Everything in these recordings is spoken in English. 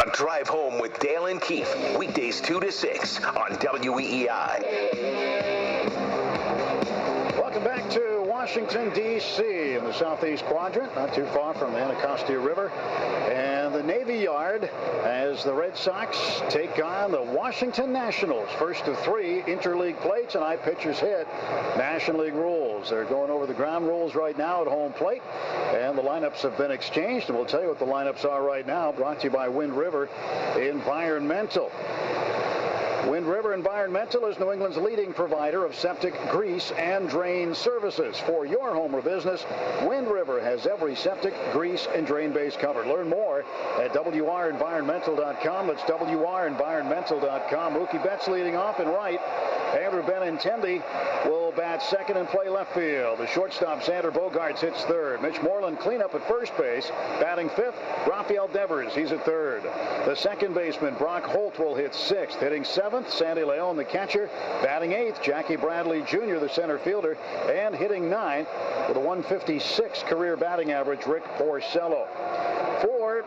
The Drive Home with Dale and Keith, weekdays 2 to 6 on WEEI. Welcome back to Washington, D.C. in the southeast quadrant, not too far from the Anacostia River. And the Navy Yard as the Red Sox take on the Washington Nationals. First of 3 interleague play tonight. Pitchers hit. National League rules. They're going over the ground rules right now at home plate. And the lineups have been exchanged. And we'll tell you what the lineups are right now. Brought to you by Wind River Environmental. Wind River Environmental is New England's leading provider of septic, grease, and drain services. For your home or business, Wind River has every septic, grease, and drain base covered. Learn more at WREnvironmental.com. That's WREnvironmental.com. Mookie Betts leading off in right. Andrew Benintendi will bat second and play left field. The shortstop, Xander Bogaerts, hits third. Mitch Moreland cleanup at first base. Batting fifth, Rafael Devers. He's at third. The second baseman, Brock Holt, will hit sixth. Hitting seventh, Sandy Leon, the catcher. Batting eighth, Jackie Bradley Jr., the center fielder. And hitting ninth with a 156 career batting average, Rick Porcello. For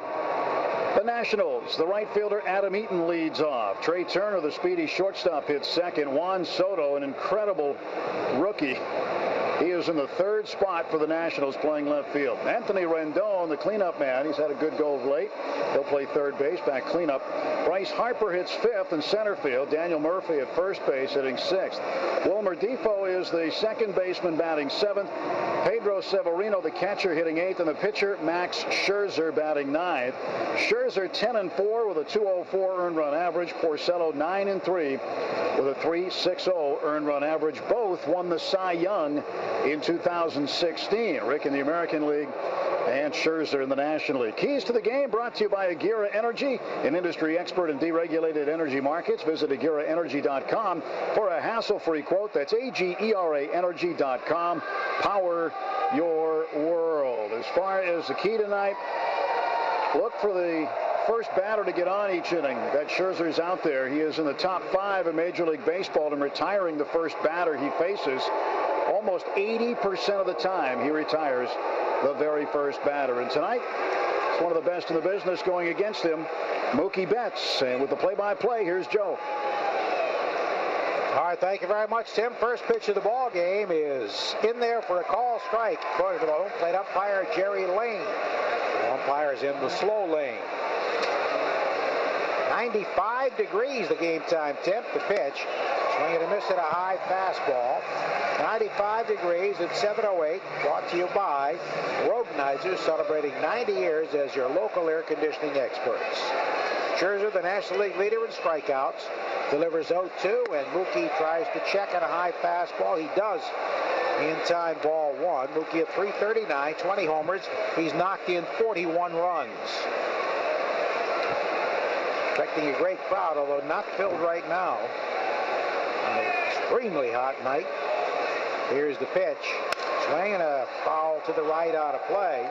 the Nationals, the right fielder Adam Eaton leads off. Trey Turner, the speedy shortstop, hits second. Juan Soto, an incredible rookie. He is in the third spot for the Nationals playing left field. Anthony Rendon, the cleanup man, he's had a good go of late. He'll play third base, back cleanup. Bryce Harper hits fifth in center field. Daniel Murphy at first base, hitting sixth. Wilmer Defoe is the second baseman, batting seventh. Pedro Severino, the catcher, hitting eighth. And the pitcher, Max Scherzer, batting ninth. Scherzer 10-4 with a 2.04 earned run average. Porcello 9-3 with a 3.60 earned run average. Both won the Cy Young in 2016. Rick in the American League and Scherzer in the National League. Keys to the game brought to you by Agira Energy, an industry expert in deregulated energy markets. Visit agiraenergy.com for a hassle-free quote. That's AGERA energy.com. Power your world. As far as the key tonight, look for the first batter to get on each inning. That Scherzer's out there. He is in the top 5 in Major League Baseball in retiring the first batter he faces. Almost 80% of the time he retires the very first batter. And tonight, it's one of the best in the business going against him, Mookie Betts. And with the play-by-play, here's Joe. All right, thank you very much, Tim. First pitch of the ball game is in there for a call strike, according to the home plate umpire, Jerry Lane. The umpire's in the slow lane. 95 degrees the game time temp. The pitch, swing and a miss at a high fastball. 95 degrees at 7:08. Brought to you by Robenizer, celebrating 90 years as your local air conditioning experts. Scherzer, the National League leader in strikeouts, delivers 0-2, and Mookie tries to check on a high fastball. He does in time, ball one. Mookie at 339, 20 homers. He's knocked in 41 runs. Expecting a great crowd, although not filled right now. An extremely hot night. Here's the pitch. Swing and a foul to the right out of play.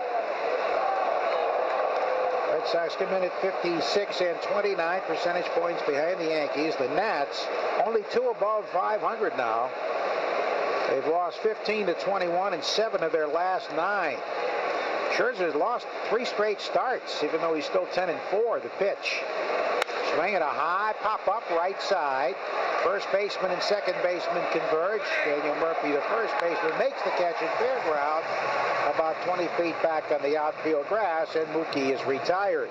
Red Sox come in at 56 and 29 percentage points behind the Yankees. The Nats only 2 above 500 now. They've lost 15-21 in 7 of their last 9. Scherzer's lost 3 straight starts, even though he's still 10-4. The pitch. Swing at a high pop-up right side. First baseman and second baseman converge. Daniel Murphy, the first baseman, makes the catch in fair ground about 20 feet back on the outfield grass, and Mookie is retired.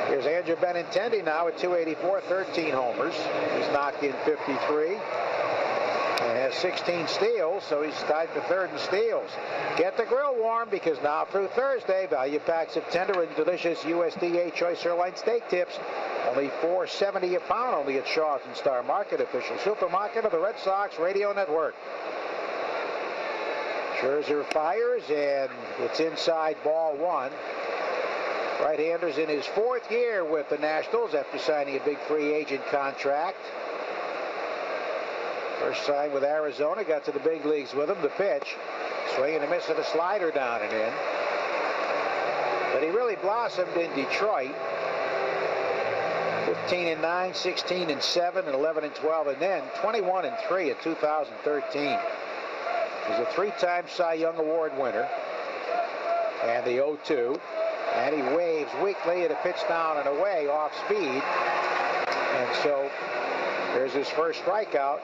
Here's Andrew Benintendi now at 284, 13 homers. He's knocked in 53 and has 16 steals, so he's tied for third in steals. Get the grill warm, because now through Thursday, value packs of tender and delicious USDA choice sirloin steak tips, only $4.70 a pound, only at Shaw's and Star Market, official supermarket of the Red Sox Radio Network. Scherzer fires, and it's inside, ball one. Right-hander's in his 4th year with the Nationals after signing a big free agent contract. First signed with Arizona, got to the big leagues with him. The pitch, swing and a miss at a slider down and in. But he really blossomed in Detroit. 15-9, 16-7, and 11-12, and then 21-3 in 2013. He's a 3-time Cy Young Award winner. And the 0-2. And he waves weakly at a pitch down and away off speed. And so there's his first strikeout.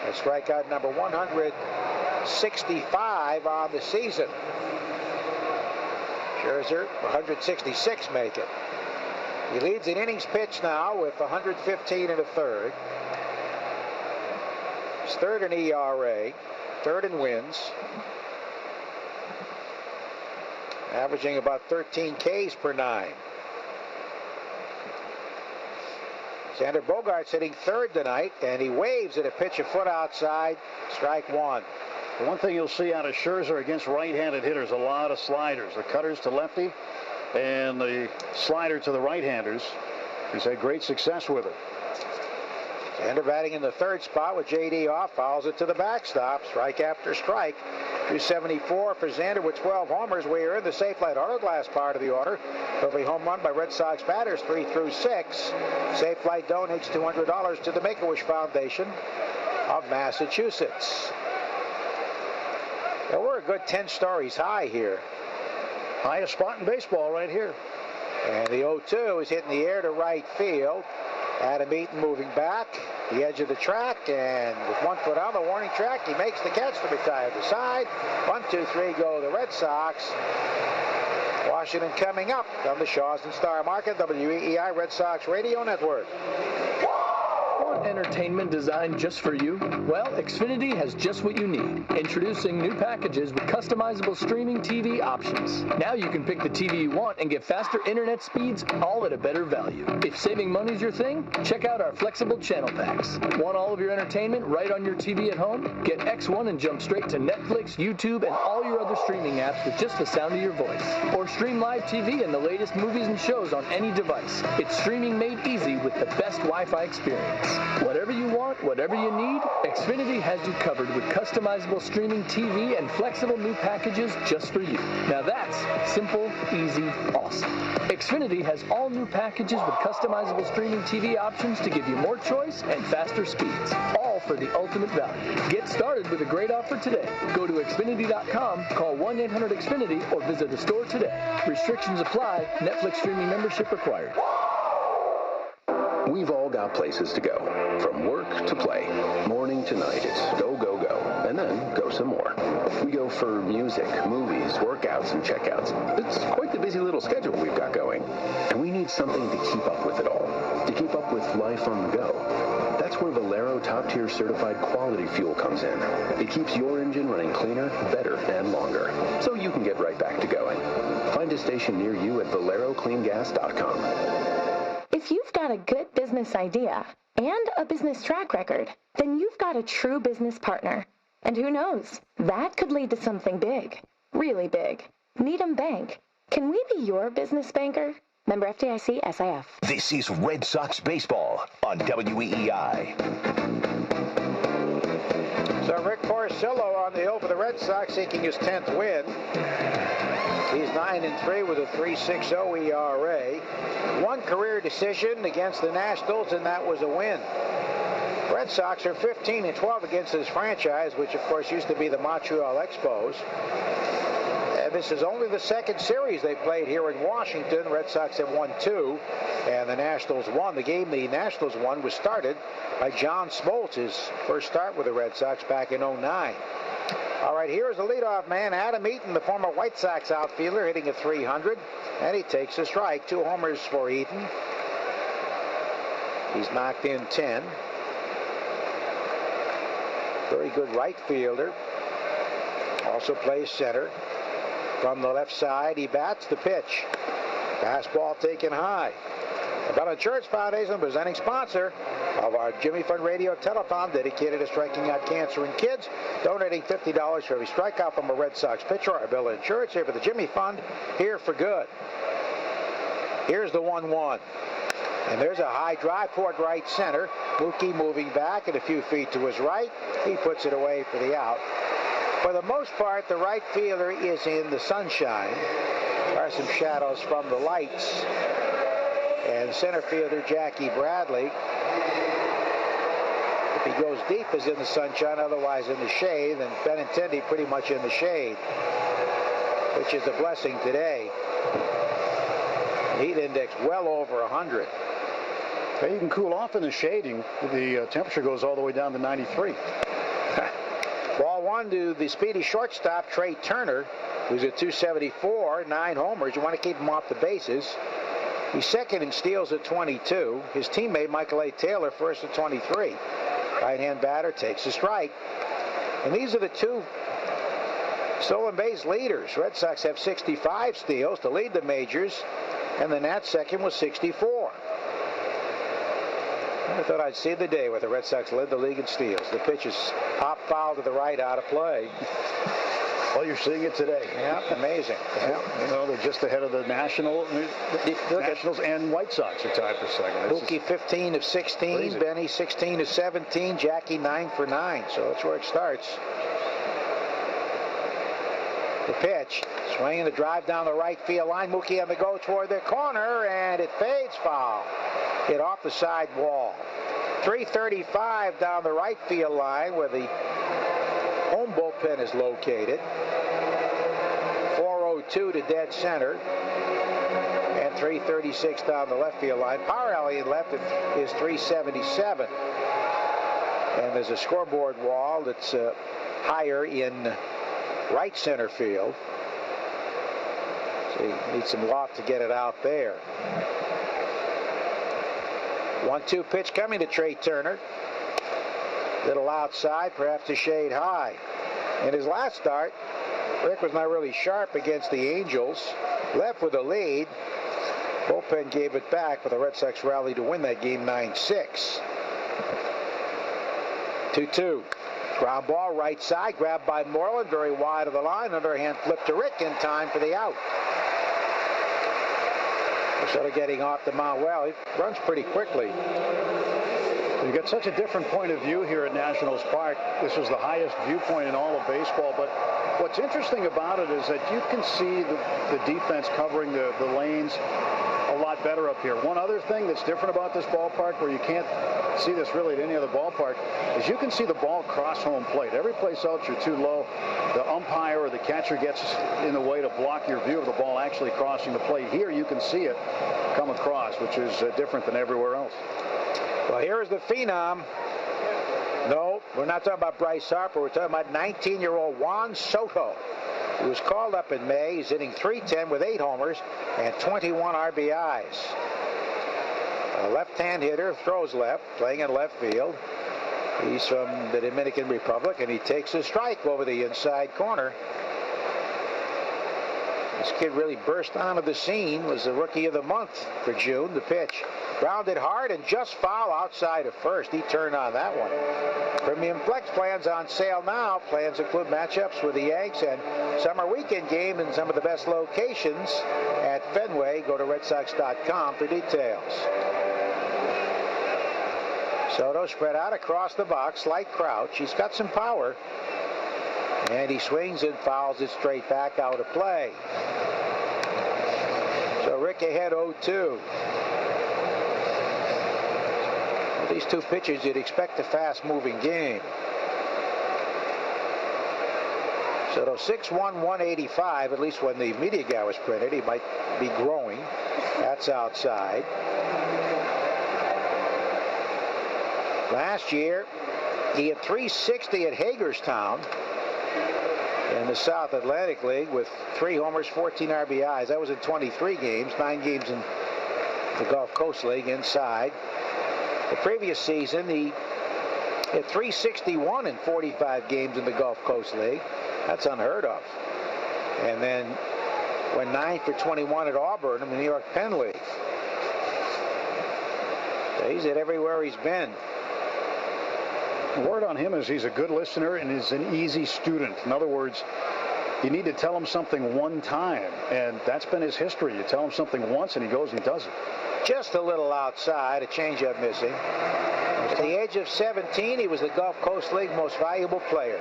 And strikeout number 165 on the season. Scherzer, 166 make it. He leads in innings pitched now with 115 and a third. He's third in ERA, third in wins. Averaging about 13 Ks per 9. Xander Bogaerts hitting third tonight, and he waves at a pitch a foot outside, strike one. The one thing you'll see out of Scherzer against right-handed hitters, a lot of sliders. The cutters to lefty and the slider to the right-handers. He's had great success with it. Xander batting in the third spot with J.D. off, fouls it to the backstop, strike after strike. 274 for Xander with 12 homers. We are in the Safe Light Auto Glass part of the order. Every home run by Red Sox batters 3 through 6. Safe Light donates $200 to the Make-A-Wish Foundation of Massachusetts. Now, we're a good 10 stories high here. Highest spot in baseball right here. And the 0-2 is hitting the air to right field. Adam Eaton moving back, the edge of the track, and with 1 foot on the warning track, he makes the catch to retire the side. 1, 2, 3 go the Red Sox. Washington coming up on the Shaws and Star Market, WEEI Red Sox Radio Network. Want entertainment designed just for you? Well, Xfinity has just what you need. Introducing new packages with customizable streaming TV options. Now you can pick the TV you want and get faster internet speeds, all at a better value. If saving money's your thing, check out our flexible channel packs. Want all of your entertainment right on your TV at home? Get X1 and jump straight to Netflix, YouTube, and all your other streaming apps with just the sound of your voice. Or stream live TV and the latest movies and shows on any device. It's streaming made easy with the best Wi-Fi experience. Whatever you want, whatever you need, Xfinity has you covered with customizable streaming TV and flexible new packages just for you. Now that's simple, easy, awesome. Xfinity has all new packages with customizable streaming TV options to give you more choice and faster speeds, all for the ultimate value. Get started with a great offer today. Go to Xfinity.com, call 1-800-XFINITY, or visit a store today. Restrictions apply. Netflix streaming membership required. We've all got places to go. From work to play. Morning to night, it's go, go, go. And then go some more. We go for music, movies, workouts, and checkouts. It's quite the busy little schedule we've got going. And we need something to keep up with it all. To keep up with life on the go. That's where Valero top-tier certified quality fuel comes in. It keeps your engine running cleaner, better, and longer. So you can get right back to going. Find a station near you at ValeroCleanGas.com. If you've got a good business idea and a business track record, then you've got a true business partner. And who knows, that could lead to something big, really big. Needham Bank. Can we be your business banker? Member FDIC, SIF. This is Red Sox baseball on WEEI. So Rick Porcello on the hill for the Red Sox, seeking his 10th win. He's 9-3 with a 3.60 ERA. One career decision against the Nationals, and that was a win. Red Sox are 15-12 against this franchise, which of course used to be the Montreal Expos. And this is only the second series they played here in Washington. The Red Sox have won 2, and the Nationals won. The game the Nationals won was started by John Smoltz, his first start with the Red Sox back in 2009. All right, here's the leadoff man, Adam Eaton, the former White Sox outfielder, hitting a .300, and he takes a strike. 2 homers for Eaton. He's knocked in 10. Very good right fielder. Also plays center. From the left side, he bats the pitch. Fastball taken high. The Bell Insurance Foundation, presenting sponsor of our Jimmy Fund Radio Telethon, dedicated to striking out cancer in kids, donating $50 for every strikeout from a Red Sox pitcher. Our Bell Insurance here for the Jimmy Fund, here for good. Here's the 1-1. And there's a high drive toward right center. Mookie moving back and a few feet to his right. He puts it away for the out. For the most part, the right fielder is in the sunshine. There are some shadows from the lights. And center fielder Jackie Bradley, if he goes deep, is in the sunshine, otherwise in the shade. And Benintendi pretty much in the shade, which is a blessing today. Heat index well over 100. You can cool off in the shading. The temperature goes all the way down to 93. Ball one to the speedy shortstop, Trey Turner, who's at 274, 9 homers. You want to keep him off the bases. He's second in steals at 22. His teammate, Michael A. Taylor, first at 23. Right-hand batter takes a strike. And these are the two stolen base leaders. Red Sox have 65 steals to lead the majors, and the Nats second with 64. I thought I'd see the day where the Red Sox led the league in steals. The pitch is pop foul to the right, out of play. Well, you're seeing it today. Yeah, amazing. Yeah. You know, they're just ahead of the Nationals and White Sox are tied for second. Mookie 15 of 16, crazy. Benny 16 of 17, Jackie 9 for 9. So that's where it starts. The pitch, swinging the drive down the right field line. Mookie on the go toward the corner, and it fades foul. Hit off the side wall. 335 down the right field line where the home bullpen is located. 402 to dead center. And 336 down the left field line. Power alley in left is 377. And there's a scoreboard wall that's higher in right center field. So you need some loft to get it out there. 1-2 pitch coming to Trey Turner. Little outside, perhaps a shade high. In his last start, Rick was not really sharp against the Angels. Left with a lead. Bullpen gave it back, but the Red Sox rallied to win that game 9-6. 2-2. Ground ball right side, grabbed by Moreland, very wide of the line. Underhand flip to Rick in time for the out. Sort of getting off the mound well. He runs pretty quickly. You got such a different point of view here at Nationals Park. This was the highest viewpoint in all of baseball. But what's interesting about it is that you can see the defense covering the lanes a lot better up here. One other thing that's different about this ballpark, where you can't see this really at any other ballpark, is you can see the ball cross home plate. Every place else you're too low. The umpire or the catcher gets in the way to block your view of the ball actually crossing the plate. Here you can see it come across, which is different than everywhere else. Well, here's the phenom. No, we're not talking about Bryce Harper. We're talking about 19-year-old Juan Soto, who was called up in May. He's hitting .310 with 8 homers and 21 RBIs. A left-hand hitter, throws left, playing in left field. He's from the Dominican Republic, and he takes a strike over the inside corner. This kid really burst onto the scene, was the Rookie of the Month for June. The pitch, grounded hard and just foul outside of first. He turned on that one. Premium Flex plans on sale now. Plans include matchups with the Yanks and summer weekend game in some of the best locations at Fenway. Go to RedSox.com for details. Soto spread out across the box, slight crouch. He's got some power. And he swings and fouls it straight back out of play. So Rick ahead 0-2. Well, these two pitchers, you'd expect a fast-moving game. Soto 6'1", 185, at least when the media guy was printed. He might be growing. That's outside. Last year, he had 360 at Hagerstown in the South Atlantic League with 3 homers, 14 RBIs. That was in 23 games, 9 games in the Gulf Coast League inside. The previous season, he hit 361 in 45 games in the Gulf Coast League. That's unheard of. And then went 9 for 21 at Auburn in the New York Penn League. So he's hit everywhere he's been. The word on him is he's a good listener and is an easy student. In other words, you need to tell him something one time, and that's been his history. You tell him something once, and he goes and he does it. Just a little outside, a changeup missing. At the age of 17, he was the Gulf Coast League most valuable player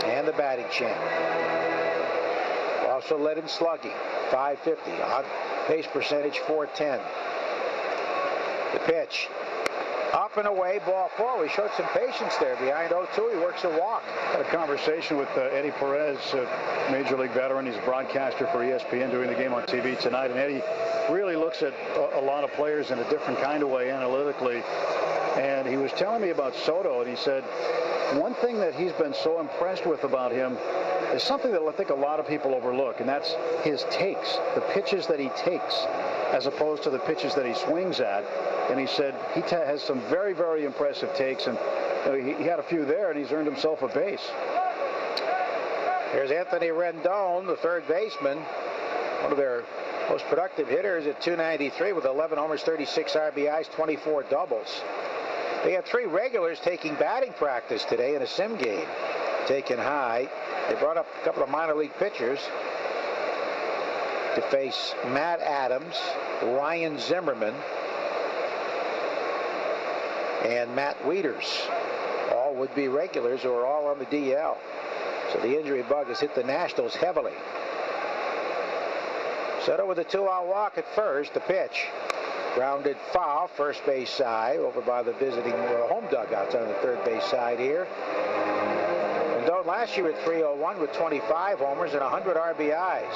and the batting champ. Also led in slugging, .550, on base percentage .410. The pitch. Up and away, ball 4. We showed some patience there. Behind 0-2, he works a walk. Had a conversation with Eddie Perez, Major League veteran. He's a broadcaster for ESPN doing the game on TV tonight. And Eddie really looks at a lot of players in a different kind of way analytically. And he was telling me about Soto, and he said one thing that he's been so impressed with about him is something that I think a lot of people overlook, and that's his takes, the pitches that he takes, as opposed to the pitches that he swings at. And he said he has some very, very impressive takes, and he had a few there, and he's earned himself a base. Here's Anthony Rendon, the third baseman, one of their most productive hitters at .293 with 11 homers, 36 RBIs, 24 doubles. They had 3 regulars taking batting practice today in a sim game, taken high. They brought up a couple of minor league pitchers to face Matt Adams, Ryan Zimmerman, and Matt Wieters. All would be regulars or all on the DL. So the injury bug has hit the Nationals heavily. Soto with a 2-out walk at first. The pitch. Grounded foul, first base side, over by the visiting home dugouts on the third base side here. Rendon last year at .301 with 25 homers and 100 RBIs.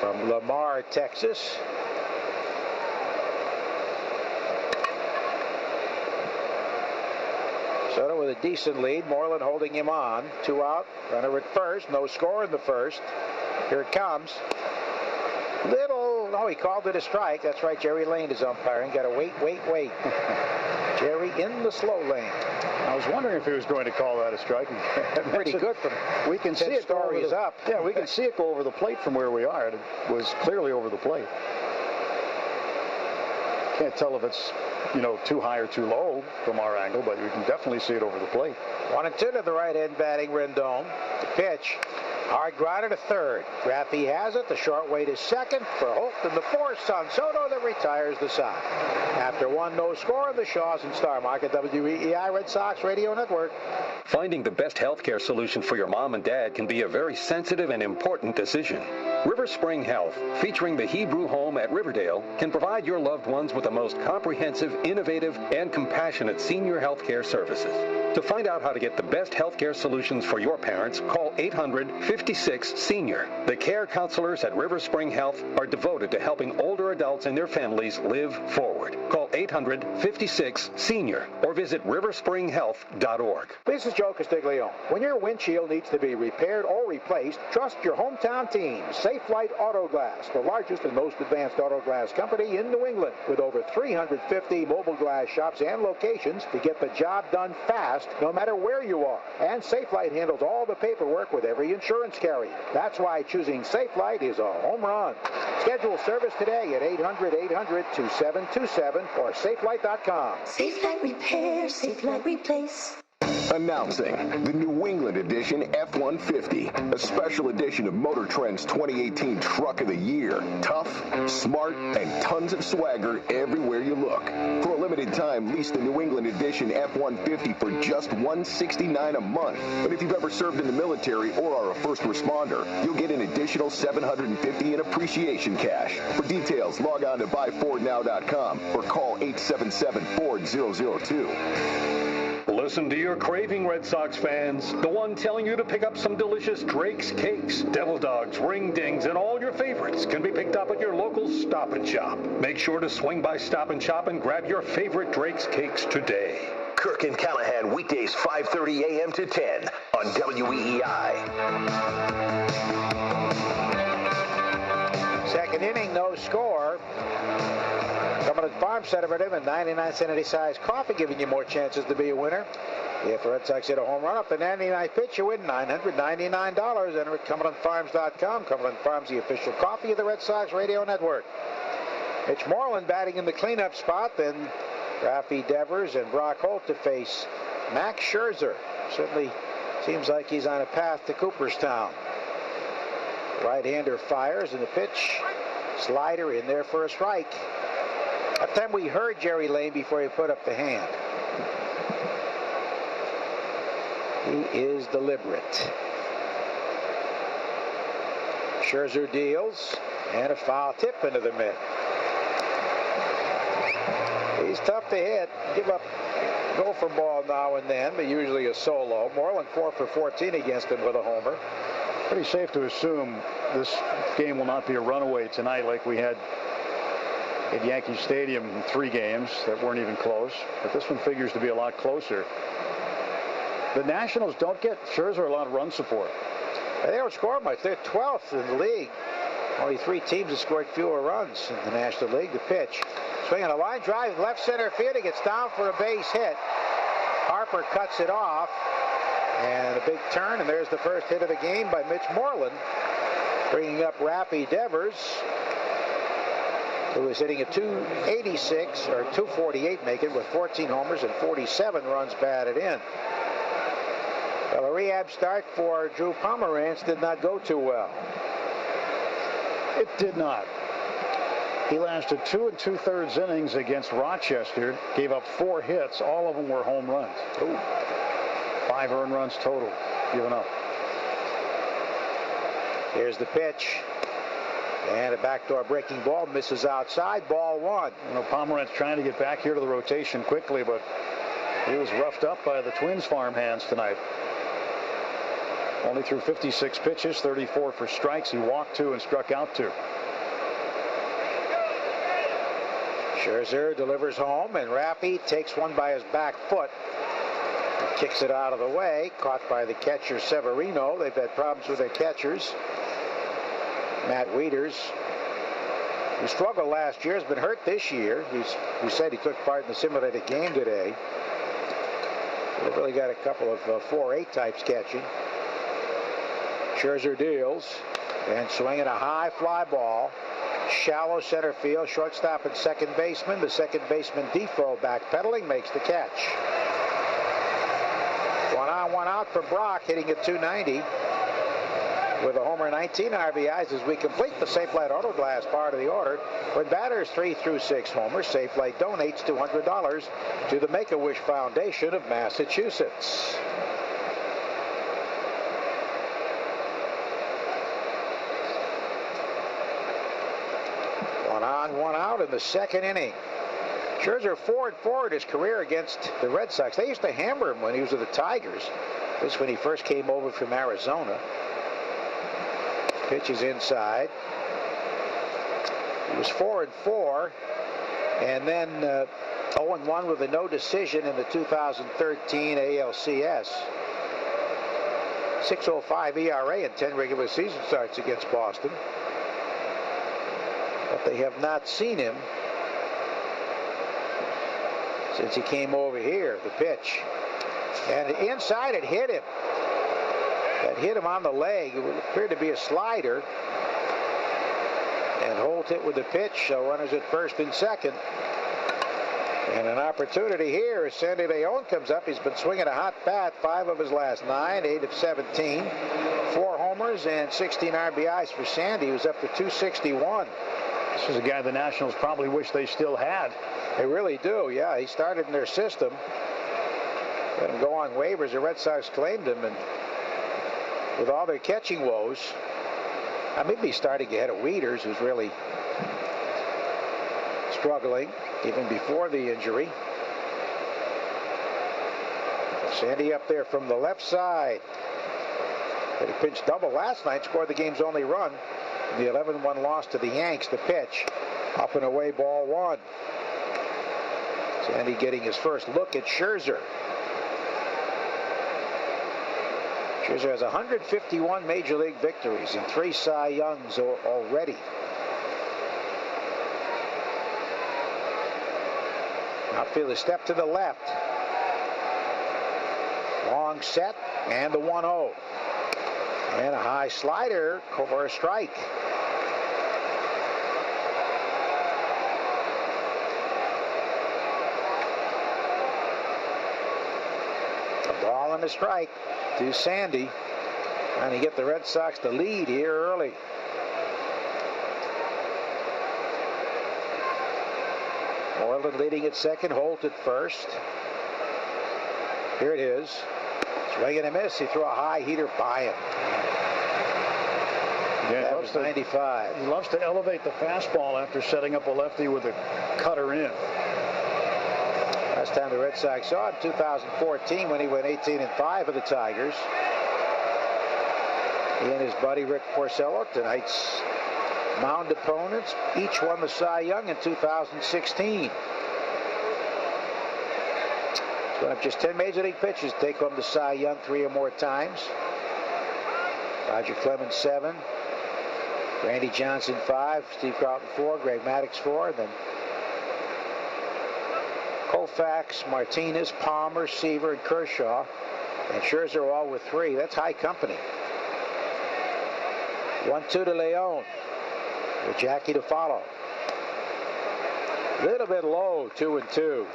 From Lamar, Texas. Soto with a decent lead. Moreland holding him on. 2 out. Runner at first. No score in the first. Here it comes. No, he called it a strike. That's right. Jerry Lane is umpiring. Got to wait. Jerry in the slow lane. I was wondering if he was going to call that a strike. Pretty good from we can see it go over the, up. Yeah, we can see it go over the plate from where we are. It was clearly over the plate. Can't tell if it's, too high or too low from our angle, but you can definitely see it over the plate. 1-2 to the right end batting Rendon. The pitch. Hard grounded to third. Graffy has it. The short way to second for Holt, and the force on Soto that retires the side. After 1 no score, the Shaws and Star Market, WEEI Red Sox Radio Network. Finding the best healthcare solution for your mom and dad can be a very sensitive and important decision. River Spring Health, featuring the Hebrew Home at Riverdale, can provide your loved ones with the most comprehensive, innovative, and compassionate senior healthcare services. To find out how to get the best healthcare solutions for your parents, call 800-56-SENIOR. The care counselors at River Spring Health are devoted to helping older adults and their families live forward. Call 800-56-SENIOR or visit riverspringhealth.org. This is Joe Castiglione. When your windshield needs to be repaired or replaced, trust your hometown team, Safe Light Auto Glass, the largest and most advanced auto glass company in New England, with over 350 mobile glass shops and locations to get the job done fast, no matter where you are. And Safe Light handles all the paperwork with every insurance carrier. That's why choosing Safe Light is a home run. Schedule service today at 800-800-2727 or safelight.com. Safe Light Repair, Safe Light Replace. Announcing the New England Edition F-150, a special edition of Motor Trend's 2018 Truck of the Year. Tough, smart, and tons of swagger everywhere you look. For a limited time, lease the New England Edition F-150 for just $169 a month. But if you've ever served in the military or are a first responder, you'll get an additional $750 in appreciation cash. For details, log on to buyfordnow.com or call 877-FORD-002. Listen to your craving, Red Sox fans. The one telling you to pick up some delicious Drake's Cakes, Devil Dogs, Ring Dings, and all your favorites can be picked up at your local Stop and Shop. Make sure to swing by Stop and Shop and grab your favorite Drake's Cakes today. Kirk and Callahan, weekdays 5:30 a.m. to 10 on WEEI. Second inning, no score. Cumberland Farm Sedative and 99-cent any size coffee, giving you more chances to be a winner. If the Red Sox hit a home run off the 99th pitch, you win $999. Enter at CumberlandFarms.com. Cumberland Farms, the official coffee of the Red Sox Radio Network. Mitch Moreland batting in the cleanup spot. Then Rafi Devers and Brock Holt to face Max Scherzer. Certainly seems like he's on a path to Cooperstown. Right-hander fires, and the pitch, slider in there for a strike. That time we heard Jerry Lane before he put up the hand. He is deliberate. Scherzer deals, and a foul tip into the mitt. He's tough to hit. Give up gopher ball now and then, but usually a solo. Moreland 4 for 14 against him with a homer. Pretty safe to assume this game will not be a runaway tonight like we had at Yankee Stadium in 3 games that weren't even close. But this one figures to be a lot closer. The Nationals don't get Scherzer a lot of run support. They don't score much. They're 12th in the league. Only 3 teams have scored fewer runs in the National League. The pitch. Swinging a line drive, left center field. He gets down for a base hit. Harper cuts it off. And a big turn, and there's the first hit of the game by Mitch Moreland, bringing up Raffy Devers, who is hitting a 286 or 248, make it, with 14 homers and 47 runs batted in. Well, a rehab start for Drew Pomeranz did not go too well. It did not. He lasted 2 2/3 innings against Rochester, gave up 4 hits. All of them were home runs. Ooh. 5 earned runs total given up. Here's the pitch. And a backdoor breaking ball misses outside. Ball 1. You know, Pomeranz trying to get back here to the rotation quickly, but he was roughed up by the Twins farmhands tonight. Only threw 56 pitches, 34 for strikes. He walked 2 and struck out 2. Scherzer delivers home, and Raffy takes one by his back foot. He kicks it out of the way, caught by the catcher Severino. They've had problems with their catchers. Matt Wieters, who struggled last year, has been hurt this year. He said he took part in the simulated game today. They've really got a couple of 4-8 types catching. Scherzer deals, and swinging a high fly ball. Shallow center field, shortstop and second baseman. The second baseman Defoe backpedaling makes the catch. 1 on, 1 out for Brock, hitting at 290 with a homer, 19 RBIs as we complete the Safelite Auto Glass part of the order. With batters 3 through 6 homers, Safelite donates $200 to the Make-A-Wish Foundation of Massachusetts. On, 1 out in the second inning. Scherzer 4-4 in his career against the Red Sox. They used to hammer him when he was with the Tigers. This is when he first came over from Arizona. Pitch is inside. He was 4-4, and then 0-1 with a no decision in the 2013 ALCS. 6.05 ERA in 10 regular season starts against Boston. But they have not seen him since he came over here. The pitch. And inside it hit him. That hit him on the leg. It appeared to be a slider. And Holt hit with the pitch. So runners at first and second. And an opportunity here as Sandy Leon comes up. He's been swinging a hot bat. 5 of his last 9, 8 of 17. 4 homers and 16 RBIs for Sandy. He was up to 261. This is a guy the Nationals probably wish they still had. They really do, yeah. He started in their system. Let him go on waivers. The Red Sox claimed him, and with all their catching woes, I may be starting ahead of Wieters, who's really struggling even before the injury. Sandy up there from the left side. Hit a pinch double last night, scored the game's only run. The 11-1 loss to the Yanks. The pitch. Up and away, ball 1. Sandy getting his first look at Scherzer. Scherzer has 151 Major League victories and 3 Cy Youngs already. Outfielder step to the left. Long set, and the 1-0. And a high slider for a strike. A ball and a strike to Sandy. Trying to get the Red Sox to lead here early. Moreland leading at second, Holt at first. Here it is. Swing and a miss. He threw a high heater by him. Yeah, that was 95. He loves to elevate the fastball after setting up a lefty with a cutter in. Last time the Red Sox saw him, 2014, when he went 18-5 for the Tigers. He and his buddy Rick Porcello, tonight's mound opponents, each won the Cy Young in 2016. It's one of just 10 Major League pitchers to take home the Cy Young 3 or more times. Roger Clemens 7, Randy Johnson 5, Steve Carlton 4, Greg Maddux 4, then Koufax, Martinez, Palmer, Seaver, and Kershaw, and Scherzer all with 3. That's high company. 1-2 to Leon, with Jackie to follow. A little bit low, 2-2.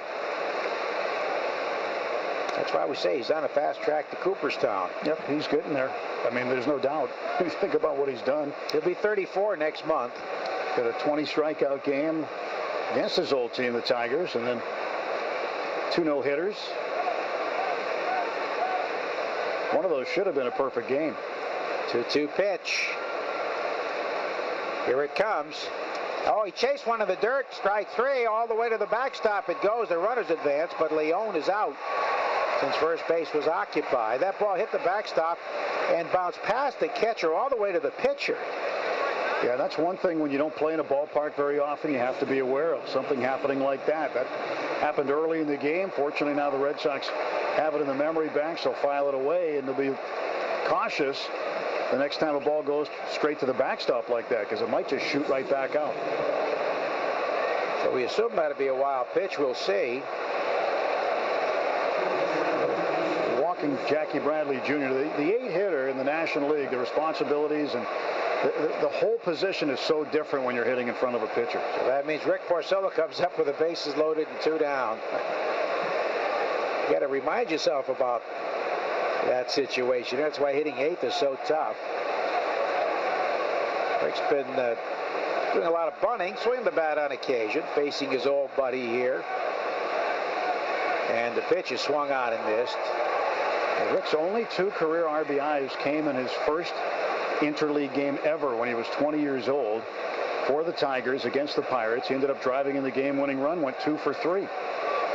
That's why we say he's on a fast track to Cooperstown. Yep, he's getting there. I mean, there's no doubt. You think about what he's done. He'll be 34 next month. Got a 20 strikeout game against his old team, the Tigers, and then 2 no-hitters. One of those should have been a perfect game. 2-2 pitch. Here it comes. Oh, he chased one in the dirt. Strike 3 all the way to the backstop. It goes. The runners advance, but Leon is out since first base was occupied. That ball hit the backstop and bounced past the catcher all the way to the pitcher. Yeah, that's one thing when you don't play in a ballpark very often, you have to be aware of something happening like that. That happened early in the game. Fortunately, now the Red Sox have it in the memory banks. They'll file it away, and they'll be cautious the next time a ball goes straight to the backstop like that, because it might just shoot right back out. So we assume that'll be a wild pitch. We'll see. Walking Jackie Bradley Jr., the 8-hitter in the National League, the responsibilities and the whole position is so different when you're hitting in front of a pitcher. So that means Rick Porcello comes up with the bases loaded and 2 down. You got to remind yourself about that situation. That's why hitting 8th is so tough. Rick's been doing a lot of bunting, swinging the bat on occasion, facing his old buddy here. And the pitch is swung on and missed. And Rick's only 2 career RBIs came in his first interleague game ever when he was 20 years old for the Tigers against the Pirates. He ended up driving in the game-winning run, went 2 for 3.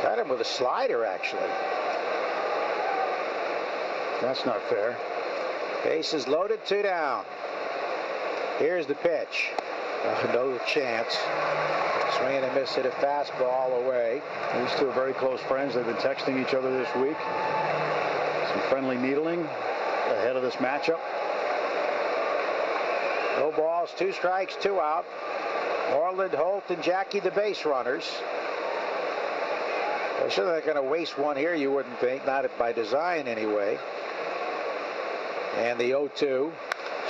Got him with a slider, actually. That's not fair. Bases loaded, 2 down. Here's the pitch. No chance. Swing and a miss, hit a fastball away. These 2 are very close friends. They've been texting each other this week. Some friendly needling ahead of this matchup. No balls, 2 strikes, 2 out. Moreland, Holt, and Jackie the base runners. They're sure they're going to waste one here, you wouldn't think. Not by design, anyway. And the 0-2.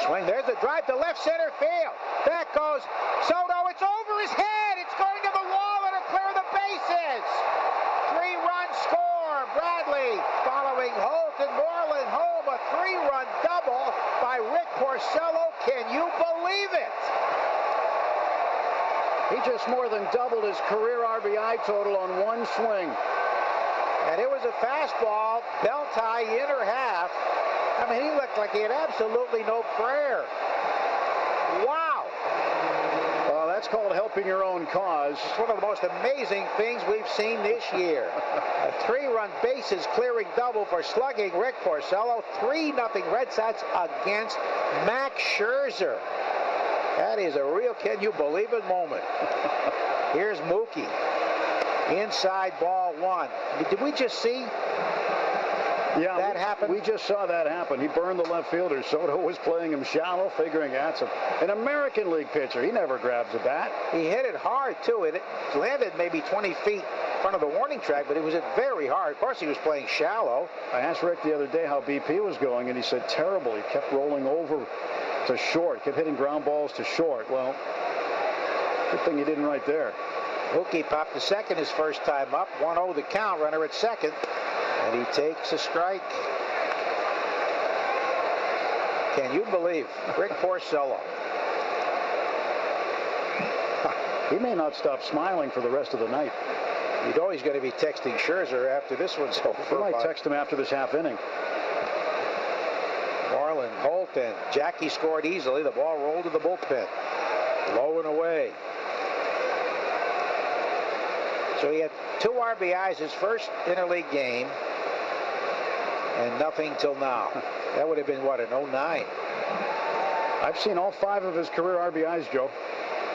Swing. There's a drive to left center field. Back goes Soto. It's over his head. It's going to the wall. It'll clear the bases. 3-run score. Bradley following Holt and Moreland home. A 3-run double by Rick Porcello. Can you believe it? He just more than doubled his career RBI total on 1 swing. And it was a fastball, belt high, inner half. I mean, he looked like he had absolutely no prayer. Wow. Well, that's called helping your own cause. It's one of the most amazing things we've seen this year. A 3-run bases clearing double for slugging Rick Porcello. 3-0 Red Sox against Max Scherzer. That is a real can you believe it moment. Here's Mookie. Inside ball 1. Did we just see that happen? We just saw that happen. He burned the left fielder. Soto was playing him shallow, figuring that's an American League pitcher. He never grabs a bat. He hit it hard, too. It landed maybe 20 feet in front of the warning track, but it was hit very hard. Of course, he was playing shallow. I asked Rick the other day how BP was going, and he said terrible. He kept rolling over to short, kept hitting ground balls to short. Well, good thing he didn't right there. Mookie popped to second his first time up. 1-0 the count, runner at second. And he takes a strike. Can you believe Rick Porcello? He may not stop smiling for the rest of the night. You know he's going to be texting Scherzer after this one's over. He might text him after this half inning. Moreland, Holt, and Jackie scored easily. The ball rolled to the bullpen. Low and away. So he had 2 RBIs his first interleague game, and nothing till now. That would have been, what, an 09? I've seen all 5 of his career RBIs, Joe.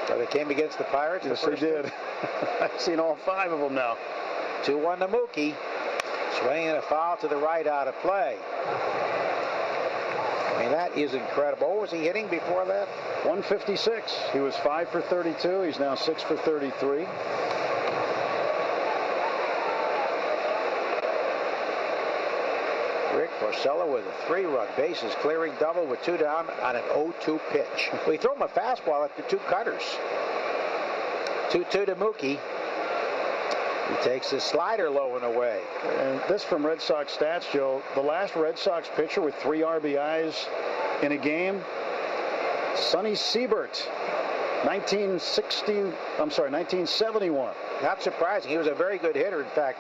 So they came against the Pirates? Yes, they did. I've seen all 5 of them now. 2-1 to Mookie. Swinging a foul to the right out of play. I mean, that is incredible. What was he hitting before that? 156. He was 5 for 32. He's now 6 for 33. Rick Porcello with a 3-run bases clearing double with 2 down on an 0-2 pitch. We throw him a fastball after 2 cutters. 2-2 to Mookie. He takes his slider low and away. And this from Red Sox stats, Joe. The last Red Sox pitcher with 3 RBIs in a game, Sonny Siebert, 1971. Not surprising. He was a very good hitter. In fact,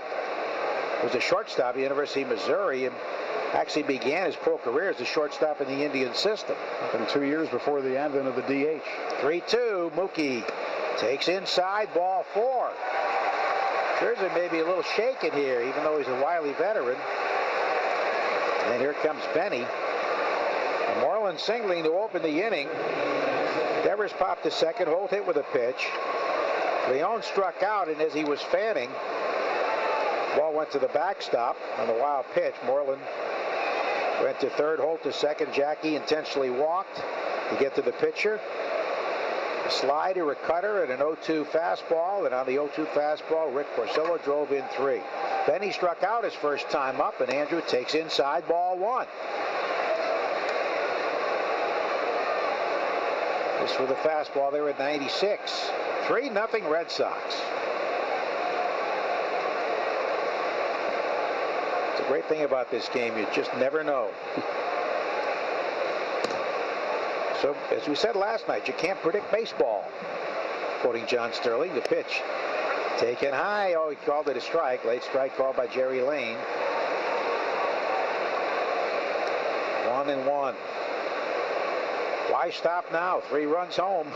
was a shortstop at the University of Missouri and actually began his pro career as a shortstop in the Indian system. And 2 years before the advent of the DH. 3-2. Mookie takes inside, ball 4. Scherzer may be a little shaken here, even though he's a wily veteran. And here comes Benny. And Moreland singling to open the inning. Devers popped to second. Holt hit with a pitch. Leone struck out, and as he was fanning, ball went to the backstop on the wild pitch. Moreland went to third. Holt to second. Jackie intentionally walked to get to the pitcher. A slider, a cutter, and an 0-2 fastball. And on the 0-2 fastball, Rick Porcello drove in 3. Then he struck out his first time up, and Andrew takes inside, ball 1. This for the fastball there at 96. 3-0 Red Sox. The great thing about this game, you just never know. So, as we said last night, you can't predict baseball. Quoting John Sterling, the pitch taken high. Oh, he called it a strike. Late strike called by Jerry Lane. 1-1. Why stop now? 3 runs home.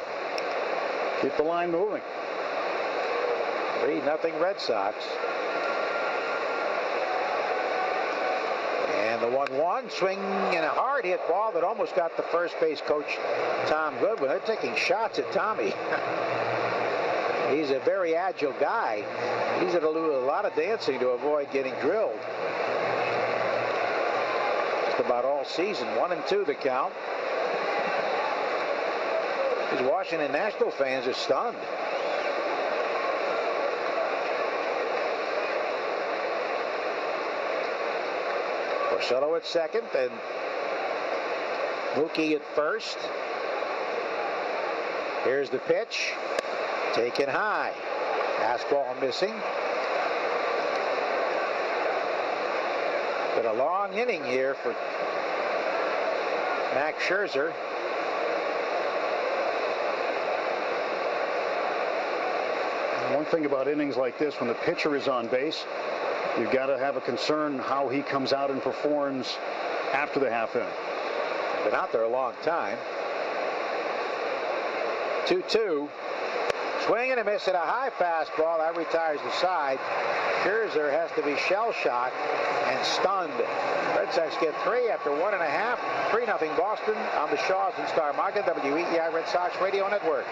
Keep the line moving. 3-0 Red Sox. And the 1-1 swing and a hard hit ball that almost got the first base coach Tom Goodwin. They're taking shots at Tommy. He's a very agile guy. He's going to do a lot of dancing to avoid getting drilled. Just about all season. 1-2 the count. These Washington National fans are stunned. Porcello at second, and Mookie at first. Here's the pitch. Taken high. Fastball missing. Been a long inning here for Max Scherzer. One thing about innings like this, when the pitcher is on base, you've got to have a concern how he comes out and performs after the half inning. Been out there a long time. 2-2. Swing and a miss at a high fastball. That retires the side. Scherzer has to be shell-shocked and stunned. Red Sox get 3 after 1.5. 3-0 Boston on the Shaws and Star Market, WEEI Red Sox Radio Network.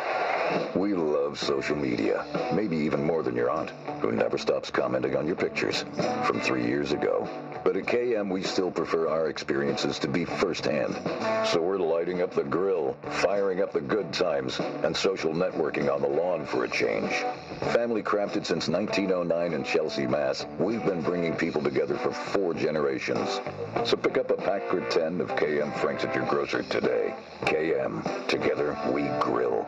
We love social media, maybe even more than your aunt, who never stops commenting on your pictures from 3 years ago. But at KM, we still prefer our experiences to be firsthand. So we're lighting up the grill, firing up the good times, and social networking on the lawn for a change. Family crafted since 1909 in Chelsea, Mass., we've been bringing people together for 4 generations. So pick up a pack or 10 of KM Franks at your grocer today. KM, together we grill.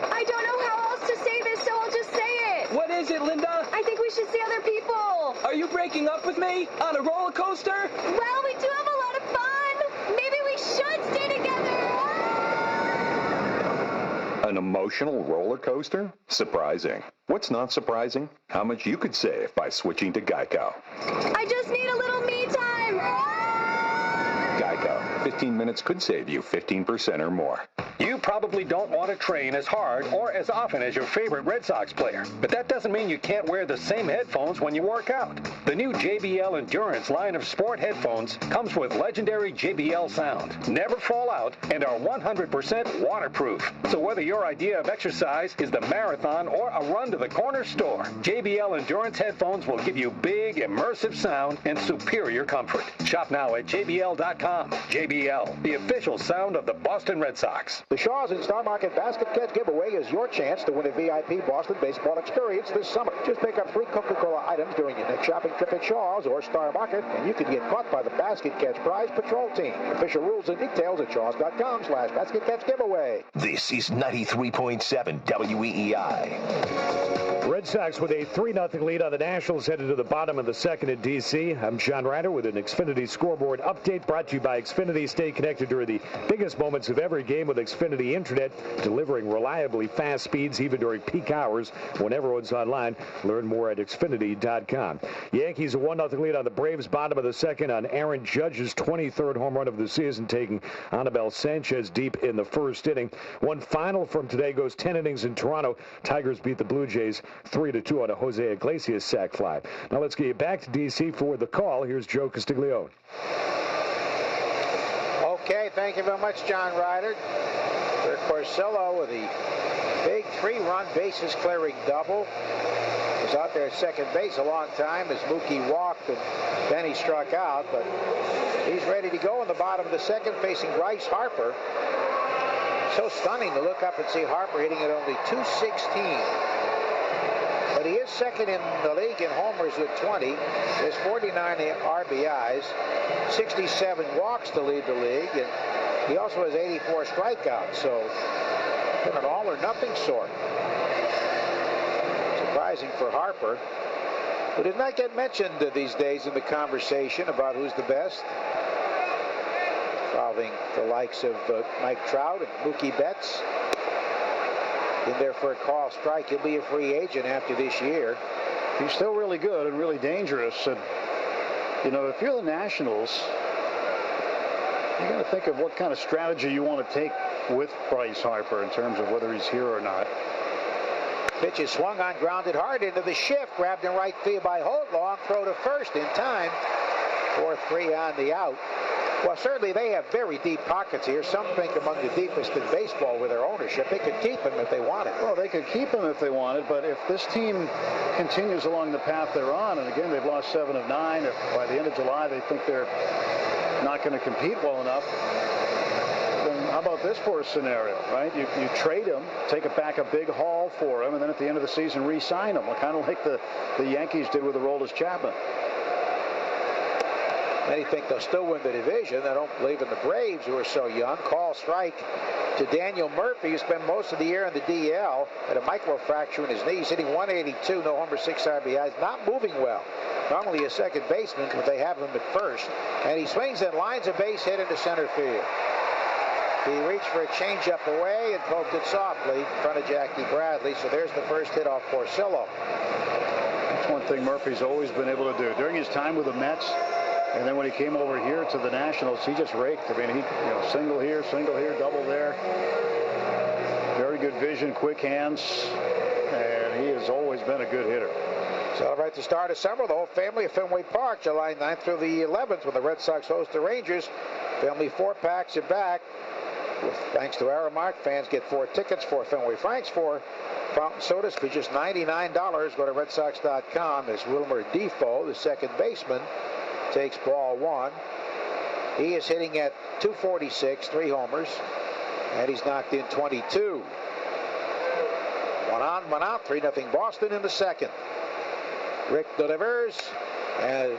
I don't know how else to say this, so I'll just say it. What is it, Linda? I think we should see other people. Are you breaking up with me? On a roller coaster? Well, we do have a lot of fun. Maybe we should stay together. An emotional roller coaster? Surprising. What's not surprising? How much you could save by switching to Geico. I just need a little me time. Geico. 15 minutes could save you 15% or more. You probably don't want to train as hard or as often as your favorite Red Sox player, but that doesn't mean you can't wear the same headphones when you work out. The new JBL Endurance line of sport headphones comes with legendary JBL sound, never fall out, and are 100% waterproof. So whether your idea of exercise is the marathon or a run to the corner store, JBL Endurance headphones will give you big, immersive sound and superior comfort. Shop now at JBL.com. JBL, the official sound of the Boston Red Sox. The Shaw's in Star Market Basket Catch giveaway is your chance to win a VIP Boston baseball experience this summer. Just pick up 3 Coca-Cola items during your next shopping trip at Shaw's or Star Market, and you can get caught by the Basket Catch Prize Patrol Team. Official rules and details at shaws.com/basket catch giveaway. This is 93.7 WEEI. Red Sox with a 3-0 lead on the Nationals headed to the bottom of the second in D.C. I'm John Ryder with an Xfinity scoreboard update brought to you by Xfinity. Stay connected during the biggest moments of every game with Xfinity Internet, delivering reliably fast speeds even during peak hours when everyone's online. Learn more at Xfinity.com. Yankees a 1-0 lead on the Braves, bottom of the second on Aaron Judge's 23rd home run of the season, taking Anibal Sanchez deep in the first inning. One final from today goes 10 innings in Toronto. Tigers beat the Blue Jays 3-2 on a Jose Iglesias sac fly. Now let's get you back to D.C. for the call. Here's Joe Castiglione. Okay, thank you very much, John Ryder. Rick Porcello with the big 3-run bases clearing double. Was out there at second base a long time as Mookie walked and then he struck out, but he's ready to go in the bottom of the second facing Bryce Harper. So stunning to look up and see Harper hitting at only .216. But he is second in the league in homers with 20. There's 49 RBIs, 67 walks to lead the league, and he also has 84 strikeouts. So been an all or nothing sort. Surprising for Harper, who did not get mentioned these days in the conversation about who's the best, involving the likes of Mike Trout and Mookie Betts. In there for a call strike. He'll be a free agent after this year. He's still really good and really dangerous. And, you know, if you're the Nationals, you got to think of what kind of strategy you want to take with Bryce Harper in terms of whether he's here or not. Pitch is swung on, grounded hard into the shift. Grabbed in right field by Holt. Long throw to first in time. 4-3 on the out. Well, certainly they have very deep pockets here. Some think among the deepest in baseball with their ownership. They could keep him if they wanted. Well, they could keep him if they wanted, but if this team continues along the path they're on, and again, they've lost 7 of 9, if by the end of July they think they're not going to compete well enough, then how about this for a scenario, right? You trade him, take back a big haul for him, and then at the end of the season re-sign him, kind of like the Yankees did with Aroldis Chapman. Many think they'll still win the division. They don't believe in the Braves, who are so young. Call strike to Daniel Murphy, who spent most of the year in the DL, had a microfracture in his knee. He's hitting 182, no homer, 6 RBIs, not moving well. Normally a second baseman, but they have him at first. And he swings and lines a base hit into center field. He reached for a changeup away and poked it softly in front of Jackie Bradley. So there's the first hit off Porcello. That's one thing Murphy's always been able to do. During his time with the Mets, and then when he came over here to the Nationals, he just raked. I mean, he, single here, double there. Very good vision, quick hands, and he has always been a good hitter. Celebrate the start of summer. The whole family at Fenway Park, July 9th through the 11th, when the Red Sox host the Rangers. Family 4-packs are back. Thanks to Aramark, fans get 4 tickets, 4 Fenway Franks, 4 fountain sodas for just $99. Go to RedSox.com. As Wilmer Defoe, the second baseman, takes ball 1. He is hitting at .246, 3 homers, and he's knocked in 22. 1 on, 1 out, 3-0 Boston in the second. Rick delivers, and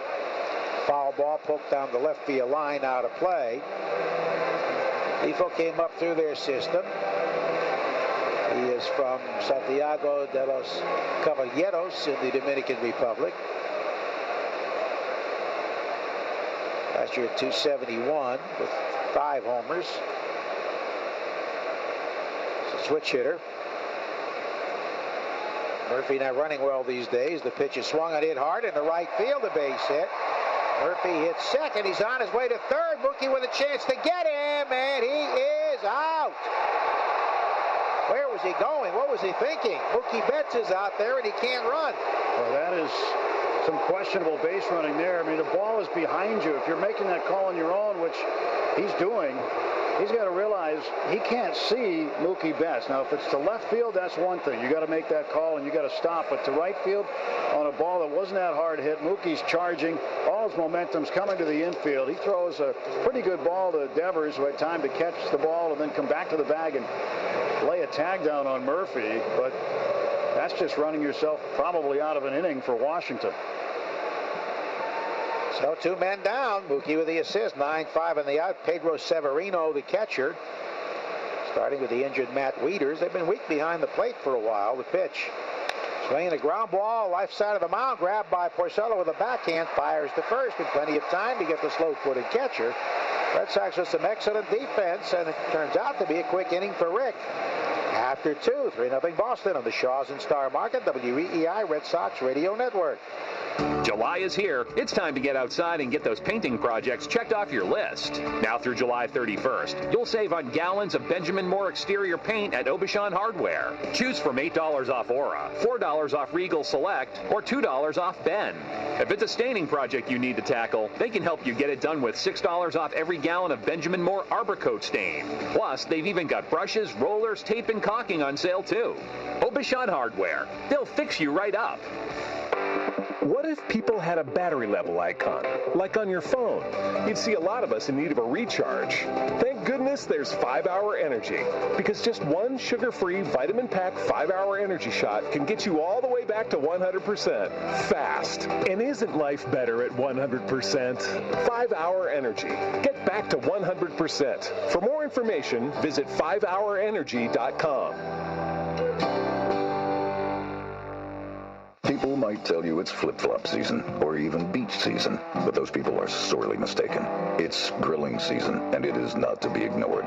foul ball poked down the left field line, out of play. Defoe came up through their system. He is from Santiago de los Caballeros in the Dominican Republic. Last year at .271 with 5 homers. It's a switch hitter. Murphy not running well these days. The pitch is swung and hit hard in the right field. The base hit. Murphy hits second. He's on his way to third. Mookie with a chance to get him, and he is out. Where was he going? What was he thinking? Mookie Betts is out there, and he can't run. Well, that is some questionable base running there. I mean, the ball is behind you. If you're making that call on your own, which he's doing, he's got to realize he can't see Mookie Betts. Now, if it's to left field, that's one thing. You got to make that call, and you got to stop. But to right field on a ball that wasn't that hard hit, Mookie's charging. All his momentum's coming to the infield. He throws a pretty good ball to Devers, who had time to catch the ball and then come back to the bag and lay a tag down on Murphy. But that's just running yourself probably out of an inning for Washington. So 2 men down. Mookie with the assist. 9-5 on the out. Pedro Severino, the catcher. Starting with the injured Matt Wieters. They've been weak behind the plate for a while. The pitch. Swinging a ground ball. Left side of the mound. Grabbed by Porcello with a backhand. Fires to first. And plenty of time to get the slow-footed catcher. Red Sox with some excellent defense. And it turns out to be a quick inning for Rick. After 2, 3-0 Boston on the Shaws and Star Market, WEEI Red Sox Radio Network. July is here. It's time to get outside and get those painting projects checked off your list. Now through July 31st, you'll save on gallons of Benjamin Moore exterior paint at Aubuchon Hardware. Choose from $8 off Aura, $4 off Regal Select, or $2 off Ben. If it's a staining project you need to tackle, they can help you get it done with $6 off every gallon of Benjamin Moore Arbor Coat stain. Plus, they've even got brushes, rollers, tape, and caulking on sale too. Aubuchon Hardware. They'll fix you right up. What if people had a battery level icon, like on your phone? You'd see a lot of us in need of a recharge. Thank goodness there's 5-Hour Energy, because just one sugar-free vitamin-packed 5-hour energy shot can get you all the way back to 100% fast. And isn't life better at 100%? 5-Hour Energy. Get back to 100%. For more information, visit 5hourenergy.com. People might tell you it's flip-flop season or even beach season, but those people are sorely mistaken. It's grilling season, and it is not to be ignored.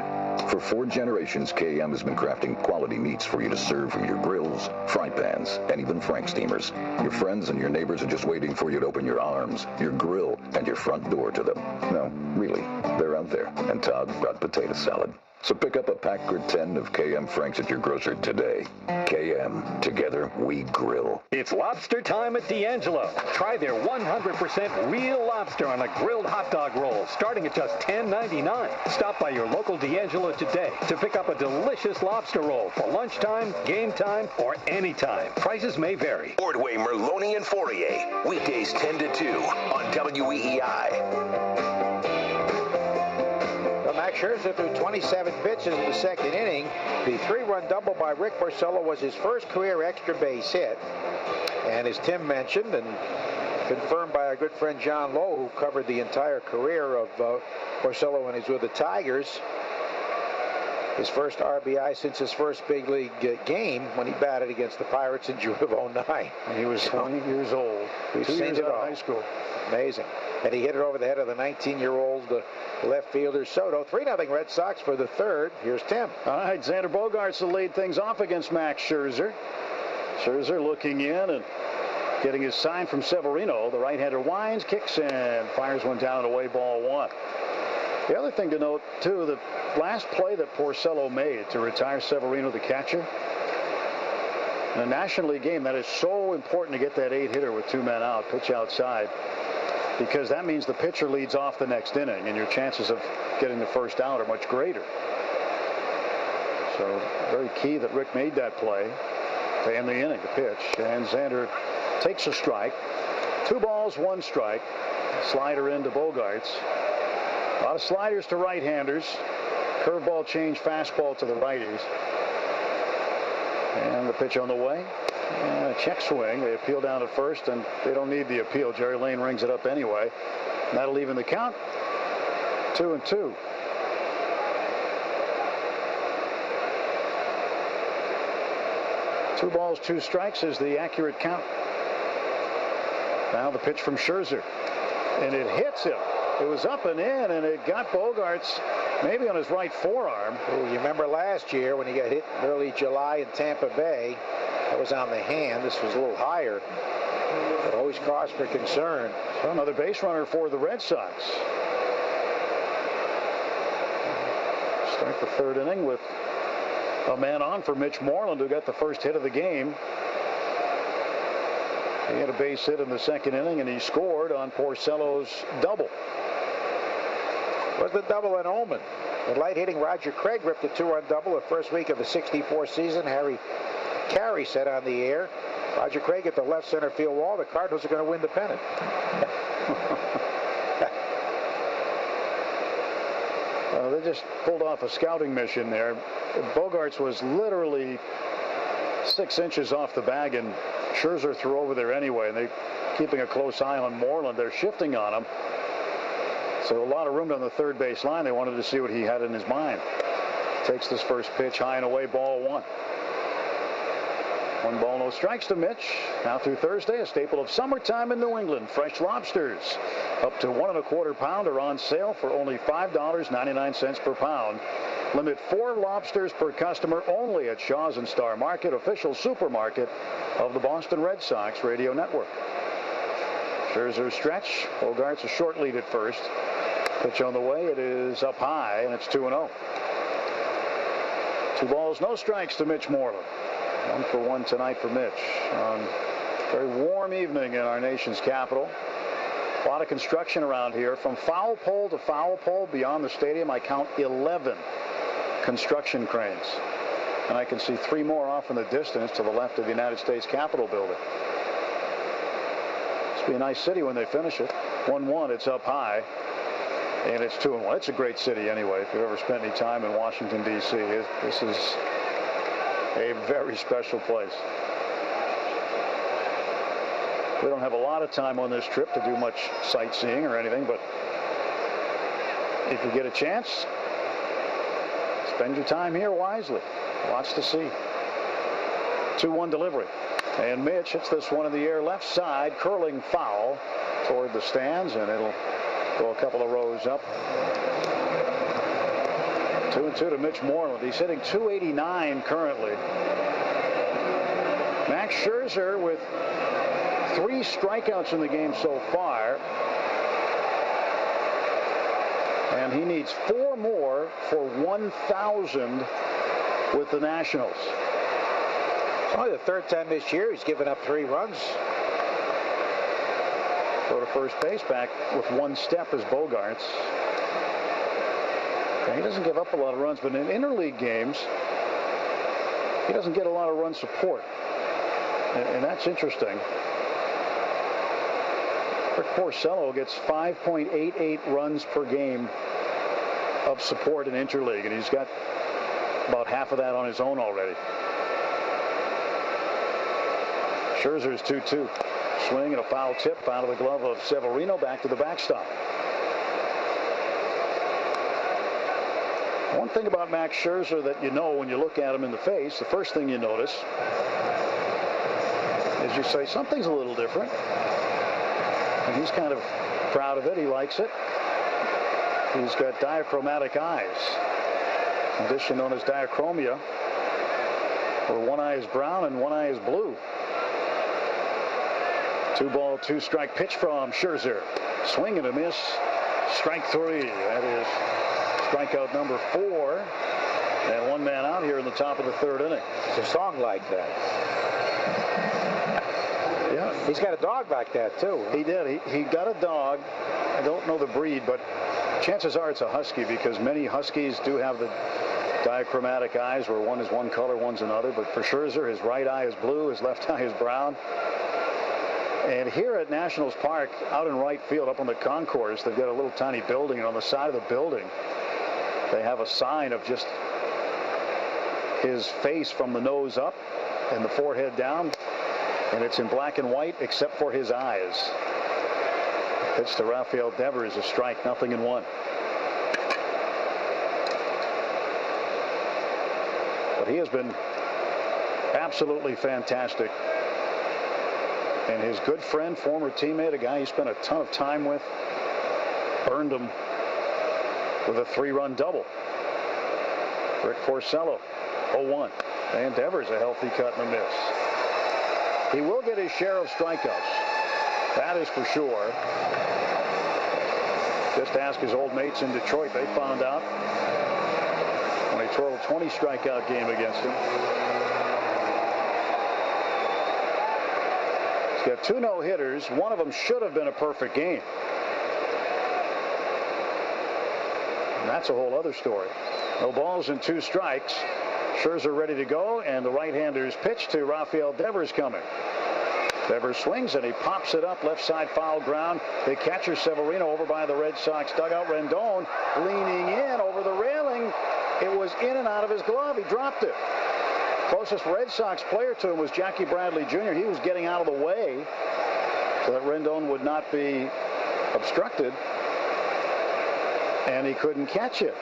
For 4 generations, KM has been crafting quality meats for you to serve from your grills, fry pans, and even Frank steamers. Your friends and your neighbors are just waiting for you to open your arms, your grill, and your front door to them. No, really, they're out there, and Todd brought potato salad. So pick up a pack or 10 of KM Franks at your grocer today. KM, together we grill. It's lobster time at D'Angelo. Try their 100% real lobster on a grilled hot dog roll, starting at just $10.99. Stop by your local D'Angelo today to pick up a delicious lobster roll for lunchtime, game time, or anytime. Prices may vary. Ordway, Merloni, and Fourier. Weekdays 10 to 2 on WEEI. Max Scherzer threw 27 pitches in the second inning. The 3-run double by Rick Porcello was his first career extra base hit. And as Tim mentioned, and confirmed by our good friend John Lowe, who covered the entire career of Porcello when he was with the Tigers, his first RBI since his first big league game when he batted against the Pirates in June of '09. And he was 20 years old. 2 years out of high school. Amazing. And he hit it over the head of the 19-year-old left fielder Soto. 3-0 Red Sox for the third. Here's Tim. All right, Xander Bogaerts will lead things off against Max Scherzer. Scherzer looking in and getting his sign from Severino. The right-hander winds, kicks, and fires one down and away, ball 1. The other thing to note, too, the last play that Porcello made to retire Severino, the catcher, in a National League game, that is so important to get that 8-hitter with 2 men out, pitch outside, because that means the pitcher leads off the next inning, and your chances of getting the first out are much greater. So very key that Rick made that play to end the inning, the pitch. And Xander takes a strike. 2 balls, 1 strike. Slider into Bogaerts. A lot of sliders to right-handers. Curveball change, fastball to the righties. And the pitch on the way. And a check swing. They appeal down at first, and they don't need the appeal. Jerry Lane rings it up anyway. And that'll even the count. 2-2. Two balls, 2 strikes is the accurate count. Now the pitch from Scherzer. And it hits him. It was up and in, and it got Bogaerts maybe on his right forearm. Ooh, you remember last year when he got hit early July in Tampa Bay? That was on the hand. This was a little higher. But always cause for concern. So another base runner for the Red Sox. Start the third inning with A man on for Mitch Moreland, who got the first hit of the game. He had a base hit in the second inning, and he scored on Porcello's double. Was the double an omen? The light-hitting Roger Craig ripped a two-run double the first week of the '64 season. Harry Carey said on the air, Roger Craig at the left center field wall, the Cardinals are going to win the pennant. They just pulled off a scouting mission there. Bogaerts was literally 6 inches off the bag, and Scherzer threw over there anyway, and they're keeping a close eye on Moreland. They're shifting on him. So a lot of room on the third base line. They wanted to see what he had in his mind. Takes this first pitch high and away, ball one. 1 ball, no strikes to Mitch. Now through Thursday, a staple of summertime in New England. Fresh lobsters up to 1 1/4 pound are on sale for only $5.99 per pound. Limit 4 lobsters per customer only at Shaw's and Star Market, official supermarket of the Boston Red Sox radio network. Scherzer stretch. Bogaerts a short lead at first. Pitch on the way. It is up high, and it's 2-0. 2 balls, no strikes to Mitch Moreland. 1 for 1 tonight for Mitch on a very warm evening in our nation's capital. A lot of construction around here. From foul pole to foul pole beyond the stadium, I count 11 construction cranes. And I can see 3 more off in the distance to the left of the United States Capitol building. It's be a nice city when they finish it. 1-1, it's up high. And it's 2-1. It's a great city anyway. If you've ever spent any time in Washington, D.C., this is a very special place. We don't have a lot of time on this trip to do much sightseeing or anything, but if you get a chance, spend your time here wisely. Lots to see. 2-1 delivery. And Mitch hits this one in the air left side, curling foul toward the stands, and it'll go a couple of rows up. 2-2 to Mitch Moreland. He's hitting .289 currently. Max Scherzer with 3 strikeouts in the game so far. And he needs 4 more for 1,000 with the Nationals. It's only the 3rd time this year he's given up 3 runs. Go to first base, back with 1 step as Bogaerts. He doesn't give up a lot of runs, but in interleague games, he doesn't get a lot of run support. And that's interesting. Rick Porcello gets 5.88 runs per game of support in interleague, and he's got about half of that on his own already. Scherzer's 2-2. Swing and a foul tip out of the glove of Severino, back to the backstop. One thing about Max Scherzer that you know when you look at him in the face, the first thing you notice is you say something's a little different. And he's kind of proud of it. He likes it. He's got diachromatic eyes, a condition known as diachromia, where one eye is brown and one eye is blue. 2 ball, 2 strike pitch from Scherzer. Swing and a miss. Strike 3. That is strikeout number 4. And 1 man out here in the top of the 3rd inning. It's a song like that. Yeah. He's got a dog like that, too. He did. He got a dog. I don't know the breed, but chances are it's a husky, because many huskies do have the diachromatic eyes where one is one color, one's another. But for Scherzer, his right eye is blue, his left eye is brown. And here at Nationals Park, out in right field, up on the concourse, they've got a little tiny building, and on the side of the building, they have a sign of just his face from the nose up and the forehead down, and it's in black and white except for his eyes. Pitch to Rafael Devers, a strike, 0-1. But he has been absolutely fantastic. And his good friend, former teammate, a guy he spent a ton of time with, burned him with a 3-run double. Rick Porcello, 0-1. And Devers, a healthy cut and a miss. He will get his share of strikeouts. That is for sure. Just ask his old mates in Detroit. They found out when they throw a 20 strikeout game against him. He's got 2 no-hitters. One of them should have been a perfect game. And that's a whole other story. No balls and 2 strikes. Scherzer ready to go, and the right-hander's pitch to Rafael Devers coming. Devers swings, and he pops it up, left side foul ground. The catcher Severino over by the Red Sox dugout. Rendon leaning in over the railing. It was in and out of his glove. He dropped it. Closest Red Sox player to him was Jackie Bradley Jr. He was getting out of the way so that Rendon would not be obstructed, and he couldn't catch it.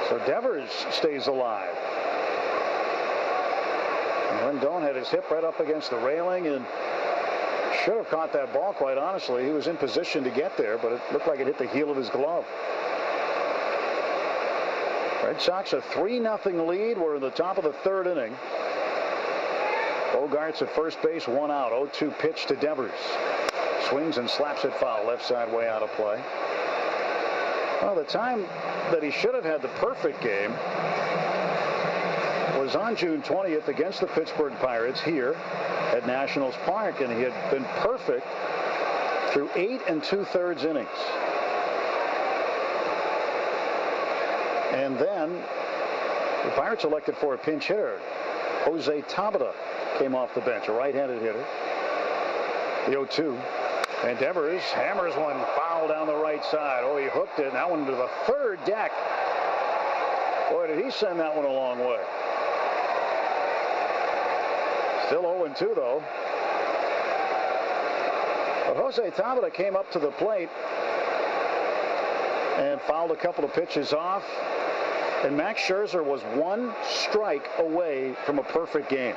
So Devers stays alive. And Rendon had his hip right up against the railing and should have caught that ball, quite honestly. He was in position to get there, but it looked like it hit the heel of his glove. Red Sox a 3-0 lead. We're in the top of the 3rd inning. Bogarts at first base, 1 out. 0-2 pitch to Devers. Swings and slaps it foul, left side way out of play. Well, the time that he should have had the perfect game was on June 20th against the Pittsburgh Pirates here at Nationals Park, and he had been perfect through 8 2/3 innings. And then the Pirates elected for a pinch hitter. Jose Tabata came off the bench, a right-handed hitter. The 0-2. And Devers hammers one foul down the right side. Oh, he hooked it. That one to the 3rd deck. Boy, did he send that one a long way. Still 0-2, though. But Jose Tabata came up to the plate and fouled a couple of pitches off. And Max Scherzer was 1 strike away from a perfect game.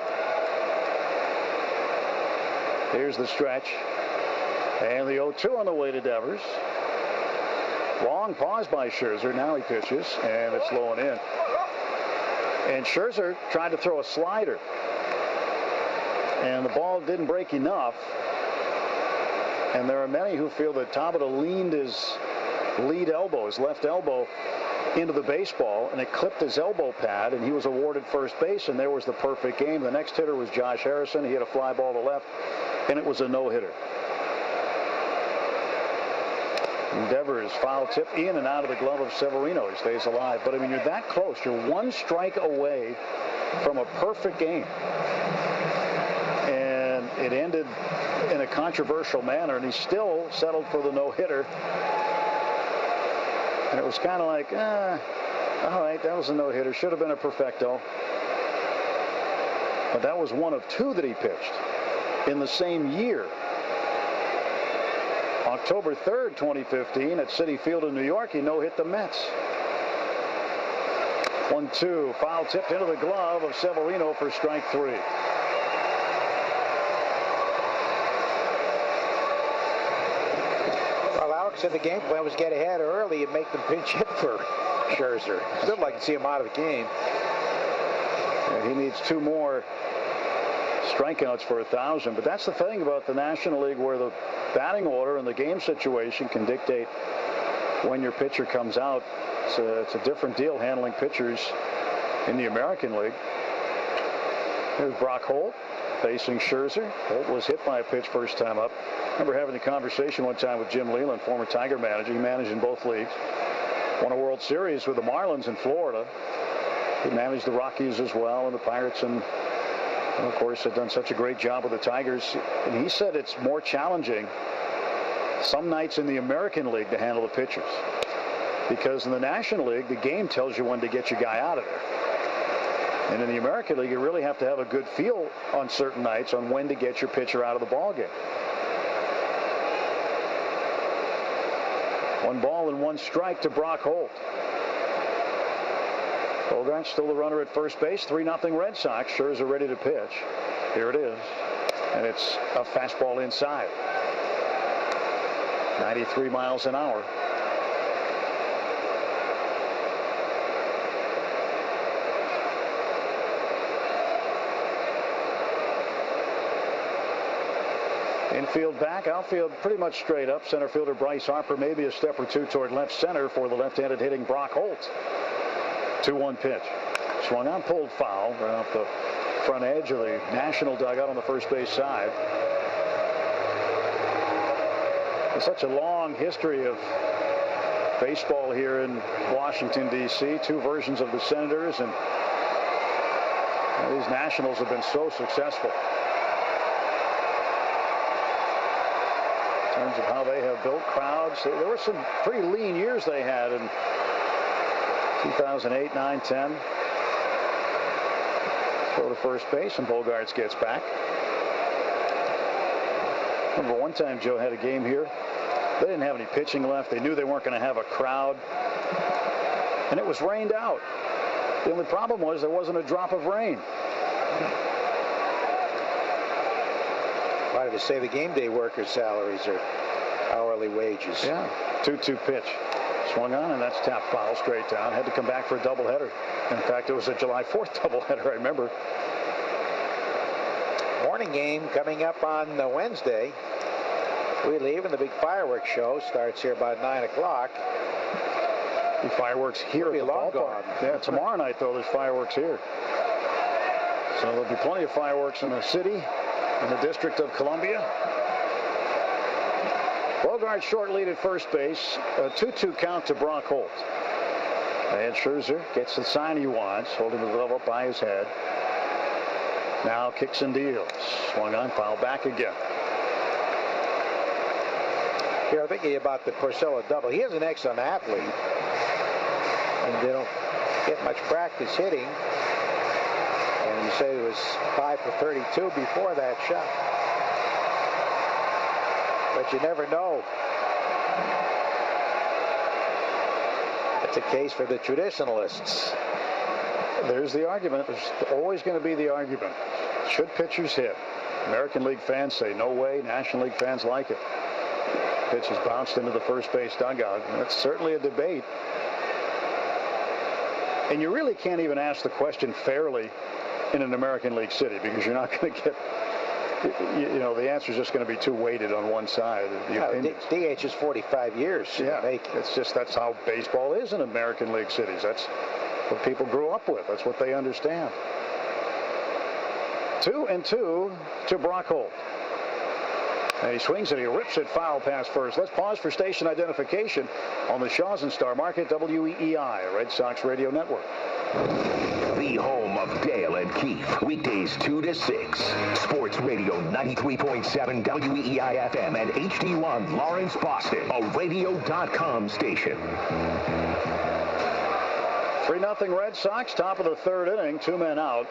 Here's the stretch. And the 0-2 on the way to Devers. Long pause by Scherzer. Now he pitches, and it's low and in. And Scherzer tried to throw a slider. And the ball didn't break enough. And there are many who feel that Tabata leaned his lead elbow, his left elbow, into the baseball, and it clipped his elbow pad, and he was awarded first base, and there was the perfect game. The next hitter was Josh Harrison. He hit a fly ball to left, and it was a no-hitter. Devers foul tip in and out of the glove of Severino. He stays alive. But, I mean, you're that close. You're 1 strike away from a perfect game. And it ended in a controversial manner, and he still settled for the no-hitter. And it was kind of like, all right, that was a no-hitter. Should have been a perfecto. But that was 1 of 2 that he pitched in the same year. October 3rd, 2015, at Citi Field in New York, he no-hit the Mets. 1-2, foul tipped into the glove of Severino for strike 3. Well, Alex said the game plan was get ahead early and make them pinch hit for Scherzer. Still like to see him out of the game. Yeah, he needs 2 more strikeouts for 1,000. But that's the thing about the National League, where the batting order and the game situation can dictate when your pitcher comes out. It's a different deal handling pitchers in the American League. Here's Brock Holt facing Scherzer. Holt was hit by a pitch first time up. I remember having a conversation one time with Jim Leland, former Tiger manager. He managed in both leagues. Won a World Series with the Marlins in Florida. He managed the Rockies as well, and the Pirates, and of course, had done such a great job with the Tigers. And he said it's more challenging some nights in the American League to handle the pitchers, because in the National League, the game tells you when to get your guy out of there. And in the American League, you really have to have a good feel on certain nights on when to get your pitcher out of the ballgame. 1 ball and 1 strike to Brock Holt. Bogarts still the runner at first base. 3-0 Red Sox. Scherzer ready to pitch. Here it is. And it's a fastball inside. 93 miles an hour. Infield back, outfield pretty much straight up. Center fielder Bryce Harper maybe a step or two toward left center for the left-handed hitting Brock Holt. 2-1 pitch. Swung on, pulled foul right off the front edge of the National dugout on the first base side. There's such a long history of baseball here in Washington, D.C. Two versions of the Senators, and these Nationals have been so successful in terms of how they have built crowds. There were some pretty lean years they had in 2008, 9, 10. Throw to first base, and Bogaerts gets back. Remember one time Joe had a game here. They didn't have any pitching left. They knew they weren't going to have a crowd, and it was rained out. The only problem was there wasn't a drop of rain. Why did they say the game day workers' salaries are hourly wages? Yeah. 2-2 pitch. Swung on, and that's tapped foul straight down. Had to come back for a doubleheader. In fact, it was a July 4th doubleheader, I remember. Morning game coming up on Wednesday. We leave, and the big fireworks show starts here about 9 o'clock. The fireworks here at the ballpark. Yeah, tomorrow night, though, there's fireworks here. So there'll be plenty of fireworks in the city, in the District of Columbia. Bogaerts short lead at first base. A 2-2 count to Brock Holt. And Scherzer gets the sign he wants, holding the glove up by his head. Now kicks and deals. Swung on, foul back again. You know, thinking about the Porcello double, he is an excellent athlete, and they don't get much practice hitting. And you say it was 5 for 32 before that shot. But you never know. It's a case for the traditionalists. There's the argument. There's always going to be the argument. Should pitchers hit? American League fans say no way. National League fans like it. Pitch is bounced into the first base dugout. And that's certainly a debate. And you really can't even ask the question fairly in an American League city, because you're not going to get, you know, the answer is just going to be too weighted on one side. DH is 45 years. Yeah, it's just that's how baseball is in American League cities. That's what people grew up with. That's what they understand. 2-2 to Brock Holt. And he swings it, he rips it foul past first. Let's pause for station identification on the Shaws and Star Market, WEEI, Red Sox Radio Network. The home of Dale and Keith, weekdays 2 to 6. Sports Radio 93.7 WEEI FM and HD1 Lawrence, Boston, a radio.com station. 3-0 Red Sox, top of the third inning, 2 men out.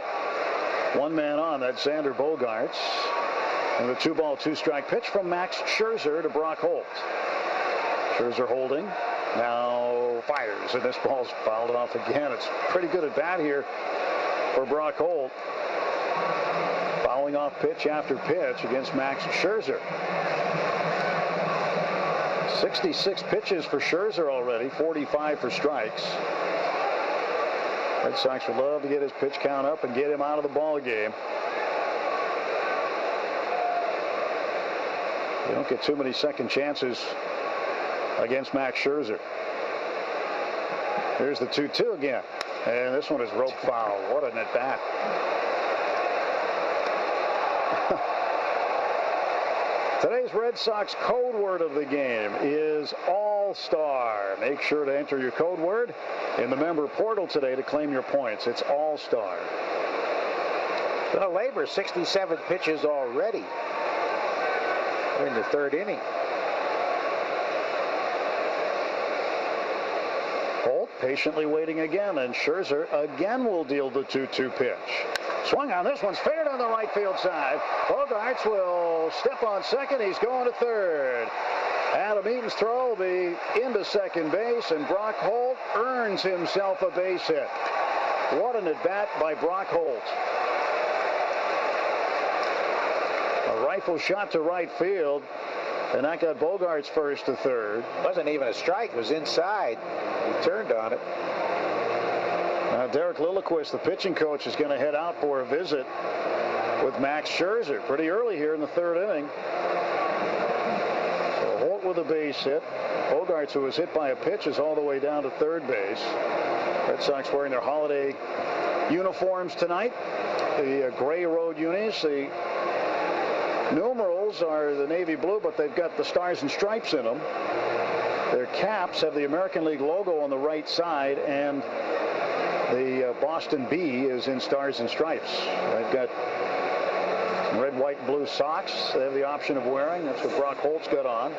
1 man on, that's Xander Bogaerts. And the 2-ball, 2-strike pitch from Max Scherzer to Brock Holt. Scherzer holding, now fires, and this ball's fouled off again. It's pretty good at bat here for Brock Holt. Fouling off pitch after pitch against Max Scherzer. 66 pitches for Scherzer already, 45 for strikes. Red Sox would love to get his pitch count up and get him out of the ball game. You don't get too many second chances against Max Scherzer. Here's the 2-2 again. And this one is rope foul. What an at-bat. Today's Red Sox code word of the game is All-Star. Make sure to enter your code word in the member portal today to claim your points. It's All-Star. Been a labor, 67 pitches already. We're in the third inning. Holt patiently waiting again, and Scherzer again will deal the 2-2 pitch. Swung on this one, fair down the right field side. Bogaerts will step on second. He's going to third. Adam Eaton's throw will be into second base, and Brock Holt earns himself a base hit. What an at-bat by Brock Holt. A rifle shot to right field, and that got Bogaerts first to third. Wasn't even a strike. It was inside. He turned on it. Now Derek Lilliquist, the pitching coach, is going to head out for a visit with Max Scherzer pretty early here in the third inning. with a base hit. Bogarts, who was hit by a pitch, is all the way down to third base. Red Sox wearing their holiday uniforms tonight. The gray road unis. The numerals are the navy blue, but they've got the stars and stripes in them. Their caps have the American League logo on the right side, and the Boston B is in stars and stripes. They've got red, white, and blue socks they have the option of wearing. That's what Brock Holt's got on.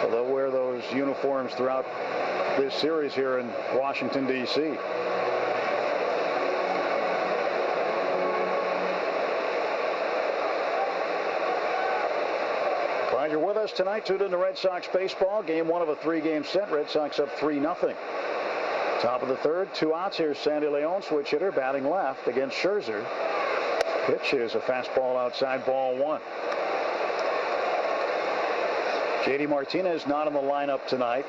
So they'll wear those uniforms throughout this series here in Washington, D.C. Glad you're with us tonight. Tuned into Red Sox baseball. Game 1 of a 3-game set. Red Sox up 3-0. Top of the third, 2 outs. Here's Sandy Leon, switch hitter, batting left against Scherzer. Pitch is a fastball outside, ball 1. J.D. Martinez not in the lineup tonight.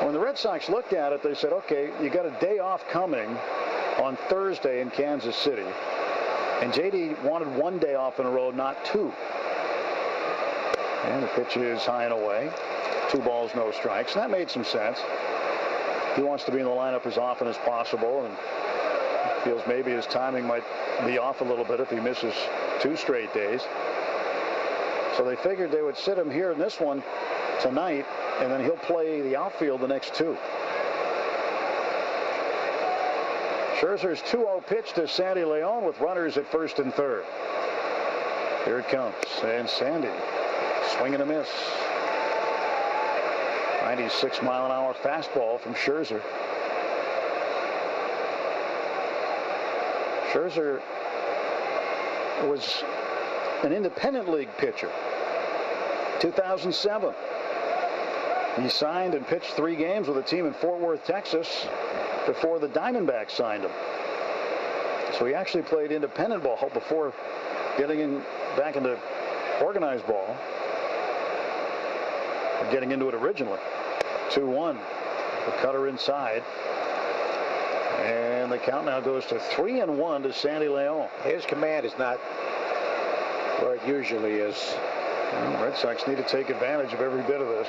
When the Red Sox looked at it, they said, okay, you got a day off coming on Thursday in Kansas City. And J.D. wanted 1 day off in a row, not 2. And the pitch is high and away. 2 balls, no strikes. And that made some sense. He wants to be in the lineup as often as possible, and feels maybe his timing might be off a little bit if he misses 2 straight days. So they figured they would sit him here in this one tonight, and then he'll play the outfield the next 2. Scherzer's 2-0 pitch to Sandy Leon with runners at first and third. Here it comes, and Sandy swing and a miss. 96-mile-an-hour fastball from Scherzer. Scherzer was an independent league pitcher. 2007. He signed and pitched 3 games with a team in Fort Worth, Texas, before the Diamondbacks signed him. So he actually played independent ball before getting back into organized ball. Or getting into it originally. 2-1. The cutter inside. And the count now goes to 3-1 to Sandy Leon. His command is not where it usually is. Well, Red Sox need to take advantage of every bit of this.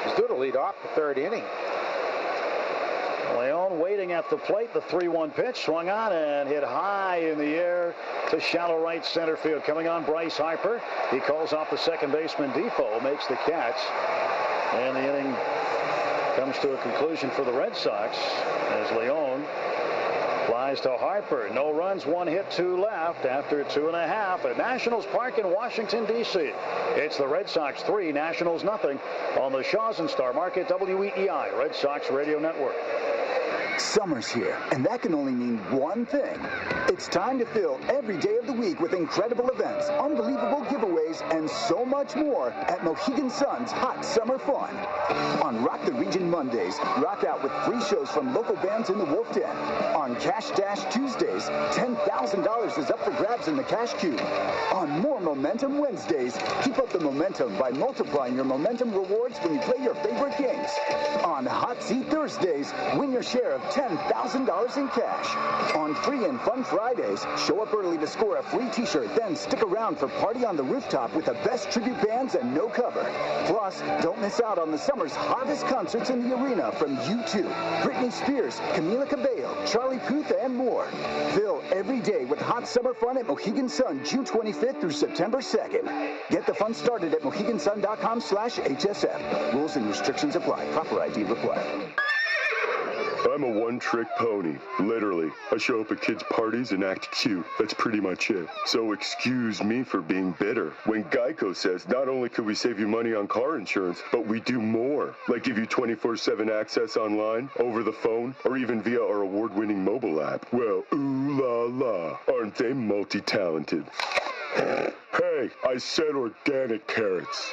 He's due to lead off the 3rd inning. Leon waiting at the plate. The 3-1 pitch swung on and hit high in the air to shallow right center field. Coming on, Bryce Harper. He calls off the second baseman. Defoe makes the catch. And the inning comes to a conclusion for the Red Sox as Leon flies to Harper. No runs, 1 hit, 2 left after 2.5 at Nationals Park in Washington, D.C. It's the Red Sox 3, Nationals nothing on the Shaw's and Star Market WEEI Red Sox Radio Network. Summer's here, and that can only mean one thing. It's time to fill every day of the week with incredible events, unbelievable giveaways, and so much more at Mohegan Sun's Hot Summer Fun. On Rock the Region Mondays, rock out with free shows from local bands in the Wolf Den. On Cash Dash Tuesdays, $10,000 is up for grabs in the Cash Cube. On More Momentum Wednesdays, keep up the momentum by multiplying your momentum rewards when you play your favorite games. On Hot Seat Thursdays, win your share of $10,000 in cash. On Free and Fun Fridays, show up early to score a free t-shirt, then stick around for Party on the Rooftop with the best tribute bands and no cover. Plus, don't miss out on the summer's hottest concerts in the arena from U2, Britney Spears, Camila Cabello, Charlie Puth, and more. Fill every day with Hot Summer Fun at Mohegan Sun, June 25th through September 2nd. Get the fun started at mohegansun.com/HSF. Rules and restrictions apply. Proper ID required. I'm a one-trick pony. Literally. I show up at kids' parties and act cute. That's pretty much it. So excuse me for being bitter. When Geico says not only could we save you money on car insurance, but we do more. Like give you 24/7 access online, over the phone, or even via our award-winning mobile app. Well, ooh la la. Aren't they multi-talented? Hey, I said organic carrots.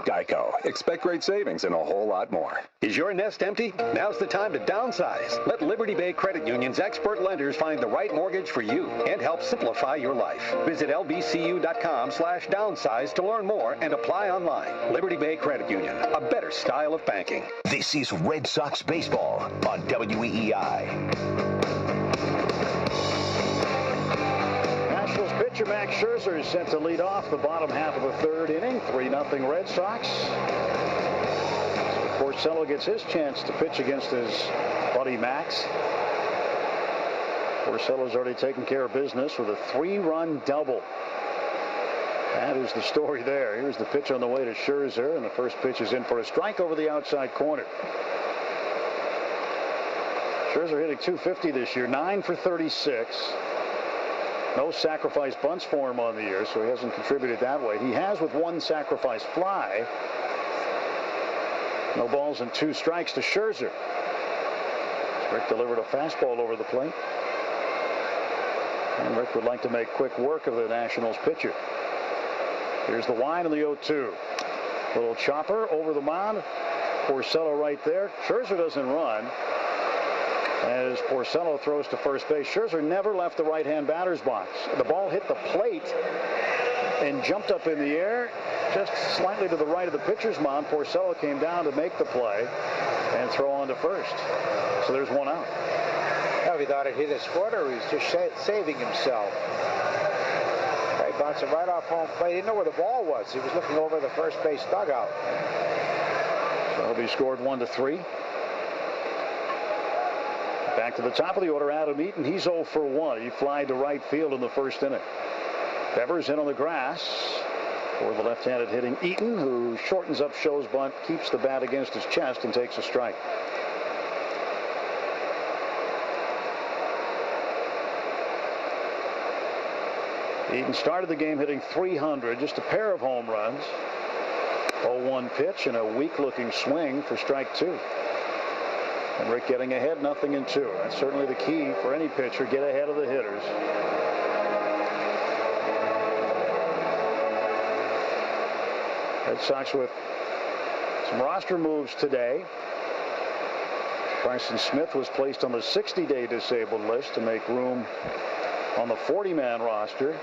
Geico. Expect great savings and a whole lot more. Is your nest empty? Now's the time to downsize. Let Liberty Bay Credit Union's expert lenders find the right mortgage for you and help simplify your life. Visit lbcu.com/downsize to learn more and apply online. Liberty Bay Credit Union, a better style of banking. This is Red Sox baseball on WEEI. Nationals pitcher Max Scherzer is set to lead off the bottom half of the third inning. 3-0 Red Sox. Porcello gets his chance to pitch against his buddy Max. Porcello's already taken care of business with a 3-run double. That is the story there. Here's the pitch on the way to Scherzer, and the first pitch is in for a strike over the outside corner. Scherzer hitting .250 this year, 9 for 36. No sacrifice bunts for him on the year, so he hasn't contributed that way. He has with one sacrifice fly. No balls and 2 strikes to Scherzer. Rick delivered a fastball over the plate. And Rick would like to make quick work of the Nationals pitcher. Here's the wind of the 0-2. Little chopper over the mound. Porcello right there. Scherzer doesn't run as Porcello throws to first base. Scherzer never left the right-hand batter's box. The ball hit the plate and jumped up in the air just slightly to the right of the pitcher's mound. Porcello came down to make the play and throw on to first. So there's one out. Well, he thought it hit his foot, or he's just saving himself. He bounced it right off home plate. He didn't know where the ball was. He was looking over the first base dugout. So it'll be scored 1-3. Back to the top of the order, Adam Eaton. He's 0 for 1. He flied to right field in the first inning. Devers in on the grass for the left-handed hitting Eaton, who shortens up Show's bunt, keeps the bat against his chest, and takes a strike. Eaton started the game hitting .300, just a pair of home runs. 0-1 pitch and a weak-looking swing for strike 2. And Rick getting ahead, 0-2. That's certainly the key for any pitcher, get ahead of the hitters. Red Sox with some roster moves today. Bryson Smith was placed on the 60-day disabled list to make room on the 40-man roster.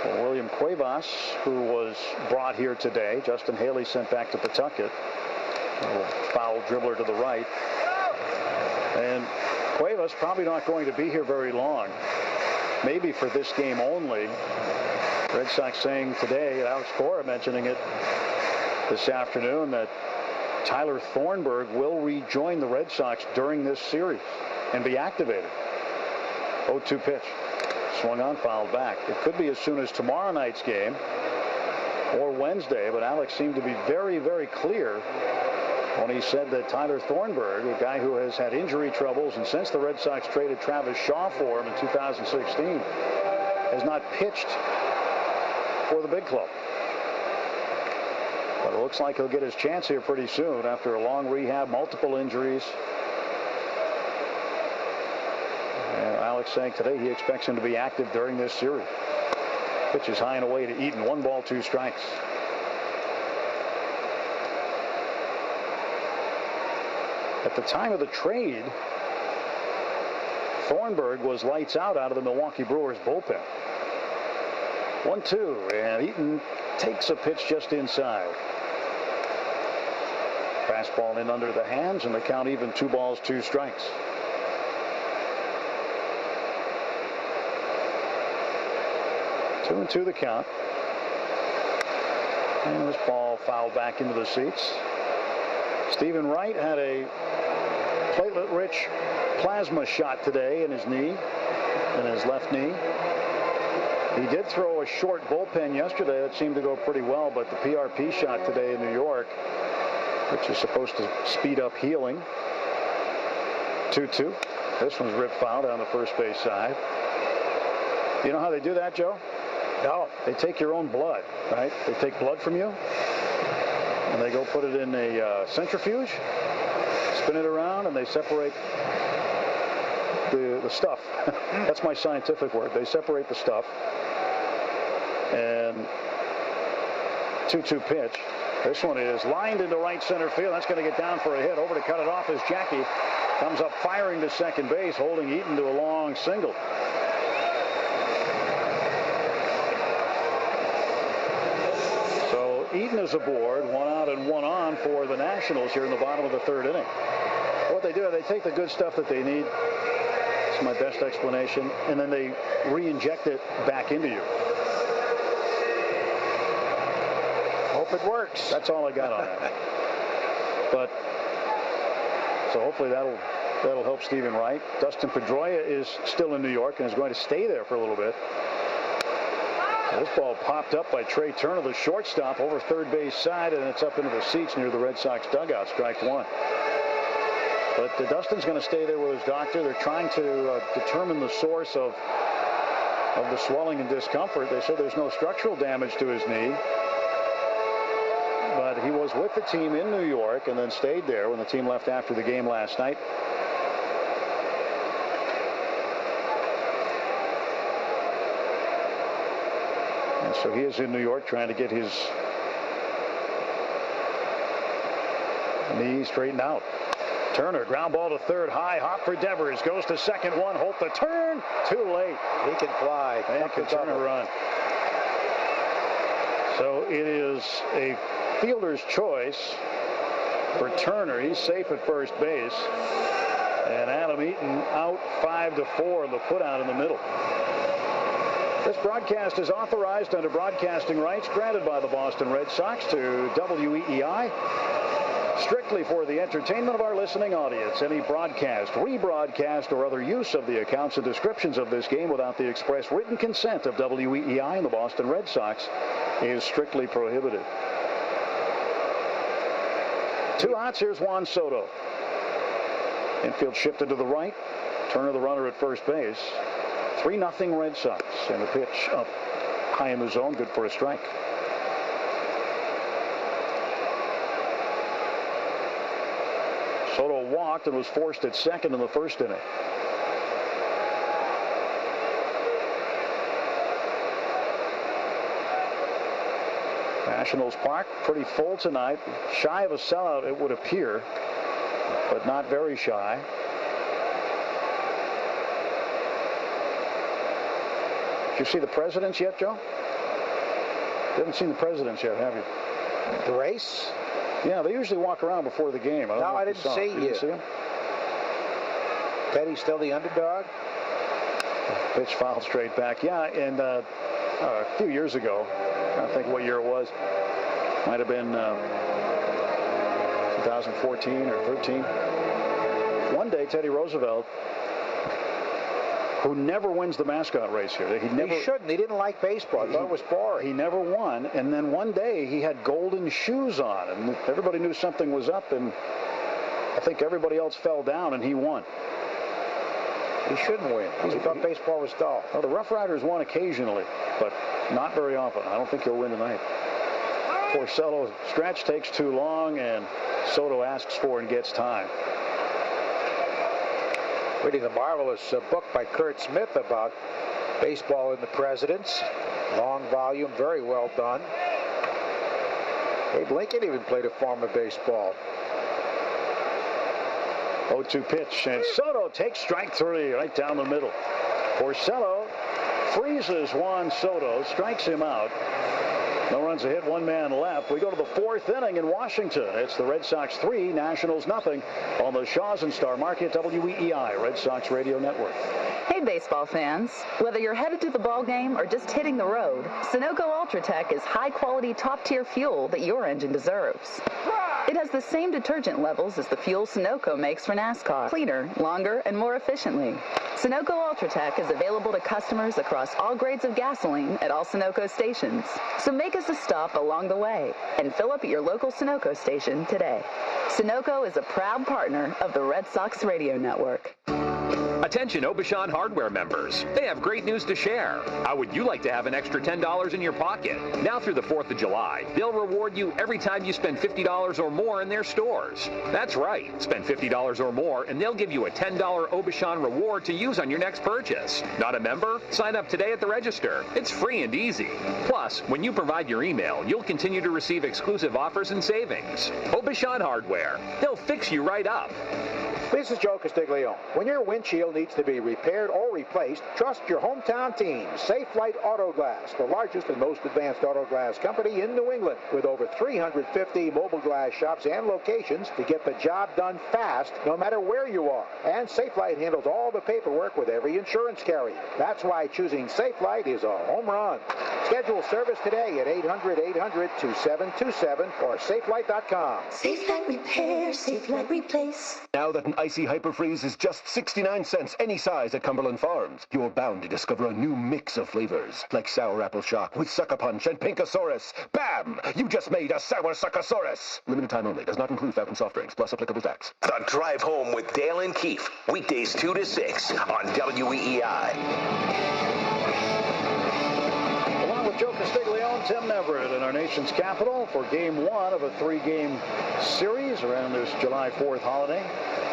Well, William Cuevas, who was brought here today. Justin Haley sent back to Pawtucket. A little foul dribbler to the right. And Cuevas probably not going to be here very long. Maybe for this game only. Red Sox saying today, Alex Cora mentioning it this afternoon, that Tyler Thornburg will rejoin the Red Sox during this series and be activated. 0-2 pitch. Swung on, fouled back. It could be as soon as tomorrow night's game or Wednesday, but Alex seemed to be very, very clear when he said that Tyler Thornburg, a guy who has had injury troubles, and since the Red Sox traded Travis Shaw for him in 2016, has not pitched for the big club. But it looks like he'll get his chance here pretty soon after a long rehab, multiple injuries. And Alex saying today he expects him to be active during this series. Pitch is high and away to Eaton. 1 ball, 2 strikes. At the time of the trade, Thornburg was lights out of the Milwaukee Brewers bullpen. 1-2, and Eaton takes a pitch just inside. Fastball in under the hands, and the count even. 2 balls, 2 strikes. Two and 2 the count. And this ball fouled back into the seats. Stephen Wright had a platelet-rich plasma shot today in his knee, in his left knee. He did throw a short bullpen yesterday that seemed to go pretty well, but the PRP shot today in New York, which is supposed to speed up healing. 2-2. This one's ripped foul down the first base side. You know how they do that, Joe? No. They take your own blood, right? They take blood from you, and they go put it in a centrifuge, spin it around, and they separate the stuff. That's my scientific word. They separate the stuff. And 2-2 pitch. This one is lined into right center field. That's going to get down for a hit. Over to cut it off is Jackie. Comes up firing to second base, holding Eaton to a long single. So Eaton is aboard. 1 out and 1 on for the Nationals here in the bottom of the third inning. What they do is they take the good stuff that they need. That's my best explanation. And then they re-inject it back into you. Hope it works. That's all I got on that. But so hopefully that'll help Stephen Wright. Dustin Pedroia is still in New York and is going to stay there for a little bit. This ball popped up by Trey Turner, the shortstop, over third base side, and it's up into the seats near the Red Sox dugout. Strike one. But Dustin's going to stay there with his doctor. They're trying to determine the source of the swelling and discomfort. They said there's no structural damage to his knee. But he was with the team in New York and then stayed there when the team left after the game last night. And so he is in New York trying to get his knee straightened out. Turner, ground ball to third, high hop for Devers, goes to second, one, Holt the turn, too late. He can fly. And can turn a run. So it is a fielder's choice for Turner. He's safe at first base. And Adam Eaton out 5-4 in the putout in the middle. This broadcast is authorized under broadcasting rights granted by the Boston Red Sox to WEEI. Strictly for the entertainment of our listening audience. Any broadcast, rebroadcast, or other use of the accounts and descriptions of this game without the express written consent of WEEI and the Boston Red Sox is strictly prohibited. 2 outs. Here's Juan Soto. Infield shifted to the right. Turner, the runner at first base. 3-0 Red Sox. And the pitch up high in the zone. Good for a strike. Soto walked and was forced at second in the first inning. Nationals Park pretty full tonight. Shy of a sellout, it would appear, but not very shy. Did you see the presidents yet, Joe? You haven't seen the presidents yet, have you? The race? Yeah, they usually walk around before the game. No, I didn't see you. Didn't see him? Teddy's still the underdog? Pitch fouled straight back. Yeah, and a few years ago, I don't think what year it was. Might have been 2014 or 13. One day, Teddy Roosevelt, who never wins the mascot race here. He shouldn't. He didn't like baseball. I thought it was boring. He never won. And then one day he had golden shoes on, and everybody knew something was up, and I think everybody else fell down, and he won. He shouldn't win. He thought baseball was dull. Well, the Rough Riders won occasionally, but not very often. I don't think he'll win tonight. Porcello stretch takes too long, and Soto asks for and gets time. Reading the marvelous book by Kurt Smith about baseball and the presidents. Long volume, very well done. Abe Lincoln even played a form of baseball. 0-2 pitch, and Soto takes strike 3 right down the middle. Porcello freezes Juan Soto, strikes him out. No runs, a hit, 1 man left. We go to the 4th inning in Washington. It's the Red Sox 3, Nationals nothing on the Shaws and Star Market WEEI Red Sox Radio Network. Hey, baseball fans. Whether you're headed to the ball game or just hitting the road, Sunoco Ultratech is high-quality, top-tier fuel that your engine deserves. It has the same detergent levels as the fuel Sunoco makes for NASCAR. Cleaner, longer, and more efficiently. Sunoco Ultratech is available to customers across all grades of gasoline at all Sunoco stations. So make us a stop along the way and fill up at your local Sunoco station today. Sunoco is a proud partner of the Red Sox Radio Network. Attention Aubuchon Hardware members. They have great news to share. How would you like to have an extra $10 in your pocket? Now through the 4th of July, they'll reward you every time you spend $50 or more in their stores. That's right. Spend $50 or more and they'll give you a $10 Aubuchon reward to use on your next purchase. Not a member? Sign up today at the register. It's free and easy. Plus, when you provide your email, you'll continue to receive exclusive offers and savings. Aubuchon Hardware. They'll fix you right up. This is Joe Castiglione. When your windshield needs to be repaired or replaced, trust your hometown team, Safe Flight Auto Glass, the largest and most advanced auto glass company in New England, with over 350 mobile glass shops and locations to get the job done fast, no matter where you are. And Safe Flight handles all the paperwork with every insurance carrier. That's why choosing Safe Flight is a home run. Schedule service today at 800-800-2727 or safelight.com. Safe Flight Repair, Safe Flight Replace. Now that an icy hyperfreeze is just 69 cents any size at Cumberland Farms, you're bound to discover a new mix of flavors, like Sour Apple Shock with Sucker Punch and Pinkosaurus. Bam! You just made a Sour Suckosaurus! Limited time only. Does not include fountain soft drinks, plus applicable tax. The Drive Home with Dale and Keefe, weekdays 2 to 6 on WEEI. Along with Joe Castiglione, Tim Neverett in our nation's capital for Game 1 of a 3-game series around this July 4th holiday.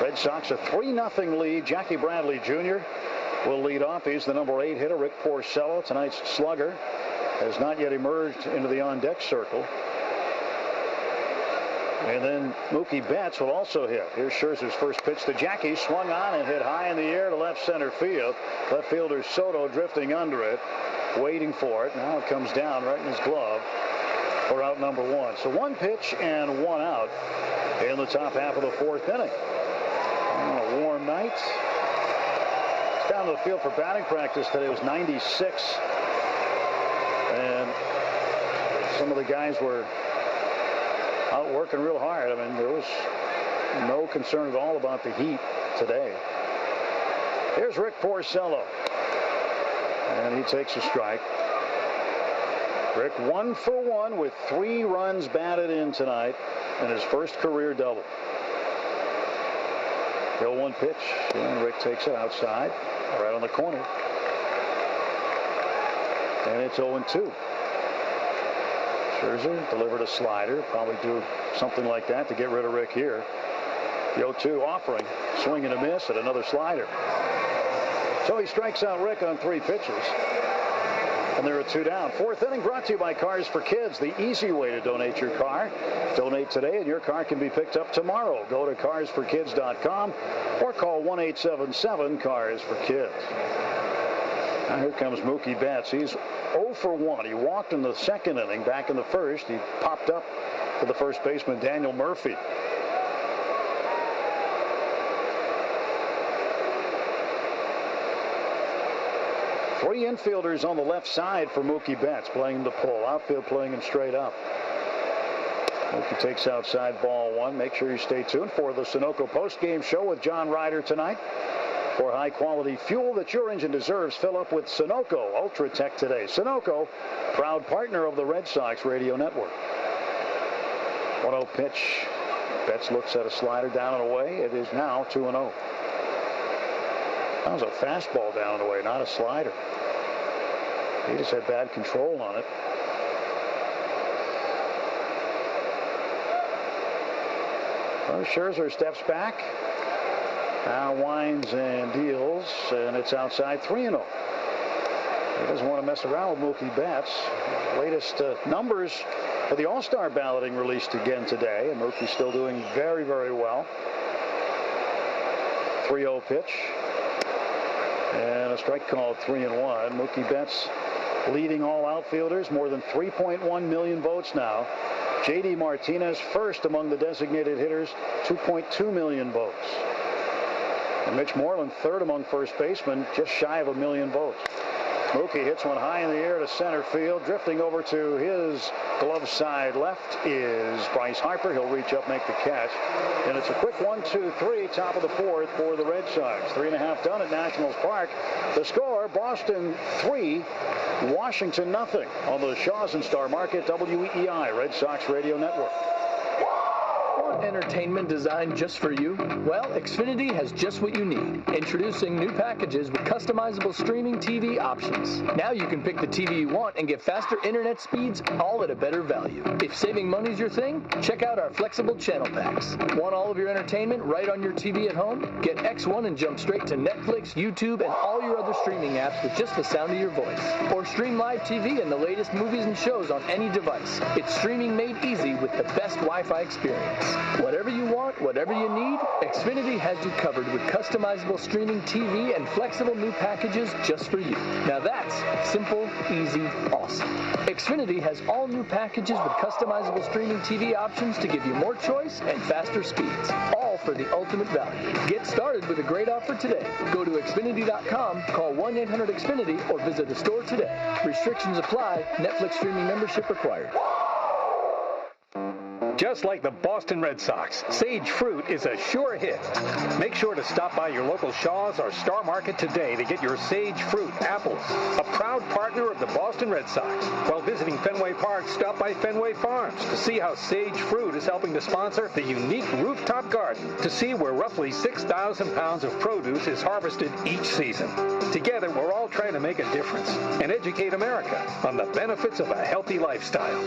Red Sox a 3-0 lead. Jackie Bradley Jr. will lead off. He's the number 8 hitter. Rick Porcello, tonight's slugger, has not yet emerged into the on-deck circle. And then Mookie Betts will also hit. Here's Scherzer's first pitch to Jackie. Swung on and hit high in the air to left center field. Left fielder Soto drifting under it, waiting for it. Now it comes down right in his glove for out number 1. So 1 pitch and 1 out in the top half of the 4th inning. On a warm night. It's down to the field for batting practice today. It was 96. And some of the guys were out working real hard. I mean, there was no concern at all about the heat today. Here's Rick Porcello. And he takes a strike. Rick 1 for 1 with 3 runs batted in tonight and his first career double. The 0-1 pitch, and Rick takes it outside, right on the corner. And it's 0-2. Scherzer delivered a slider, probably do something like that to get rid of Rick here. The 0-2 offering, swing and a miss at another slider. So he strikes out Rick on 3 pitches. And there are 2 down. 4th inning brought to you by Cars for Kids, the easy way to donate your car. Donate today and your car can be picked up tomorrow. Go to carsforkids.com or call 1-877-CARS-FOR-KIDS. Now here comes Mookie Betts. He's 0 for 1. He walked in the 2nd inning. Back in the 1st, he popped up to the first baseman, Daniel Murphy. Three infielders on the left side for Mookie Betts, playing him to pull. Outfield playing him straight up. Mookie takes outside ball 1. Make sure you stay tuned for the Sunoco postgame show with John Ryder tonight. For high-quality fuel that your engine deserves, fill up with Sunoco Ultra Tech today. Sunoco, proud partner of the Red Sox radio network. 1-0 pitch. Betts looks at a slider down and away. It is now 2-0. That was a fastball down and away, not a slider. He just had bad control on it. Well, Scherzer steps back. Now winds and deals, and it's outside 3-0. He doesn't want to mess around with Mookie Betts. Latest numbers for the All-Star balloting released again today, and Mookie's still doing very, very well. 3-0 pitch. And a strike called 3-1. Mookie Betts leading all outfielders, more than 3.1 million votes now. J.D. Martinez first among the designated hitters, 2.2 million votes. And Mitch Moreland third among first basemen, just shy of 1 million votes. Mookie hits one high in the air to center field. Drifting over to his glove side left is Bryce Harper. He'll reach up, make the catch. And it's a quick 1-2-3, top of the 4th for the Red Sox. 3.5 done at Nationals Park. The score, Boston 3, Washington 0 on the Shaw's and Star Market, WEEI, Red Sox Radio Network. Want entertainment designed just for you? Well, Xfinity has just what you need. Introducing new packages with customizable streaming TV options. Now you can pick the TV you want and get faster internet speeds, all at a better value. If saving money's your thing, check out our flexible channel packs. Want all of your entertainment right on your TV at home? Get X1 and jump straight to Netflix, YouTube, and all your other streaming apps with just the sound of your voice. Or stream live TV and the latest movies and shows on any device. It's streaming made easy with the best Wi-Fi experience. Whatever you want, whatever you need, Xfinity has you covered with customizable streaming TV and flexible new packages just for you. Now that's simple, easy, awesome. Xfinity has all new packages with customizable streaming TV options to give you more choice and faster speeds, all for the ultimate value. Get started with a great offer today. Go to Xfinity.com, call 1-800-XFINITY, or visit a store today. Restrictions apply. Netflix streaming membership required. Just like the Boston Red Sox, Sage Fruit is a sure hit. Make sure to stop by your local Shaw's or Star Market today to get your Sage Fruit apples, a proud partner of the Boston Red Sox. While visiting Fenway Park, stop by Fenway Farms to see how Sage Fruit is helping to sponsor the unique rooftop garden, to see where roughly 6,000 pounds of produce is harvested each season. Together, we're all trying to make a difference and educate America on the benefits of a healthy lifestyle.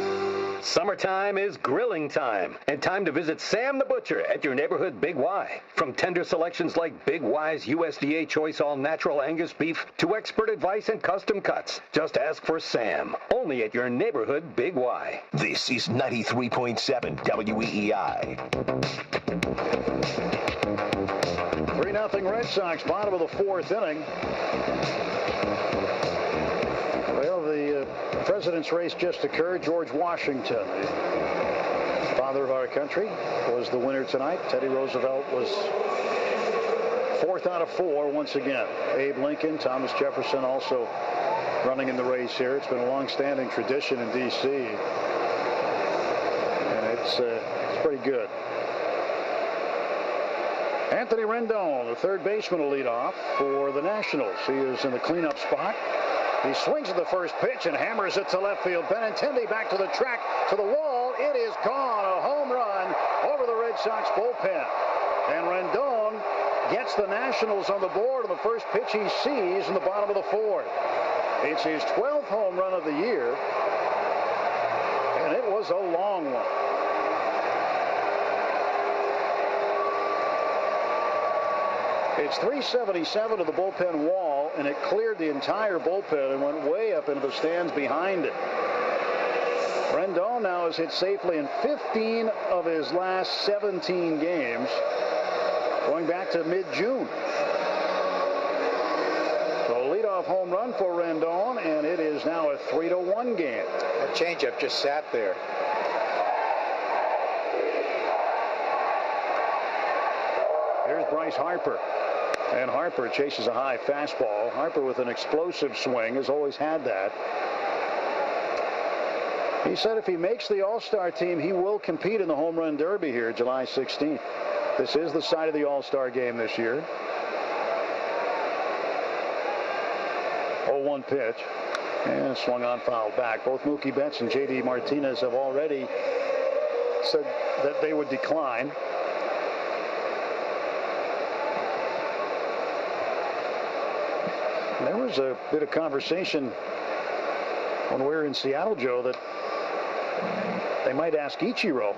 Summertime is grilling time, and time to visit Sam the Butcher at your neighborhood Big Y. From tender selections like Big Y's USDA Choice All-Natural Angus Beef to expert advice and custom cuts, just ask for Sam, only at your neighborhood Big Y. This is 93.7 WEEI. 3-0 Red Sox, bottom of the fourth inning. Well, the president's race just occurred. George Washington, the father of our country, was the winner tonight. Teddy Roosevelt was 4th out of 4 once again. Abe Lincoln, Thomas Jefferson also running in the race here. It's been a long-standing tradition in D.C., and it's pretty good. Anthony Rendon, the third baseman, will lead off for the Nationals. He is in the cleanup spot. He swings at the first pitch and hammers it to left field. Benintendi back to the track, to the wall. It is gone. A home run over the Red Sox bullpen. And Rendon gets the Nationals on the board on the first pitch he sees in the bottom of the fourth. It's his 12th home run of the year, and it was a long one. It's 377 to the bullpen wall, and it cleared the entire bullpen and went way up into the stands behind it. Rendon now has hit safely in 15 of his last 17 games, going back to mid-June. So a leadoff home run for Rendon, and it is now a 3-1 game. That changeup just sat there. Here's Bryce Harper. And Harper chases a high fastball. Harper with an explosive swing, has always had that. He said if he makes the All-Star team, he will compete in the Home Run Derby here July 16th. This is the site of the All-Star game this year. 0-1 pitch. And swung on, fouled back. Both Mookie Betts and J.D. Martinez have already said that they would decline. There was a bit of conversation when we were in Seattle, Joe, that they might ask Ichiro.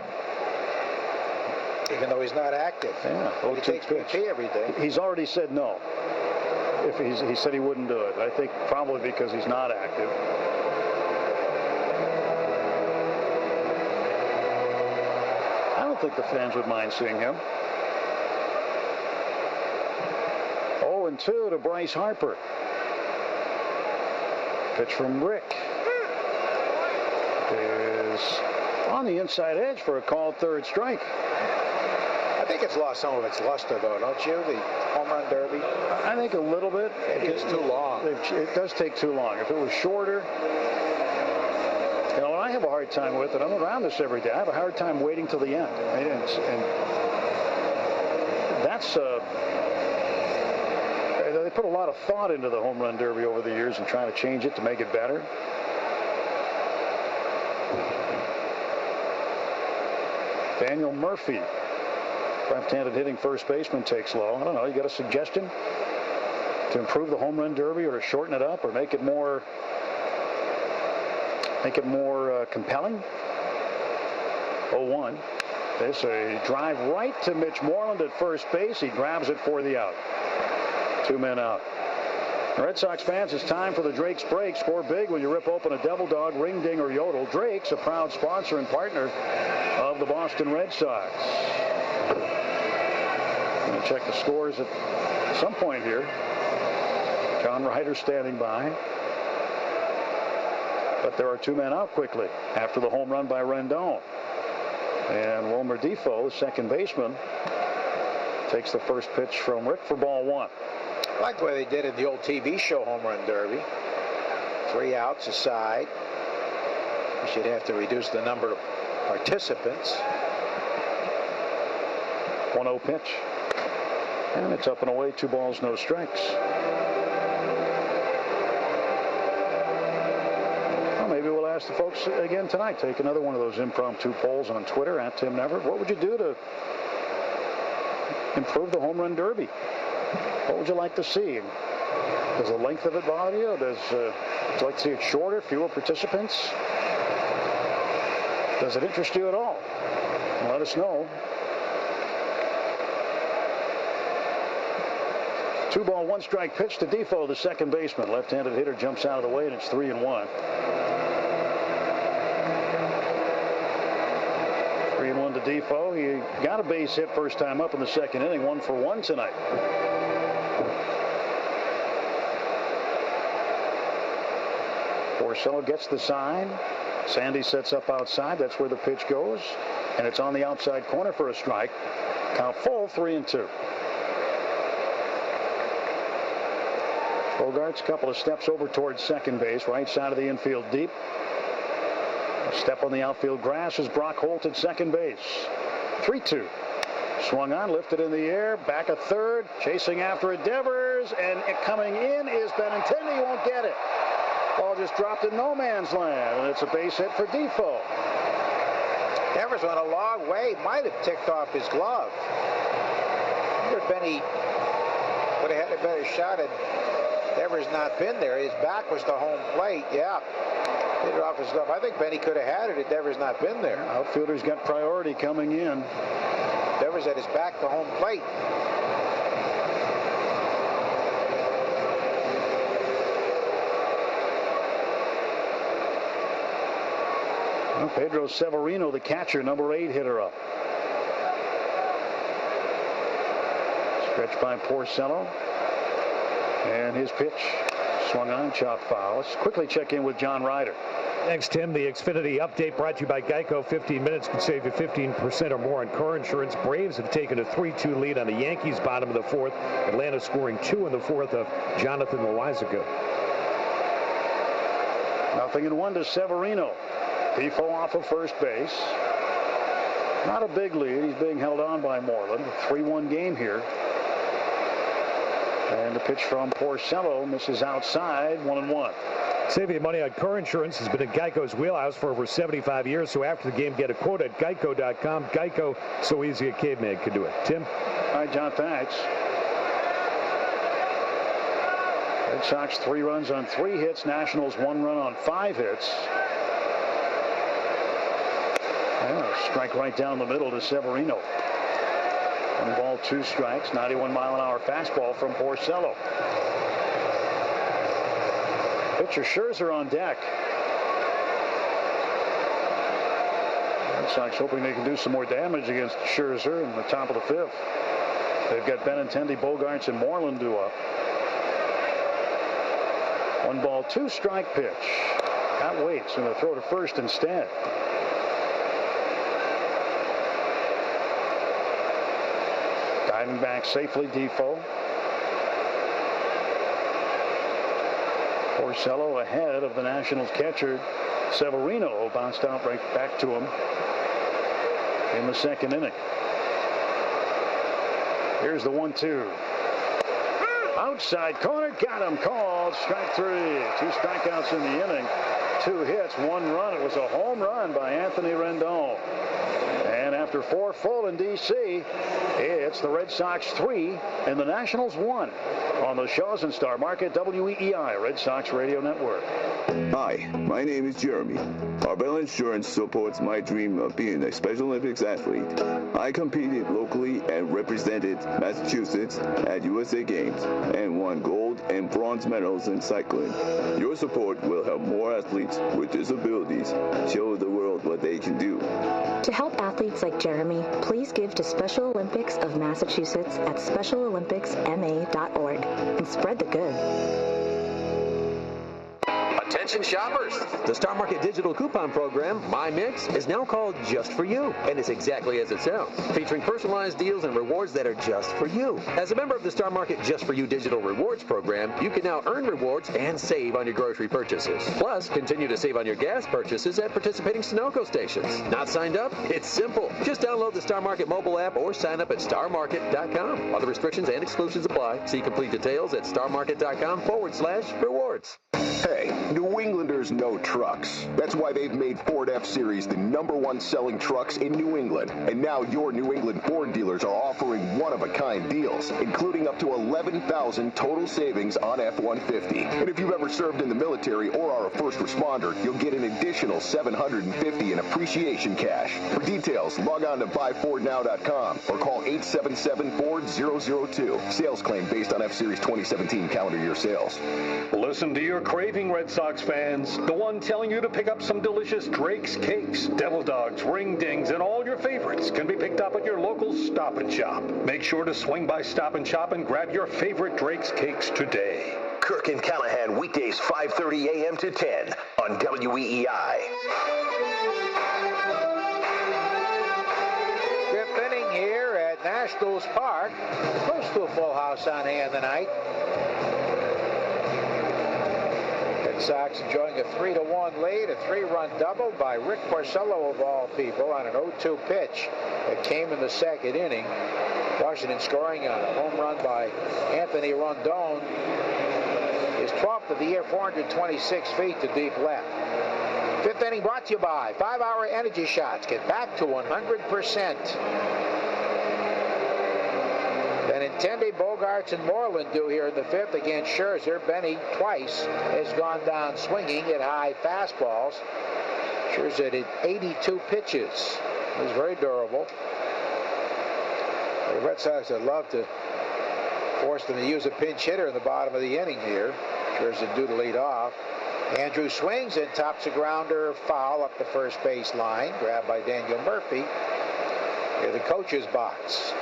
Even though he's not active. Yeah. He takes BP every day. He's already said no. He said he wouldn't do it. I think probably because he's not active. I don't think the fans would mind seeing him. 0-2 to Bryce Harper. Pitch from Rick is on the inside edge for a called third strike. I think it's lost some of its luster, though, don't you? The Home Run Derby? I think a little bit. It's too long. It does take too long. If it was shorter, you know, what I have a hard time with, and I'm around this every day, I have a hard time waiting till the end. And that's... They put a lot of thought into the Home Run Derby over the years and trying to change it to make it better. Daniel Murphy, left-handed hitting first baseman, takes low. I don't know, you got a suggestion to improve the Home Run Derby or to shorten it up or make it more compelling? 0-1. There's a drive right to Mitch Moreland at first base. He grabs it for the out. 2 men out. Red Sox fans, it's time for the Drake's Break. Score big when you rip open a Devil Dog, Ring Ding, or Yodel. Drake's, a proud sponsor and partner of of the Boston Red Sox. Going to check the scores at some point here. John Ryder standing by. But there are two men out quickly after the home run by Rendon. And Wilmer Defoe, the second baseman, takes the first pitch from Rick for ball one. I like the way they did in the old TV show Home Run Derby. 3 outs aside. We should have to reduce the number of participants. 1-0 pitch. And it's up and away, 2 balls, no strikes. Well, maybe we'll ask the folks again tonight. Take another one of those impromptu polls on Twitter at Tim Neverett. What would you do to improve the Home Run Derby? What would you like to see? Does the length of it bother you? Would you like to see it shorter, fewer participants? Does it interest you at all? Let us know. 2 ball, 1 strike pitch to Defoe, the second baseman. Left-handed hitter jumps out of the way, and it's 3-1. 3-1 to Defoe. He got a base hit first time up in the second inning, 1 for 1 tonight. Porcello gets the sign. Sandy sets up outside. That's where the pitch goes. And it's on the outside corner for a strike. Count full, 3-2. Bogart's a couple of steps over towards second base, right side of the infield deep. A step on the outfield grass as Brock Holt at second base. 3-2. Swung on, lifted in the air, back a third, chasing after it, Devers, and coming in is Benintendi. He won't get it. Ball just dropped in no man's land, and it's a base hit for Defoe. Devers went a long way, might have ticked off his glove. I wonder if Benny would have had a better shot had Devers not been there. His back was to home plate, yeah. Hit it off his glove. I think Benny could have had it had Devers not been there. Outfielder's got priority coming in. Devers had his back to home plate. Well, Pedro Severino, the catcher, number 8 hitter up. Stretched by Porcello. And his pitch swung on, chopped foul. Let's quickly check in with John Ryder. Thanks, Tim. The Xfinity update brought to you by Geico. 15 minutes could save you 15% or more on car insurance. Braves have taken a 3-2 lead on the Yankees, bottom of the 4th. Atlanta scoring 2 in the 4th of Jonathan Loizaga. 0-1 to Severino. Defoe off of first base. Not a big lead. He's being held on by Moreland. A 3-1 game here. And the pitch from Porcello misses outside, 1-1. Saving you money on car insurance has been in Geico's wheelhouse for over 75 years. So after the game, get a quote at Geico.com. Geico, so easy a caveman could do it. Tim? All right, John, thanks. Red Sox 3 runs on 3 hits. Nationals 1 run on 5 hits. And a strike right down the middle to Severino. 1 ball, 2 strikes. 91-mile-an-hour fastball from Porcello. Pitcher Scherzer on deck. Red Sox hoping they can do some more damage against Scherzer in the top of the 5th. They've got Benintendi, Bogarts, and Moreland due up. 1 ball, 2 strike pitch. That waits, and they'll throw to first instead. Diving back safely, Defoe. Porcello ahead of the Nationals catcher. Severino bounced out right back to him in the second inning. Here's the 1-2. Outside corner, got him, called, strike 3. 2 strikeouts in the inning, 2 hits, 1 run. It was a home run by Anthony Rendon. And after 4 full in D.C., it's the Red Sox 3 and the Nationals 1 on the Shaws and Star Market WEEI Red Sox Radio Network. Hi, my name is Jeremy. Arbella Insurance supports my dream of being a Special Olympics athlete. I competed locally and represented Massachusetts at USA Games and won gold and bronze medals in cycling. Your support will help more athletes with disabilities show the world of what they can do. To help athletes like Jeremy, please give to Special Olympics of Massachusetts at specialolympicsma.org and spread the good. Attention shoppers! The Star Market digital coupon program, My Mix, is now called Just For You, and it's exactly as it sounds, featuring personalized deals and rewards that are just for you. As a member of the Star Market Just For You digital rewards program, you can now earn rewards and save on your grocery purchases. Plus, continue to save on your gas purchases at participating Sunoco stations. Not signed up? It's simple. Just download the Star Market mobile app or sign up at starmarket.com. Other restrictions and exclusions apply. See complete details at starmarket.com/rewards. Hey, New Englanders know trucks. That's why they've made Ford F-Series the #1 selling trucks in New England. And now your New England Ford dealers are offering one-of-a-kind deals, including up to $11,000 total savings on F-150. And if you've ever served in the military or are a first responder, you'll get an additional $750 in appreciation cash. For details, log on to buyfordnow.com or call 877-FORD-002. Sales claim based on F-Series 2017 calendar year sales. Listen to your craving, Red Sox fans. The one telling you to pick up some delicious Drake's Cakes, Devil Dogs, Ring Dings, and all your favorites can be picked up at your local Stop and Shop. Make sure to swing by Stop and Shop and grab your favorite Drake's Cakes today. Kirk and Callahan, weekdays 5:30 a.m. to 10 on WEEI. Fifth inning here at Nationals Park. Close to a full house on hand tonight. Red Sox enjoying a 3-1 lead, a 3-run double by Rick Porcello of all people on an 0-2 pitch that came in the second inning. Washington scoring on a home run by Anthony Rondon. His 12th of the year, 426 feet to deep left. Fifth inning brought to you by 5-Hour Energy Shots. Get back to 100%. Benintendi, Bogarts, and Moreland do here in the fifth against Scherzer. Benny twice has gone down swinging at high fastballs. Scherzer did 82 pitches. He was very durable. The Red Sox would love to force them to use a pinch hitter in the bottom of the inning here. Scherzer due to lead off. Andrew swings and tops a grounder foul up the first base line. Grabbed by Daniel Murphy near the coach's box.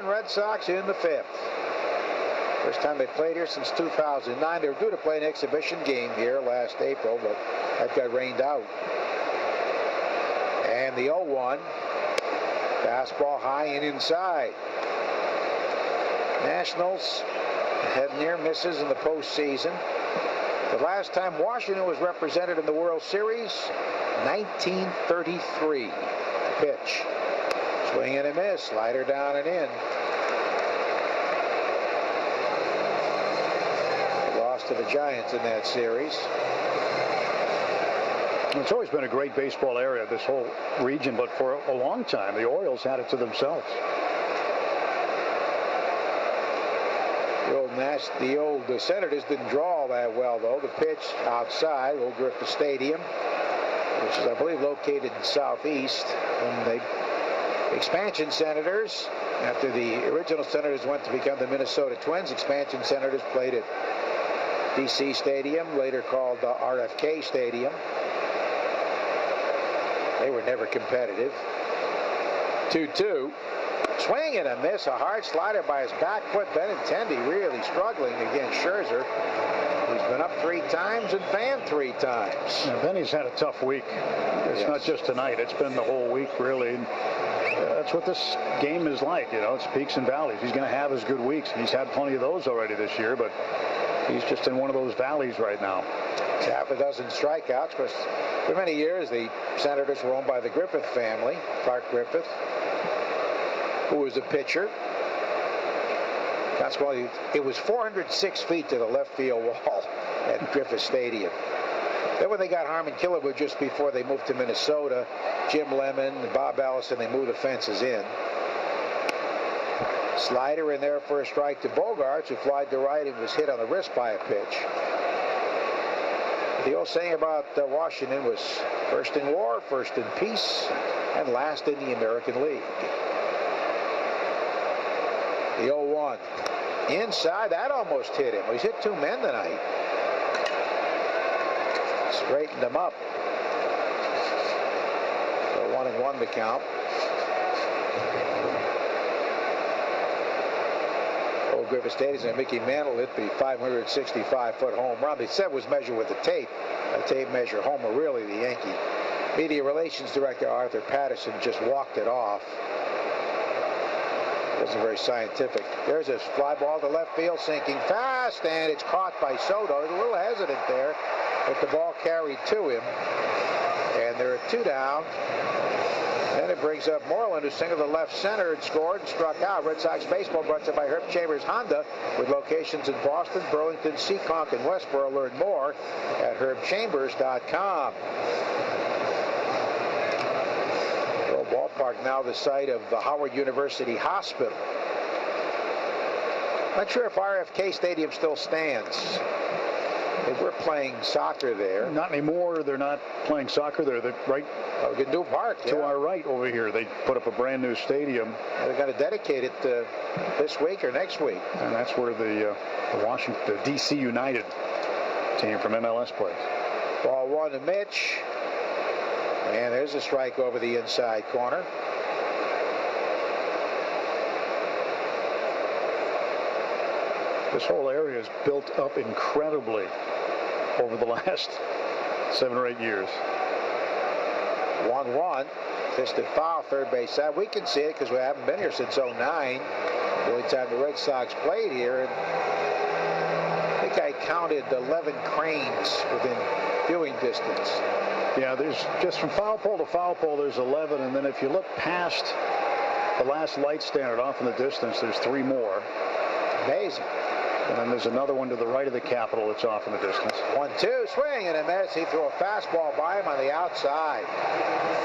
Red Sox in the fifth. First time they played here since 2009. They were due to play an exhibition game here last April, but that got rained out. And the 0-1. Fastball high and inside. Nationals had near misses in the postseason. The last time Washington was represented in the World Series, 1933. Pitch. Swing and a miss. Slider down and in. They lost to the Giants in that series. It's always been a great baseball area, this whole region, but for a long time, the Orioles had it to themselves. The Senators didn't draw all that well, though. The pitch outside, Old Griffith Stadium, which is, I believe, located in southeast. And the expansion Senators, after the original Senators went to become the Minnesota Twins, expansion Senators played at DC Stadium, later called RFK Stadium. They were never competitive. 2-2. Swing and a miss. A hard slider by his back foot. Benintendi really struggling against Scherzer. He's been up 3 times and fanned 3 times. Yeah, Benny's had a tough week. It's not just tonight. It's been the whole week, really. And that's what this game is like. You know, it's peaks and valleys. He's going to have his good weeks. He's had plenty of those already this year, but he's just in one of those valleys right now. Half a dozen strikeouts. Of course, for many years, the Senators were owned by the Griffith family, Clark Griffith, who was a pitcher. That's why it was 406 feet to the left field wall at Griffith Stadium. Then when they got Harmon Killebrew just before they moved to Minnesota, Jim Lemon and Bob Allison, they moved the fences in. Slider in there for a strike to Bogarts, who flied to right and was hit on the wrist by a pitch. The old saying about Washington was first in war, first in peace, and last in the American League. The 0-1. Inside, that almost hit him. He's hit 2 men tonight. Straightened him up. So 1-1 the count. Old Griffith Stadium, and Mickey Mantle hit the 565-foot home run. They said was measured with a tape measure. Homer, really, the Yankee Media Relations Director Arthur Patterson just walked it off. Wasn't very scientific. There's a fly ball to left field, sinking fast, and it's caught by Soto. He's a little hesitant there, but the ball carried to him, and there are 2 down. Then it brings up Moreland, who singled to left center and scored and struck out. Red Sox baseball brought to you by Herb Chambers Honda, with locations in Boston, Burlington, Seekonk, and Westboro. Learn more at herbchambers.com. Ballpark now the site of the Howard University Hospital. Not sure if RFK Stadium still stands. They were playing soccer there. Not anymore. They're not playing soccer there. They're right New Park, to our right over here. They put up a brand new stadium. They're going to dedicate it this week or next week. And that's where the DC United team from MLS plays. Ball 1 to Mitch. And there's a strike over the inside corner. This whole area has built up incredibly over the last 7 or 8 years. 1-1. Fisted foul, third base side. We can see it because we haven't been here since 09. The only time the Red Sox played here. And I think I counted 11 cranes within viewing distance. Yeah, there's just from foul pole to foul pole, there's 11. And then if you look past the last light standard off in the distance, there's 3 more. Amazing. And then there's another one to the right of the Capitol that's off in the distance. 1-2, swing and a miss. He threw a fastball by him on the outside.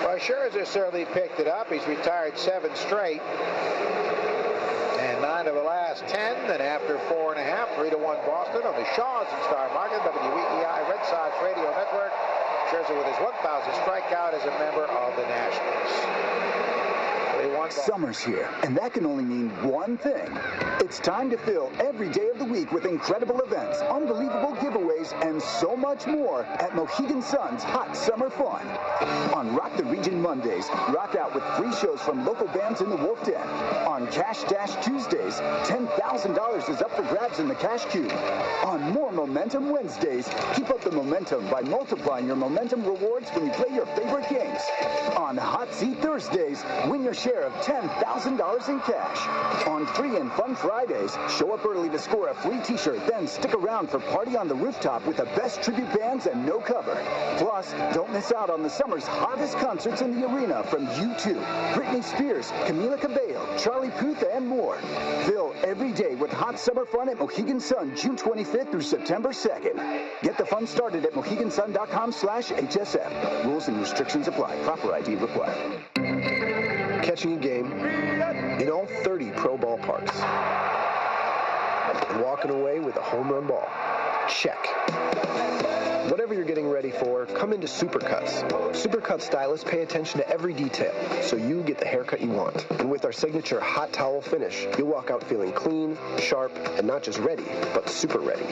Well, Scherzer certainly picked it up. He's retired 7 straight. And 9 of the last 10. And after 4.5, 3-1 Boston on the Shaws and Star Market, WEEI Red Sox Radio Network. Scherzer with his 1,000th strikeout as a member of the Nationals. Summer's here, and that can only mean one thing. It's time to fill every day of the week with incredible events, unbelievable giveaways, and so much more at Mohegan Sun's Hot Summer Fun. On Rock the Region Mondays, rock out with free shows from local bands in the Wolf Den. On Cash Dash Tuesdays, $10,000 is up for grabs in the Cash Cube. On More Momentum Wednesdays, keep up the momentum by multiplying your momentum rewards when you play your favorite games. On Hot Seat Thursdays, win your share of $10,000 in cash. On Free and Fun Fridays, show up early to score a free t-shirt, then stick around for Party on the Rooftop with the best tribute bands and no cover. Plus, don't miss out on the summer's hottest concerts in the arena from U2, Britney Spears, Camila Cabello, Charlie Puth, and more. Fill every day with Hot Summer Fun at Mohegan Sun, June 25th through September 2nd. Get the fun started at mohegansun.com/HSF. Rules and restrictions apply. Proper ID required. Catching a game in all 30 pro ballparks and walking away with a home run ball. Check. Whatever you're getting ready for, come into Supercuts. Supercut stylists pay attention to every detail, so you get the haircut you want. And with our signature hot towel finish, you'll walk out feeling clean, sharp, and not just ready, but super ready.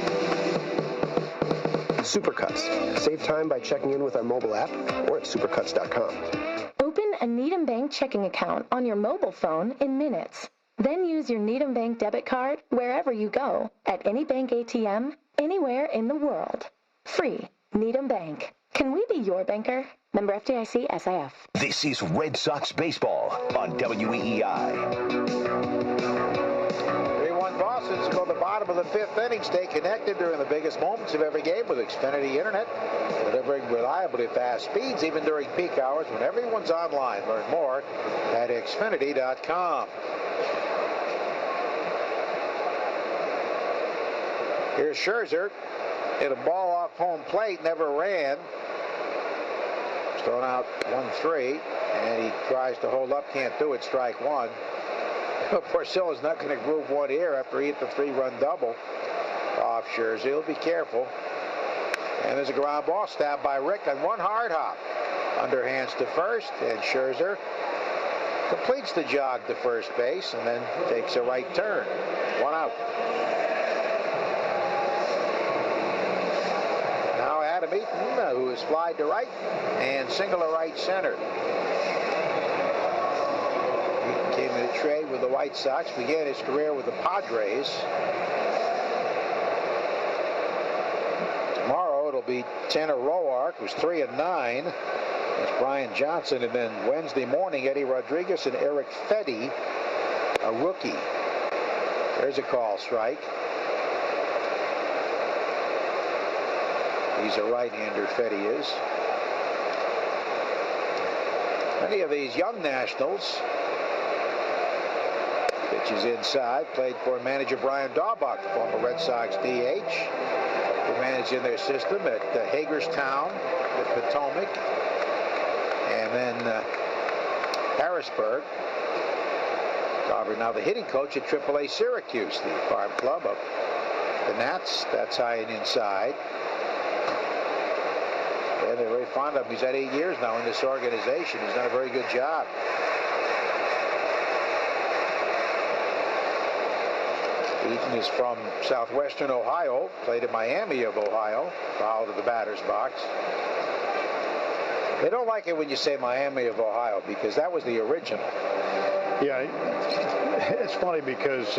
Supercuts. Save time by checking in with our mobile app or at supercuts.com. Open a Needham Bank checking account on your mobile phone in minutes. Then use your Needham Bank debit card wherever you go, at any bank ATM, anywhere in the world. Free. Needham Bank. Can we be your banker? Member FDIC SIF. This is Red Sox baseball on WEEI. 3-1 Boston's go to the bottom of the 5th inning. Stay connected during the biggest moments of every game with Xfinity Internet, delivering reliably fast speeds even during peak hours when everyone's online. Learn more at Xfinity.com. Here's Scherzer. Hit a ball off home plate, never ran. Thrown out 1-3, and he tries to hold up, can't do it, strike 1. Porcello's not going to groove one here after he hit the 3-run double off Scherzer. He'll be careful. And there's a ground ball stabbed by Rick on one hard hop. Underhands to first, and Scherzer Completes the jog to first base and then takes a right turn. 1 out. Now Adam Eaton, who is fly to right and single to right center. Eaton came in a trade with the White Sox, began his career with the Padres. Tomorrow it'll be Tanner Roark, who's 3-9. That's Brian Johnson, and then Wednesday morning, Eddie Rodriguez and Eric Fetty, a rookie. There's a call strike. He's a right-hander, Fetty is. Many of these young nationals. Pitches inside, played for manager Brian Daubach, former Red Sox DH. Who managed in their system at Hagerstown, at Potomac, and then Harrisburg. Dauber now the hitting coach at AAA Syracuse, the farm club of the Nats. That's high and inside. And they're very fond of him. He's had 8 years now in this organization. He's done a very good job. Eaton is from southwestern Ohio, played in Miami of Ohio, fouled to the batter's box. They don't like it when you say Miami of Ohio because that was the original. Yeah, it's funny because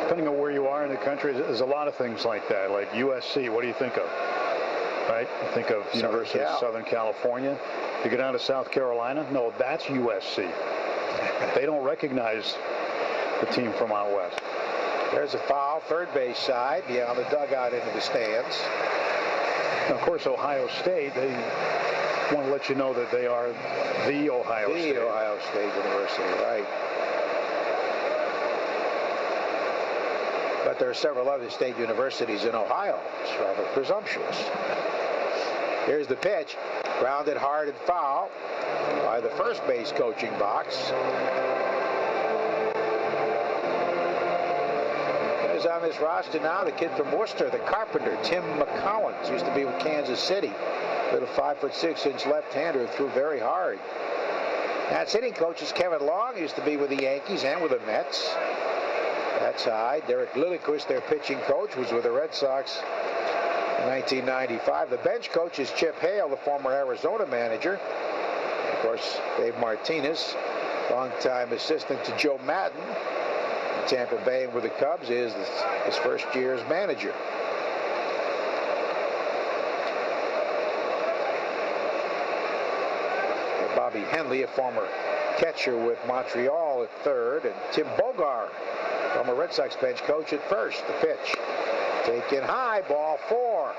depending on where you are in the country, there's a lot of things like that. Like USC, what do you think of? Right? You think of University of Southern California. You go down to South Carolina, no, that's USC. They don't recognize the team from out west. There's a foul, third base side, beyond the dugout into the stands. Now, of course, Ohio State, they want to let you know that they are the Ohio State. The Ohio State University, right. But there are several other state universities in Ohio. It's rather presumptuous. Here's the pitch. Grounded hard and foul by the first base coaching box. There's on this roster now the kid from Worcester, the carpenter, Tim McCollins. Used to be with Kansas City. Little 5'6" left-hander, threw very hard. That's hitting coach is Kevin Long. Used to be with the Yankees and with the Mets. That's high. Derek Lilliquist, their pitching coach, was with the Red Sox in 1995. The bench coach is Chip Hale, the former Arizona manager. Of course, Dave Martinez, longtime assistant to Joe Madden in Tampa Bay and with the Cubs, is his first year's manager. Bobby Henley, a former catcher with Montreal at third, and Tim Bogar, former Red Sox bench coach, at first. The pitch taken high, ball 4.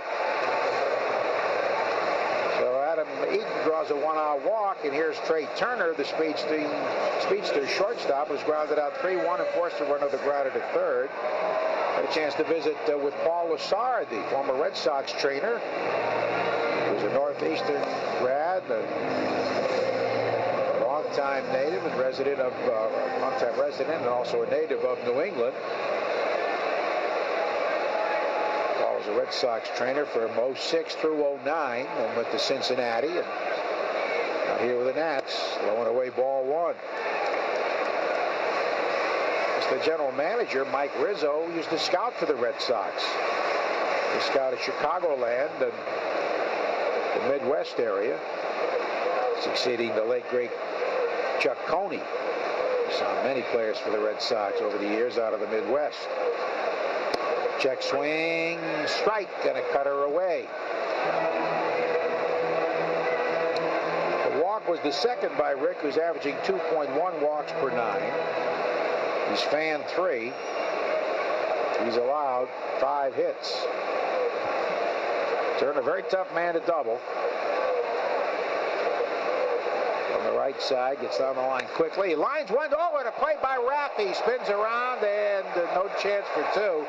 So Adam Eaton draws a 1-out walk, and here's Trey Turner, the speedster shortstop, who's grounded out 3-1 and forced to run of the grounder to third. Had a chance to visit with Paul Lassard, the former Red Sox trainer. He was a Northeastern grad, longtime native and resident of longtime resident and also a native of New England. Paul was a Red Sox trainer from 06 through 09 and went to Cincinnati, and now here with the Nats, throwing away ball 1. It's the general manager, Mike Rizzo, used to scout for the Red Sox. He scouted Chicagoland and the Midwest area, succeeding the late great Chuck Coney. Saw many players for the Red Sox over the years out of the Midwest. Check swing, strike, and a cutter away. The walk was the second by Rick, who's averaging 2.1 walks per 9. He's fanned 3. He's allowed 5 hits. Turner, a very tough man to double. On the right side, gets down the line quickly. He lines one over, and a play by Raffy. Spins around, and no chance for 2.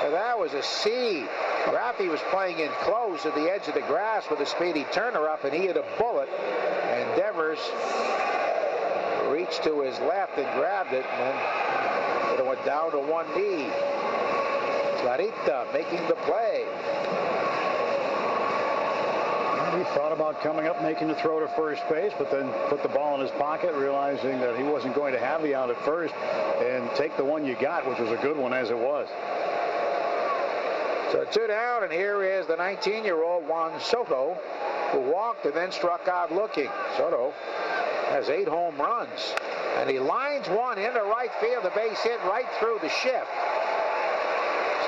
And that was a seed. Raffy was playing in close at the edge of the grass with a speedy Turner up, and he hit a bullet. And Devers reached to his left and grabbed it, and then it went down to one knee. Clarita making the play. He thought about coming up, making the throw to first base, but then put the ball in his pocket, realizing that he wasn't going to have the out at first, and take the one you got, which was a good one as it was. So 2 down, and here is the 19-year-old Juan Soto, who walked and then struck out looking. Soto has 8 home runs, and he lines one into right field. The base hit right through the shift.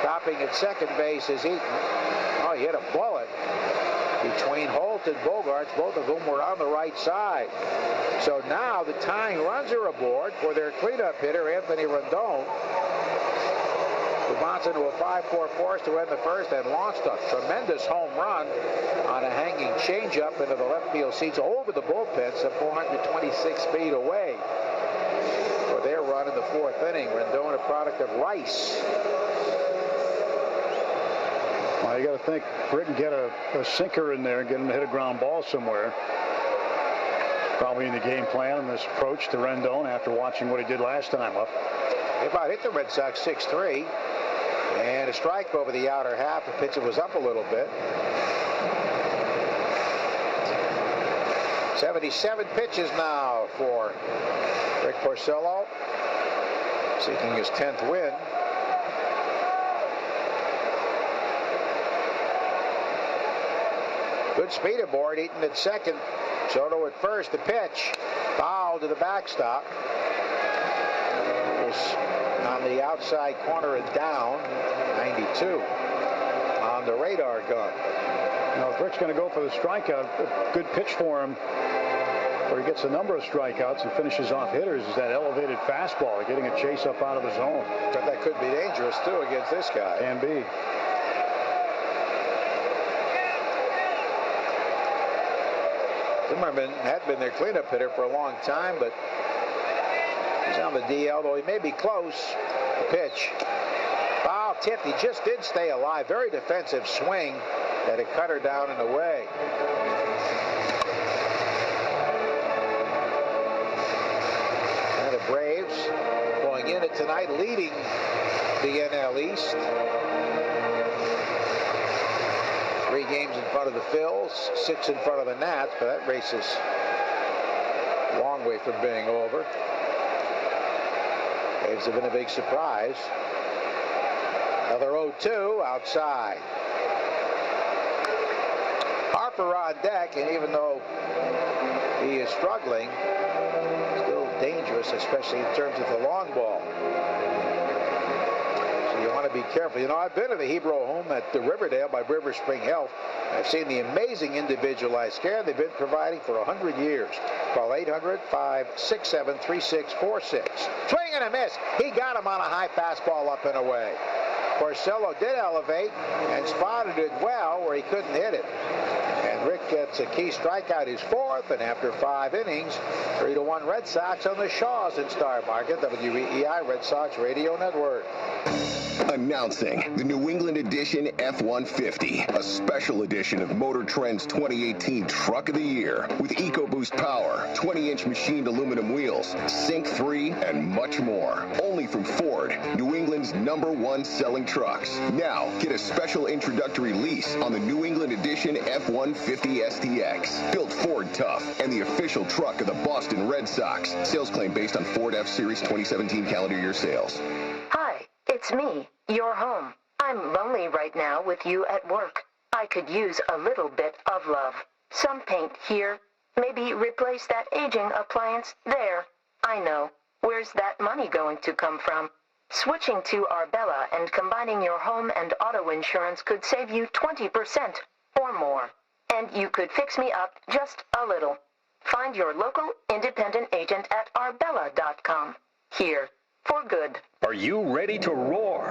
Stopping at second base is Eaton. Oh, he hit a bullet between Holt and Bogarts, both of whom were on the right side. So now the tying runs are aboard for their cleanup hitter, Anthony Rendon, who mounts into a 5-4 force to end the first and launched a tremendous home run on a hanging changeup into the left field seats over the bullpen, some 426 feet away for their run in the 4th inning. Rendon, a product of Rice. Well, you got to think Britt can get a sinker in there and get him to hit a ground ball somewhere. Probably in the game plan and this approach to Rendon after watching what he did last time up. He about hit the Red Sox 6-3. And a strike over the outer half. The pitcher was up a little bit. 77 pitches now for Rick Porcello, seeking his 10th win. Good speed aboard. Eaton at second. Soto at first. The pitch. Foul to the backstop. On the outside corner and down. 92 on the radar gun. Now, if Rick's going to go for the strikeout, a good pitch for him, where he gets a number of strikeouts and finishes off hitters, is that elevated fastball, getting a chase up out of the zone. But that could be dangerous, too, against this guy. Can be. Zimmerman had been their cleanup hitter for a long time, but he's on the DL, though he may be close. The pitch. Foul tipped. He just did stay alive. Very defensive swing that had cut her down and away. And the Braves going in it tonight, leading the NL East. 3 games in front of the Phils, 6 in front of the Nats, but that race is a long way from being over. Braves have been a big surprise. Another 0-2 outside. Harper on deck, and even though he is struggling, still dangerous, especially in terms of the long ball. So you want to be careful. You know, I've been to the Hebrew home at the Riverdale by River Spring Health. I've seen the amazing individualized care they've been providing for 100 years. Call 800-567-3646. Swing and a miss. He got him on a high fastball up and away. Porcello did elevate and spotted it well where he couldn't hit it. And Rick gets a key strikeout, his 4th, and after 5 innings, 3-1 Red Sox on the Shaws in Star Market, WEEI Red Sox Radio Network. Announcing the New England Edition F-150, a special edition of Motor Trend's 2018 Truck of the Year with EcoBoost power, 20-inch machined aluminum wheels, Sync 3, and much more. Only from Ford, New England's #1 selling trucks. Now, get a special introductory lease on the New England Edition F-150 STX. Built Ford tough and the official truck of the Boston Red Sox. Sales claim based on Ford F-Series 2017 calendar year sales. Hi, it's me, your home. I'm lonely right now with you at work. I could use a little bit of love. Some paint here. Maybe replace that aging appliance there. I know. Where's that money going to come from? Switching to Arbella and combining your home and auto insurance could save you 20% or more. And you could fix me up just a little. Find your local independent agent at arbella.com. Here. For good. Are you ready to roar?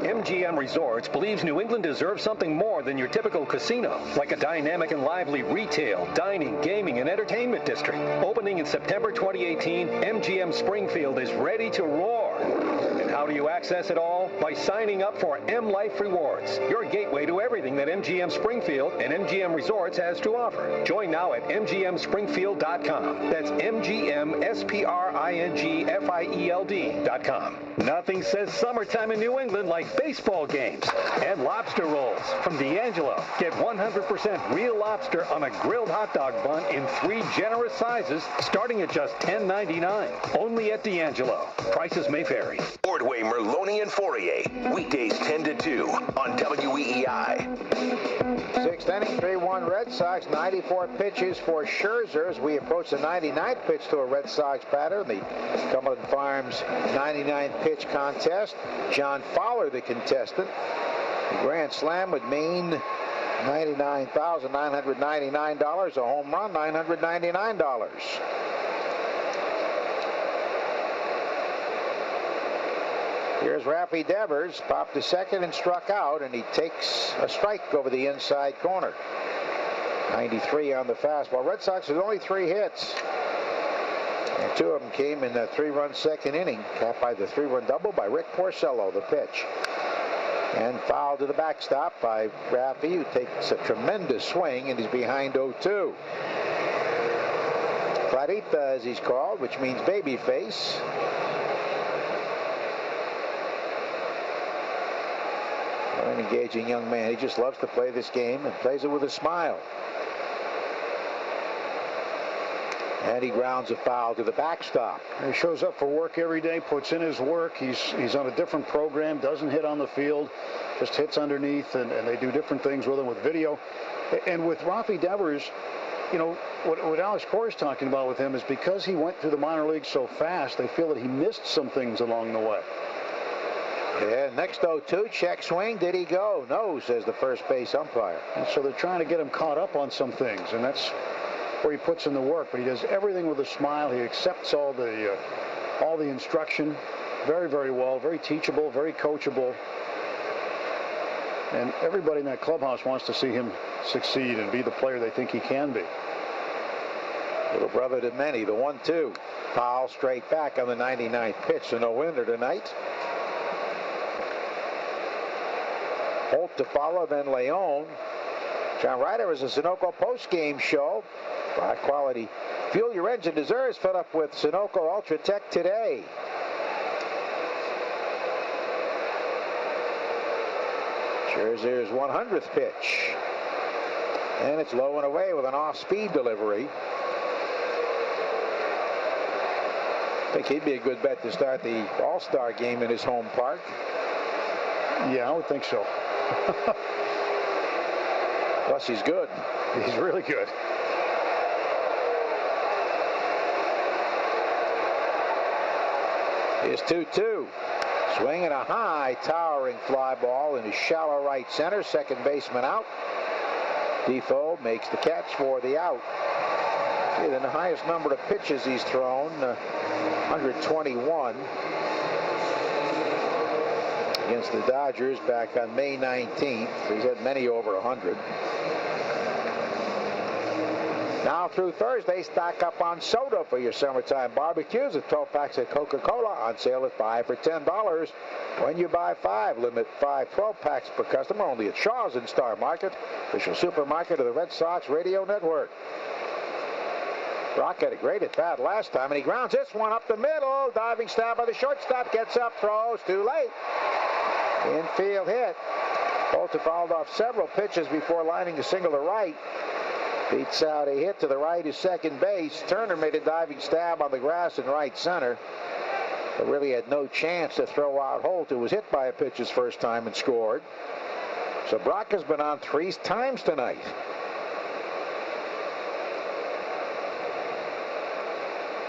MGM Resorts believes New England deserves something more than your typical casino, like a dynamic and lively retail, dining, gaming, and entertainment district. Opening in September 2018, MGM Springfield is ready to roar. And How do you access it all? By signing up for M Life Rewards, your gateway to everything that MGM Springfield and MGM Resorts has to offer. Join now at MGMSpringfield.com. That's MGMSpringfield.com. Nothing says summertime in New England like baseball games and lobster rolls from D'Angelo. Get 100% real lobster on a grilled hot dog bun in 3 generous sizes starting at just $10.99. Only at D'Angelo. Prices may vary. Ordway, Merloni, and Fourier. Weekdays 10 to 2 on WEEI. 6th inning, 3-1 Red Sox. 94 pitches for Scherzer as we approach the 99th pitch to a Red Sox batter in the Cumberland Farms 99th pitch contest. John Fowler, the contestant. The grand slam would mean $99,999. A home run, $999. Here's Rafi Devers, popped to second and struck out, and he takes a strike over the inside corner. 93 on the fastball. Red Sox with only 3 hits. And 2 of them came in the 3-run second inning, capped by the 3-run double by Rick Porcello, the pitch. And foul to the backstop by Rafi, who takes a tremendous swing, and he's behind 0-2. Clarita, as he's called, which means baby face. An engaging young man. He just loves to play this game and plays it with a smile. And he grounds a foul to the backstop. He shows up for work every day, puts in his work. He's on a different program, doesn't hit on the field, just hits underneath, and they do different things with him with video. And with Rafi Devers, you know, what Alex Cora is talking about with him is because he went through the minor leagues so fast, they feel that he missed some things along the way. Yeah, next 0-2, check swing. Did he go? No, says the first base umpire. And so they're trying to get him caught up on some things, and that's where he puts in the work. But he does everything with a smile. He accepts all the instruction very, very well, very teachable, very coachable. And everybody in that clubhouse wants to see him succeed and be the player they think he can be. Little brother to many, the 1-2. Foul straight back on the 99th pitch, so no winner tonight. Holt to follow, then Leon. John Ryder is a Sunoco post-game show. High quality fuel your engine deserves. Fill up with Sunoco Ultra Tech today. Scherzer's 100th pitch. And it's low and away with an off-speed delivery. I think he'd be a good bet to start the All-Star game in his home park. Yeah, I would think so. Plus, he's good. He's really good. Here's 2-2. Swinging a high, towering fly ball in his shallow right center. Second baseman out. Defoe makes the catch for the out. And the highest number of pitches he's thrown, 121. Against the Dodgers back on May 19th. He's had many over 100. Now through Thursday, stock up on soda for your summertime barbecues. The 12 packs of Coca-Cola on sale at 5 for $10. When you buy 5, limit 5 12 packs per customer only at Shaw's in Star Market, official supermarket of the Red Sox Radio Network. Brock had a great at bat last time, and he grounds this one up the middle. Diving stab by the shortstop, gets up, throws, too late. Infield hit. Bolter fouled off several pitches before lining a single to right. Beats out a hit to the right of second base. Turner made a diving stab on the grass in right center, but really had no chance to throw out Holt, who was hit by a pitch his first time and scored. So Brock has been on 3 times tonight.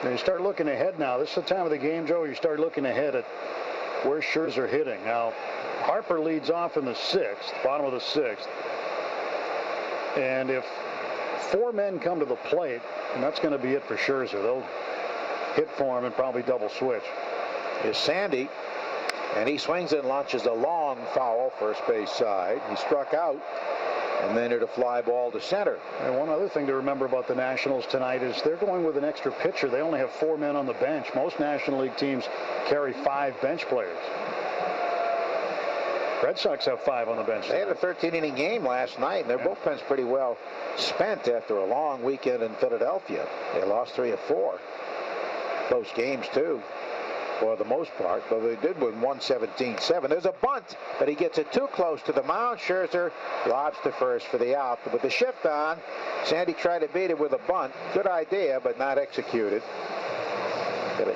Now you start looking ahead now. This is the time of the game, Joe, you start looking ahead at where Scherzer hitting. Now, Harper leads off in the 6th, bottom of the 6th. And if 4 men come to the plate, and that's going to be it for Scherzer. They'll hit for him and probably double switch. Is Sandy, and he swings and launches a long foul first base side. He struck out. And then hit a fly ball to center. And one other thing to remember about the Nationals tonight is they're going with an extra pitcher. They only have 4 men on the bench. Most National League teams carry 5 bench players. Red Sox have 5 on the bench tonight. They had a 13-inning game last night, and their bullpen's pretty well spent after a long weekend in Philadelphia. They lost 3 of 4. Close games, too, for the most part, but they did win 117-7. There's a bunt, but he gets it too close to the mound. Scherzer lobs to first for the out. But with the shift on, Sandy tried to beat it with a bunt. Good idea, but not executed. Got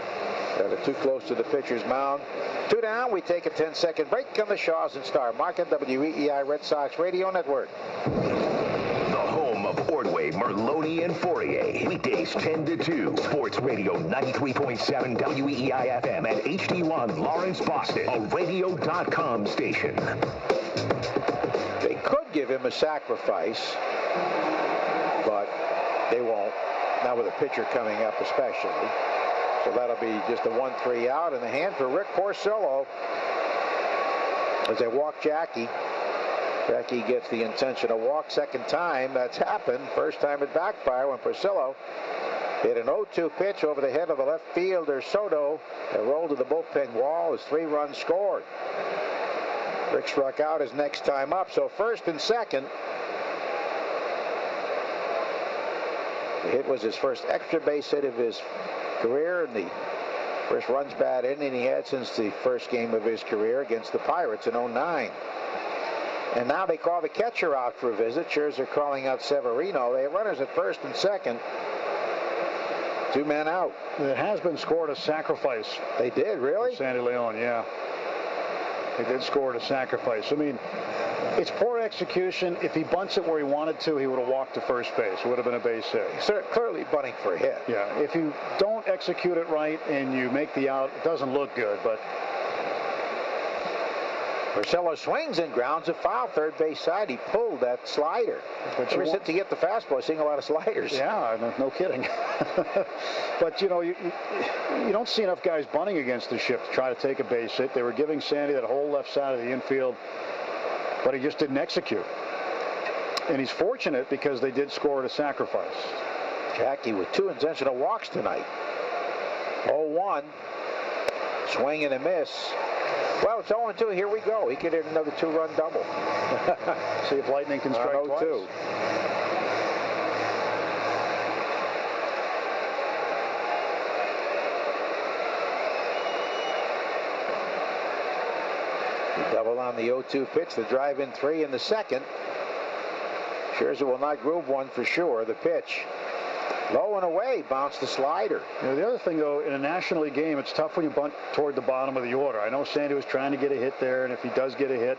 it too close to the pitcher's mound. 2 down. We take a 10-second break on the Shaws and Star Market, WEEI Red Sox Radio Network. The home of Ordway, Merloni, and Fourier. Weekdays 10 to 2. Sports Radio 93.7 WEEI FM and HD1 Lawrence, Boston. A radio.com station. They could give him a sacrifice, but they won't. Not with a pitcher coming up especially. So that'll be just a 1-3 out in the hand for Rick Porcello as they walk Jackie. Jackie gets the intentional walk. Second time that's happened. First time it backfired when Porcello hit an 0-2 pitch over the head of the left fielder Soto and rolled to the bullpen wall as 3 runs scored. Rick struck out his next time up. So first and second. The hit was his first extra base hit of his career and the first runs bat inning he had since the first game of his career against the Pirates in 09. And now they call the catcher out for a visit. Scherzer calling out Severino. They have runners at first and second. 2 men out. It has been scored a sacrifice. They did, really? Sandy Leon, yeah. They did score it a sacrifice. I mean, it's poor execution. If he bunts it where he wanted to, he would have walked to first base. It would have been a base hit. Clearly bunting for a hit. Yeah, if you don't execute it right and you make the out, it doesn't look good, but... Porcello swings and grounds a foul. Third base side, he pulled that slider. But ever since he hit the fastball, seeing a lot of sliders. Yeah, no kidding. But, you know, you don't see enough guys bunting against the shift to try to take a base hit. They were giving Sandy that whole left side of the infield, but he just didn't execute. And he's fortunate because they did score at a sacrifice. Jackie with 2 intentional walks tonight. 0-1. Swing and a miss. Well, it's 0-2. Here we go. He could hit another 2-run double. See if Lightning can strike twice. 0-2. Double on the 0-2 pitch. The drive-in 3 in the second. Scherzer will not groove one for sure. The pitch. Low and away, bounced the slider. You know, the other thing, though, in a National League game, it's tough when you bunt toward the bottom of the order. I know Sandy was trying to get a hit there, and if he does get a hit,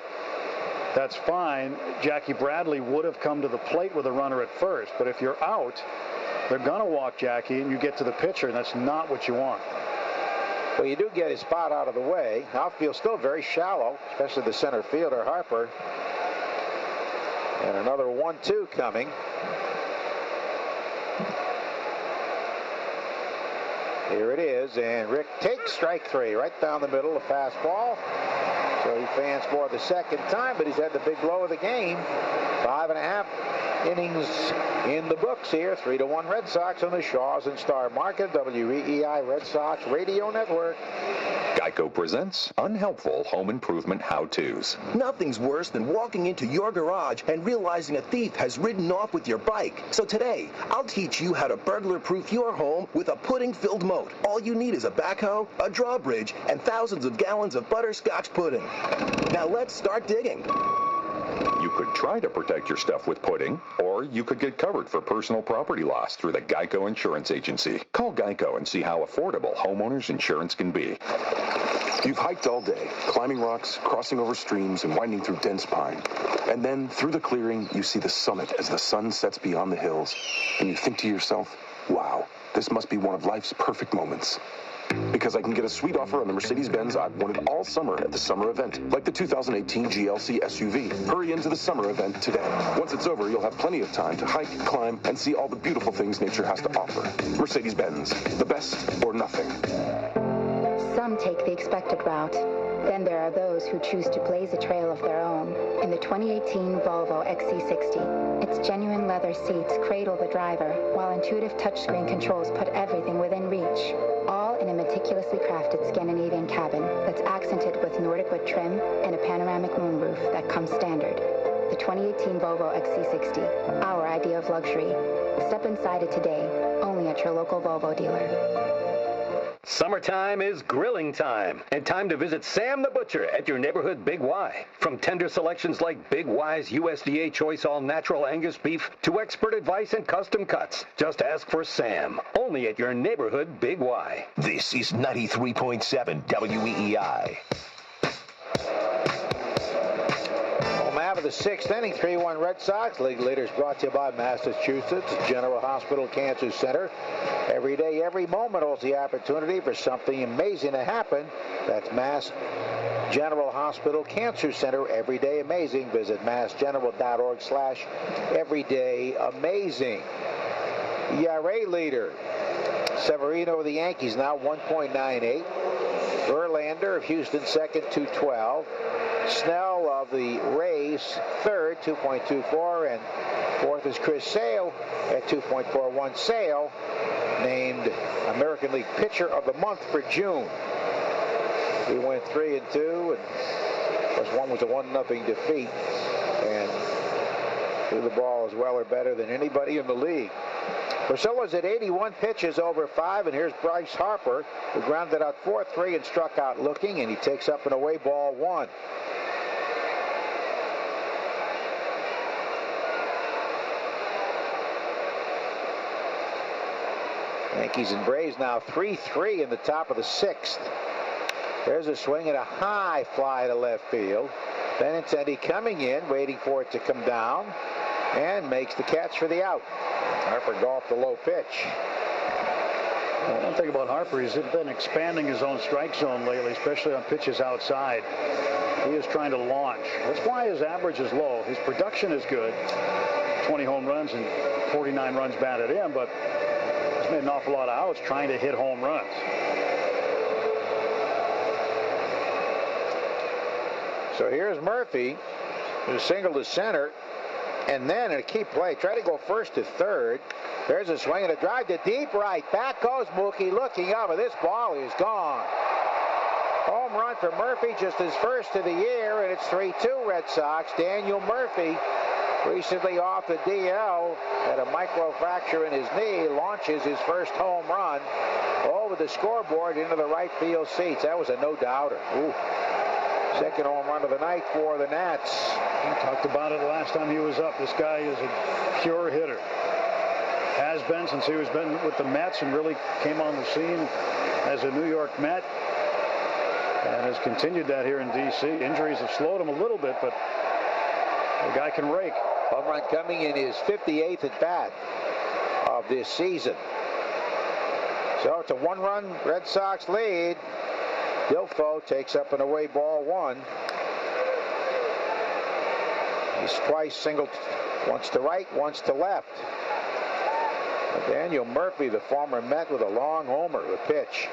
that's fine. Jackie Bradley would have come to the plate with a runner at first, but if you're out, they're going to walk Jackie, and you get to the pitcher, and that's not what you want. Well, you do get his spot out of the way. Outfield still very shallow, especially the center fielder, Harper. And another 1-2 coming. Here it is, and Rick takes strike 3 right down the middle, a fastball. So he fans for the second time, but he's had the big blow of the game. 5.5 innings in the books here. 3-1 Red Sox on the Shaws and Star Market, WEEI Red Sox Radio Network. Geico presents Unhelpful Home Improvement How-Tos. Nothing's worse than walking into your garage and realizing a thief has ridden off with your bike. So today, I'll teach you how to burglar-proof your home with a pudding-filled moat. All you need is a backhoe, a drawbridge, and thousands of gallons of butterscotch pudding. Now let's start digging. You could try to protect your stuff with pudding, or you could get covered for personal property loss through the Geico Insurance Agency. Call Geico and see how affordable homeowners insurance can be. You've hiked all day, climbing rocks, crossing over streams, and winding through dense pine. And then, through the clearing, you see the summit as the sun sets beyond the hills. And you think to yourself, wow, this must be one of life's perfect moments. Because I can get a sweet offer on the Mercedes-Benz I've wanted all summer at the summer event, like the 2018 GLC SUV. Hurry into the summer event today. Once it's over, you'll have plenty of time to hike, climb, and see all the beautiful things nature has to offer. Mercedes-Benz, the best or nothing. Some take the expected route. Then there are those who choose to blaze a trail of their own in the 2018 Volvo XC60. Its genuine leather seats cradle the driver, while intuitive touchscreen controls put everything within reach. All in a meticulously crafted Scandinavian cabin that's accented with Nordic wood trim and a panoramic moonroof that comes standard. The 2018 Volvo XC60, our idea of luxury. Step inside it today, only at your local Volvo dealer. Summertime is grilling time, and time to visit Sam the Butcher at your neighborhood Big Y. From tender selections like Big Y's USDA Choice All-Natural Angus Beef to expert advice and custom cuts, just ask for Sam, only at your neighborhood Big Y. This is 93.7 WEEI. Half of the sixth inning, 3-1 Red Sox. League leaders brought to you by Massachusetts General Hospital Cancer Center. Every day, every moment holds the opportunity for something amazing to happen. That's Mass General Hospital Cancer Center. Every day amazing. Visit massgeneral.org/everydayamazing. ERA leader Severino of the Yankees now 1.98. Verlander of Houston second, 2.12. Snell of the Rays third, 2.24, and fourth is Chris Sale at 2.41. Sale named American League Pitcher of the Month for June. He went 3-2, and plus one was a 1-0 defeat, and threw the ball as well or better than anybody in the league. Porcello's at 81 pitches over 5, and here's Bryce Harper, who grounded out 4-3 and struck out looking, and he takes up an away ball 1. Yankees and Braves now 3-3 in the top of the 6th. There's a swing and a high fly to left field. Benintendi coming in, waiting for it to come down, and makes the catch for the out. Harper golfed a low pitch. Well, one thing about Harper, he's been expanding his own strike zone lately, especially on pitches outside. He is trying to launch. That's why his average is low. His production is good. 20 home runs and 49 runs batted in, but he's made an awful lot of outs trying to hit home runs. So here's Murphy, who singled to center, and then in a key play, try to go first to third. There's a swing and a drive to deep right. Back goes Mookie looking up, and this ball is gone. Home run for Murphy, just his first of the year, and it's 3-2 Red Sox. Daniel Murphy, recently off the DL, had a microfracture in his knee, launches his first home run over the scoreboard into the right field seats. That was a no-doubter. Ooh. Second home run of the night for the Nats. We talked about it last time he was up. This guy is a pure hitter. Has been since he was been with the Mets and really came on the scene as a New York Met. And has continued that here in D.C. Injuries have slowed him a little bit, but the guy can rake. Home run coming in his 58th at bat of this season. So it's a 1-run Red Sox lead. Dilfo takes up an away ball 1. He's twice singled, once to right, once to left. Daniel Murphy, the former Met, with a long homer. The pitch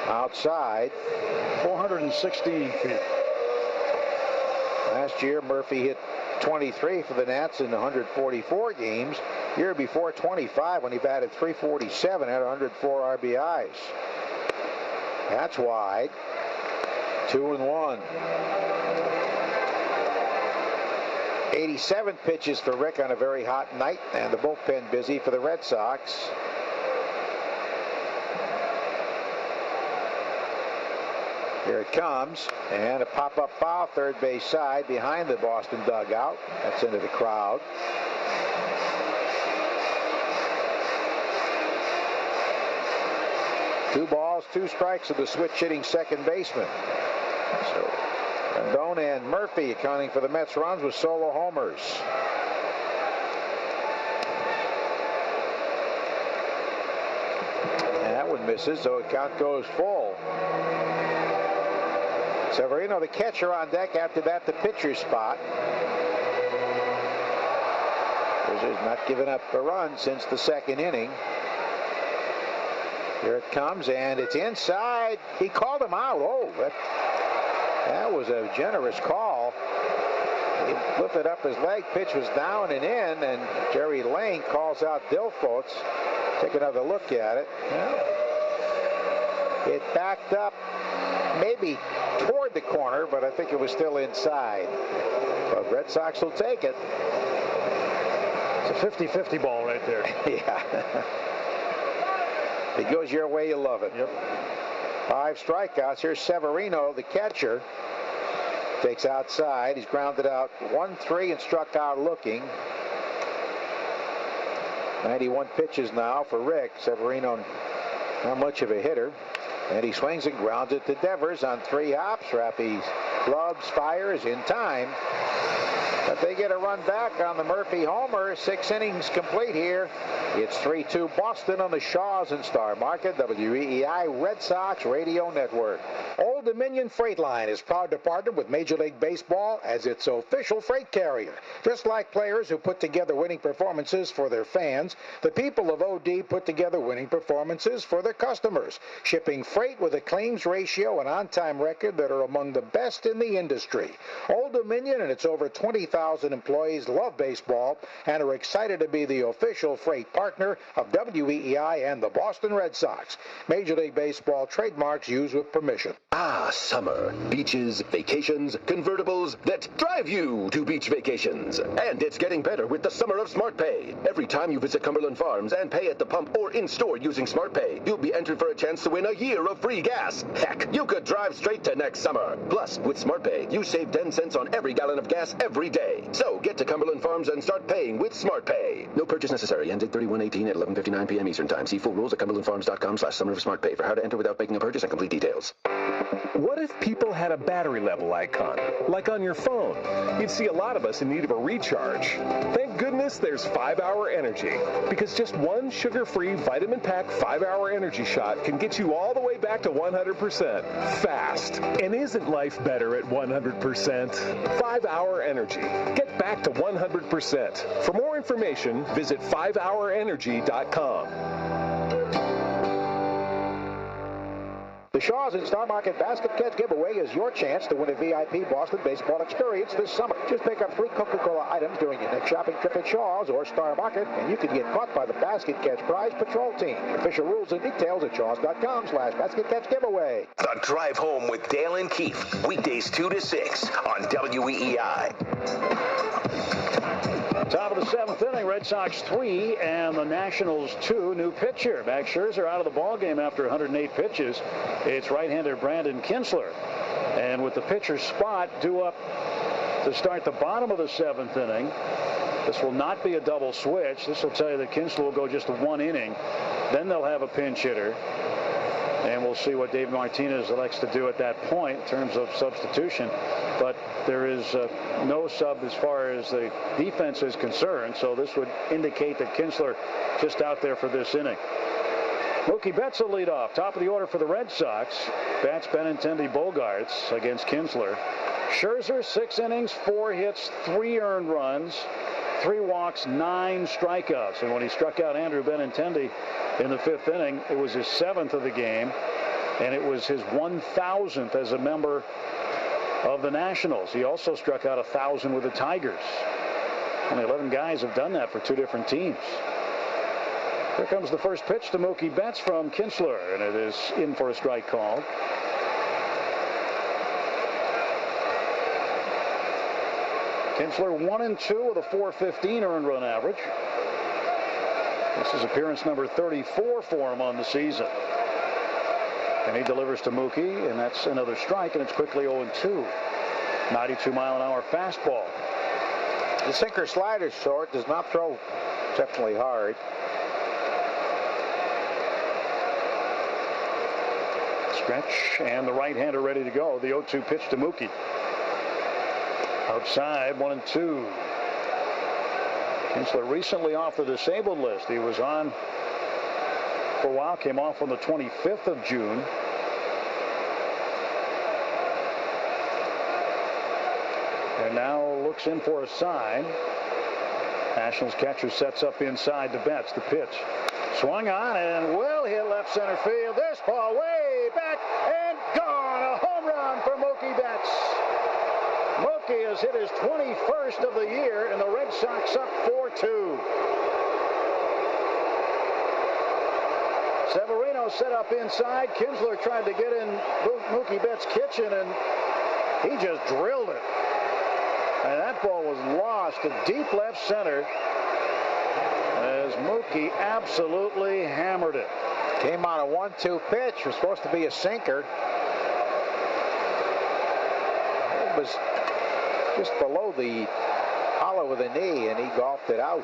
outside. 416 feet. Last year, Murphy hit 23 for the Nats in 144 games. Year before, 25 when he batted 347, had 104 RBIs. That's wide. 2-1. 87 pitches for Rick on a very hot night, and the bullpen busy for the Red Sox. Here it comes, and a pop-up foul, third base side, behind the Boston dugout. That's into the crowd. Two balls, 2 strikes of the switch-hitting second baseman. So Rendon and Murphy accounting for the Mets' runs with solo homers. And that one misses, so the count goes full. Severino, the catcher, on deck. After that, the pitcher's spot. He's not given up a run since the second inning. Here it comes, and it's inside. He called him out. Oh, That was a generous call. He lifted up his leg, pitch was down and in, and Jerry Lane calls out Dilfoltz. Take another look at it. Well, it backed up maybe toward the corner, but I think it was still inside. But Red Sox will take it. It's a 50-50 ball right there. Yeah. If it goes your way, you love it. Yep. 5 strikeouts. Here's Severino, the catcher. Takes outside. He's grounded out 1-3 and struck out looking. 91 pitches now for Rick. Severino, not much of a hitter. And he swings and grounds it to Devers on 3 hops. Raffy gloves, fires in time. But they get a run back on the Murphy homer. 6 innings complete here. It's 3-2 Boston on the Shaws and Star Market, WEEI Red Sox Radio Network. Old Dominion Freight Line is proud to partner with Major League Baseball as its official freight carrier. Just like players who put together winning performances for their fans, the people of OD put together winning performances for their customers, shipping freight with a claims ratio and on-time record that are among the best in the industry. Old Dominion and its over 20,000 employees love baseball and are excited to be the official freight partner of WEEI and the Boston Red Sox. Major League Baseball trademarks used with permission. Ah, summer. Beaches, vacations, convertibles that drive you to beach vacations. And it's getting better with the summer of Smart Pay. Every time you visit Cumberland Farms and pay at the pump or in-store using Smart Pay, you'll be entered for a chance to win a year of free gas. Heck, you could drive straight to next summer. Plus, with Smart Pay, you save 10 cents on every gallon of gas every day. So get to Cumberland Farms and start paying with Smart Pay. No purchase necessary. Ends 8/31/18 at 11:59 p.m. Eastern Time. See full rules at cumberlandfarms.com/summer of Smart Pay for how to enter without making a purchase and complete details. What if people had a battery level icon, like on your phone? You'd see a lot of us in need of a recharge. Thank goodness there's 5-Hour Energy, because just one sugar-free vitamin-packed 5-Hour Energy shot can get you all the way back to 100% fast. And isn't life better at 100%? 5-Hour Energy. Get back to 100%. For more information, visit 5hourenergy.com. The Shaws and Star Market Basket Catch Giveaway is your chance to win a VIP Boston baseball experience this summer. Just pick up 3 Coca-Cola items during your next shopping trip at Shaws or Star Market, and you can get caught by the Basket Catch Prize Patrol Team. Official rules and details at shaws.com/Basket Catch Giveaway. The Drive Home with Dale and Keith, weekdays 2 to 6 on WEEI. Top of the 7th inning, Red Sox 3 and the Nationals 2. New pitcher, Max Scherzer, out of the ballgame after 108 pitches. It's right-hander Brandon Kinsler. And with the pitcher's spot due up to start the bottom of the 7th inning, this will not be a double switch. This will tell you that Kinsler will go just 1 inning. Then they'll have a pinch hitter. And we'll see what Dave Martinez elects to do at that point in terms of substitution. But there is no sub as far as the defense is concerned, so this would indicate that Kinsler just out there for this inning. Mookie Betts will lead off. Top of the order for the Red Sox. Bats, Benintendi, Bogarts against Kinsler. Scherzer, 6 innings, 4 hits, 3 earned runs, 3 walks, 9 strikeouts. And when he struck out Andrew Benintendi in the 5th inning, it was his 7th of the game, and it was his 1,000th as a member of the Nationals. He also struck out 1,000 with the Tigers. Only 11 guys have done that for 2 different teams. Here comes the first pitch to Mookie Betts from Kinsler, and it is in for a strike call. Kinsler 1-2 with a .415 earned run average. This is appearance number 34 for him on the season. And he delivers to Mookie, and that's another strike, and it's quickly 0-2. 92-mile-an-hour fastball. The sinker slider short, does not throw exceptionally hard. Stretch, and the right-hander ready to go. The 0-2 pitch to Mookie. Outside, 1-2. Kinsler recently off the disabled list. He was on for a while, came off on the 25th of June. And now looks in for a sign. Nationals catcher sets up inside to Betts. The pitch. Swung on and will hit left center field. This ball way back and gone. A home run for Mookie Betts. Mookie has hit his 21st of the year, and the Red Sox up 4-2. Severino set up inside. Kinsler tried to get in Mookie Betts' kitchen, and he just drilled it. And that ball was lost to deep left center as Mookie absolutely hammered it. Came on a 1-2 pitch. Was supposed to be a sinker. It was just below the hollow of the knee, and he golfed it out.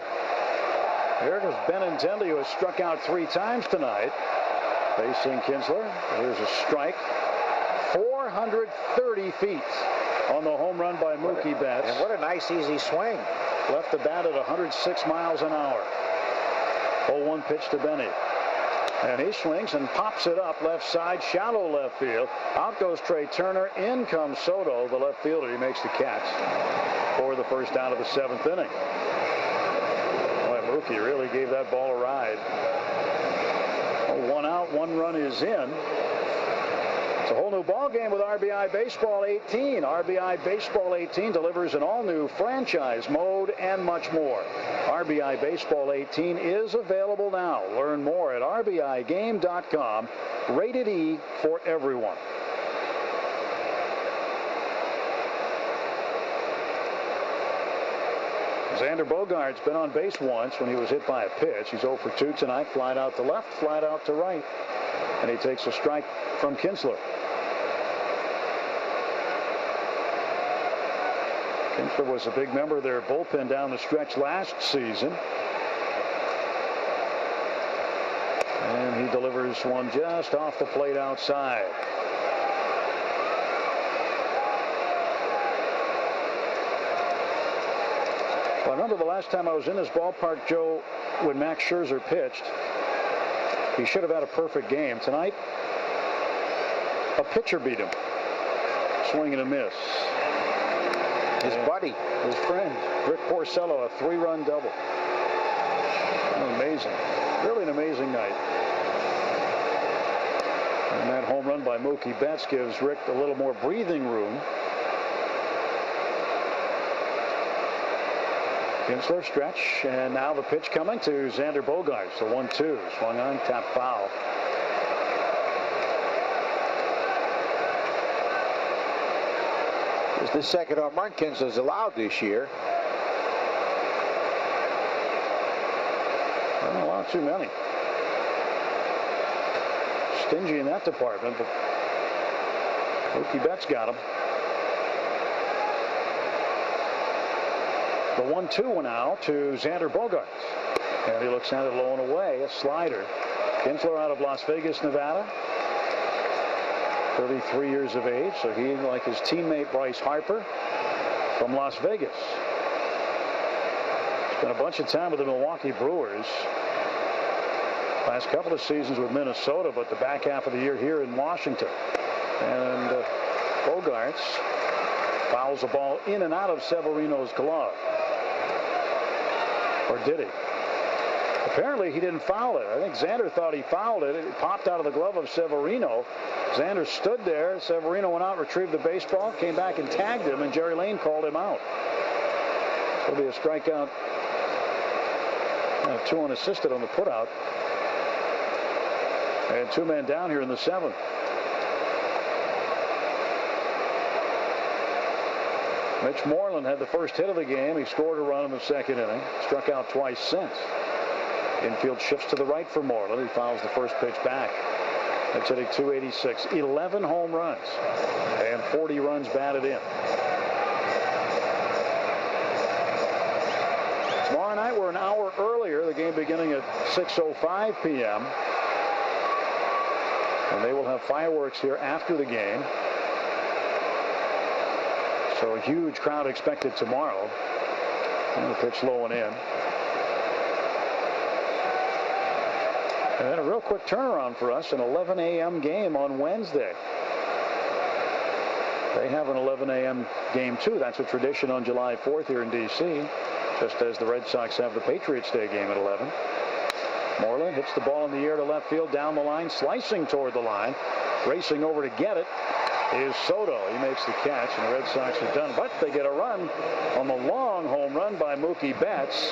Here goes Benintendi, who has struck out 3 times tonight. Facing Kinsler. Here's a strike. 430 feet on the home run by Mookie Betts. And what a nice, easy swing. Left the bat at 106 miles an hour. 0-1 pitch to Benny. And he swings and pops it up left side, shallow left field. Out goes Trey Turner. In comes Soto, the left fielder. He makes the catch for the first out of the 7th inning. Boy, Mookie really gave that ball a ride. 1 out, 1 run is in. It's a whole new ball game with RBI Baseball 18. RBI Baseball 18 delivers an all-new franchise mode and much more. RBI Baseball 18 is available now. Learn more at rbigame.com. Rated E for everyone. Xander Bogaerts been on base once when he was hit by a pitch. He's 0 for 2 tonight. Flied out to left, flied out to right. And he takes a strike from Kinsler. Kinsler was a big member of their bullpen down the stretch last season. And he delivers one just off the plate outside. Well, I remember the last time I was in this ballpark, Joe, when Max Scherzer pitched. He should have had a perfect game. Tonight, a pitcher beat him. Swing and a miss. His buddy. His friend, Rick Porcello, a 3-run double. Amazing. Really an amazing night. And that home run by Mookie Betts gives Rick a little more breathing room. Kinsler stretch, and now the pitch coming to Xander Bogaerts. The 1-2, swung on, tap foul. It's the second home run Kinsler's allowed this year. I don't allow too many. Stingy in that department, but Mookie Betts got him. The 1-2 now to Xander Bogaerts. And he looks at it low and away, a slider. Kinsler out of Las Vegas, Nevada. 33 years of age, so he, like his teammate Bryce Harper, from Las Vegas. Spent a bunch of time with the Milwaukee Brewers. Last couple of seasons with Minnesota, but the back half of the year here in Washington. And Bogaerts fouls the ball in and out of Severino's glove. Or did he? Apparently he didn't foul it. I think Xander thought he fouled it. It popped out of the glove of Severino. Xander stood there. Severino went out, retrieved the baseball, came back and tagged him, and Jerry Lane called him out. It'll be a strikeout. 2 unassisted on the putout. And 2 men down here in the 7th. Mitch Moreland had the first hit of the game. He scored a run in the 2nd inning. Struck out twice since. Infield shifts to the right for Moreland. He fouls the first pitch back. That's hitting .286. 11 home runs and 40 runs batted in. Tomorrow night we're an hour earlier. The game beginning at 6:05 p.m. And they will have fireworks here after the game. So a huge crowd expected tomorrow. And the pitch low and in. And then a real quick turnaround for us, an 11 a.m. game on Wednesday. They have an 11 a.m. game, too. That's a tradition on July 4th here in D.C., just as the Red Sox have the Patriots Day game at 11. Moreland hits the ball in the air to left field, down the line, slicing toward the line, racing over to get it. is Soto. He makes the catch, and the Red Sox are done. But they get a run on the long home run by Mookie Betts.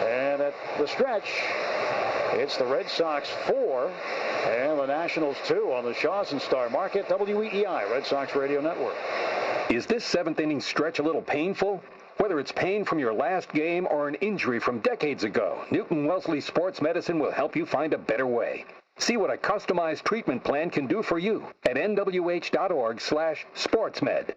And at the stretch, it's the Red Sox 4 and the Nationals 2 on the Shaw's and Star Market, WEEI, Red Sox Radio Network. Is this seventh-inning stretch a little painful? Whether it's pain from your last game or an injury from decades ago, Newton Wellesley Sports Medicine will help you find a better way. See what a customized treatment plan can do for you at nwh.org/sportsmed.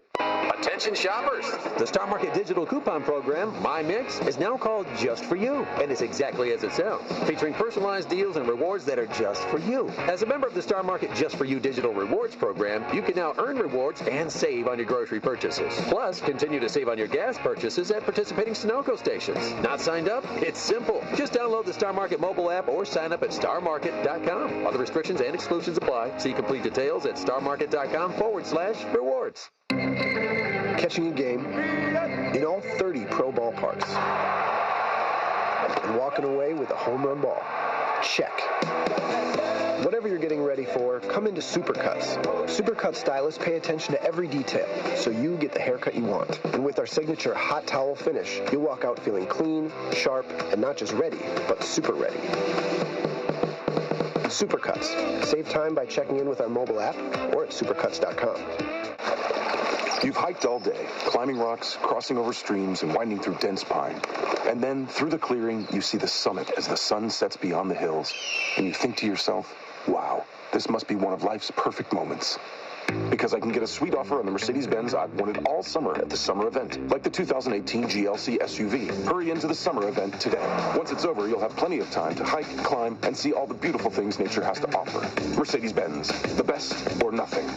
Attention shoppers! The Star Market digital coupon program, My Mix, is now called Just For You, and it's exactly as it sounds, featuring personalized deals and rewards that are just for you. As a member of the Star Market Just For You digital rewards program, you can now earn rewards and save on your grocery purchases. Plus, continue to save on your gas purchases at participating Sunoco stations. Not signed up? It's simple. Just download the Star Market mobile app or sign up at starmarket.com. Other restrictions and exclusions apply. See complete details at starmarket.com/rewards. Catching a game in all 30 pro ballparks and walking away with a home run ball. Check. Whatever you're getting ready for, come into Supercuts. Supercut stylists pay attention to every detail, so you get the haircut you want. And with our signature hot towel finish, you'll walk out feeling clean, sharp, and not just ready, but super ready. Supercuts. Save time by checking in with our mobile app or at supercuts.com. You've hiked all day, climbing rocks, crossing over streams, and winding through dense pine. And then, through the clearing, you see the summit as the sun sets beyond the hills. And you think to yourself, wow, this must be one of life's perfect moments. Because I can get a sweet offer on the Mercedes-Benz I've wanted all summer at the summer event, like the 2018 GLC SUV. Hurry into the summer event today. Once it's over, you'll have plenty of time to hike, climb, and see all the beautiful things nature has to offer. Mercedes-Benz, the best or nothing.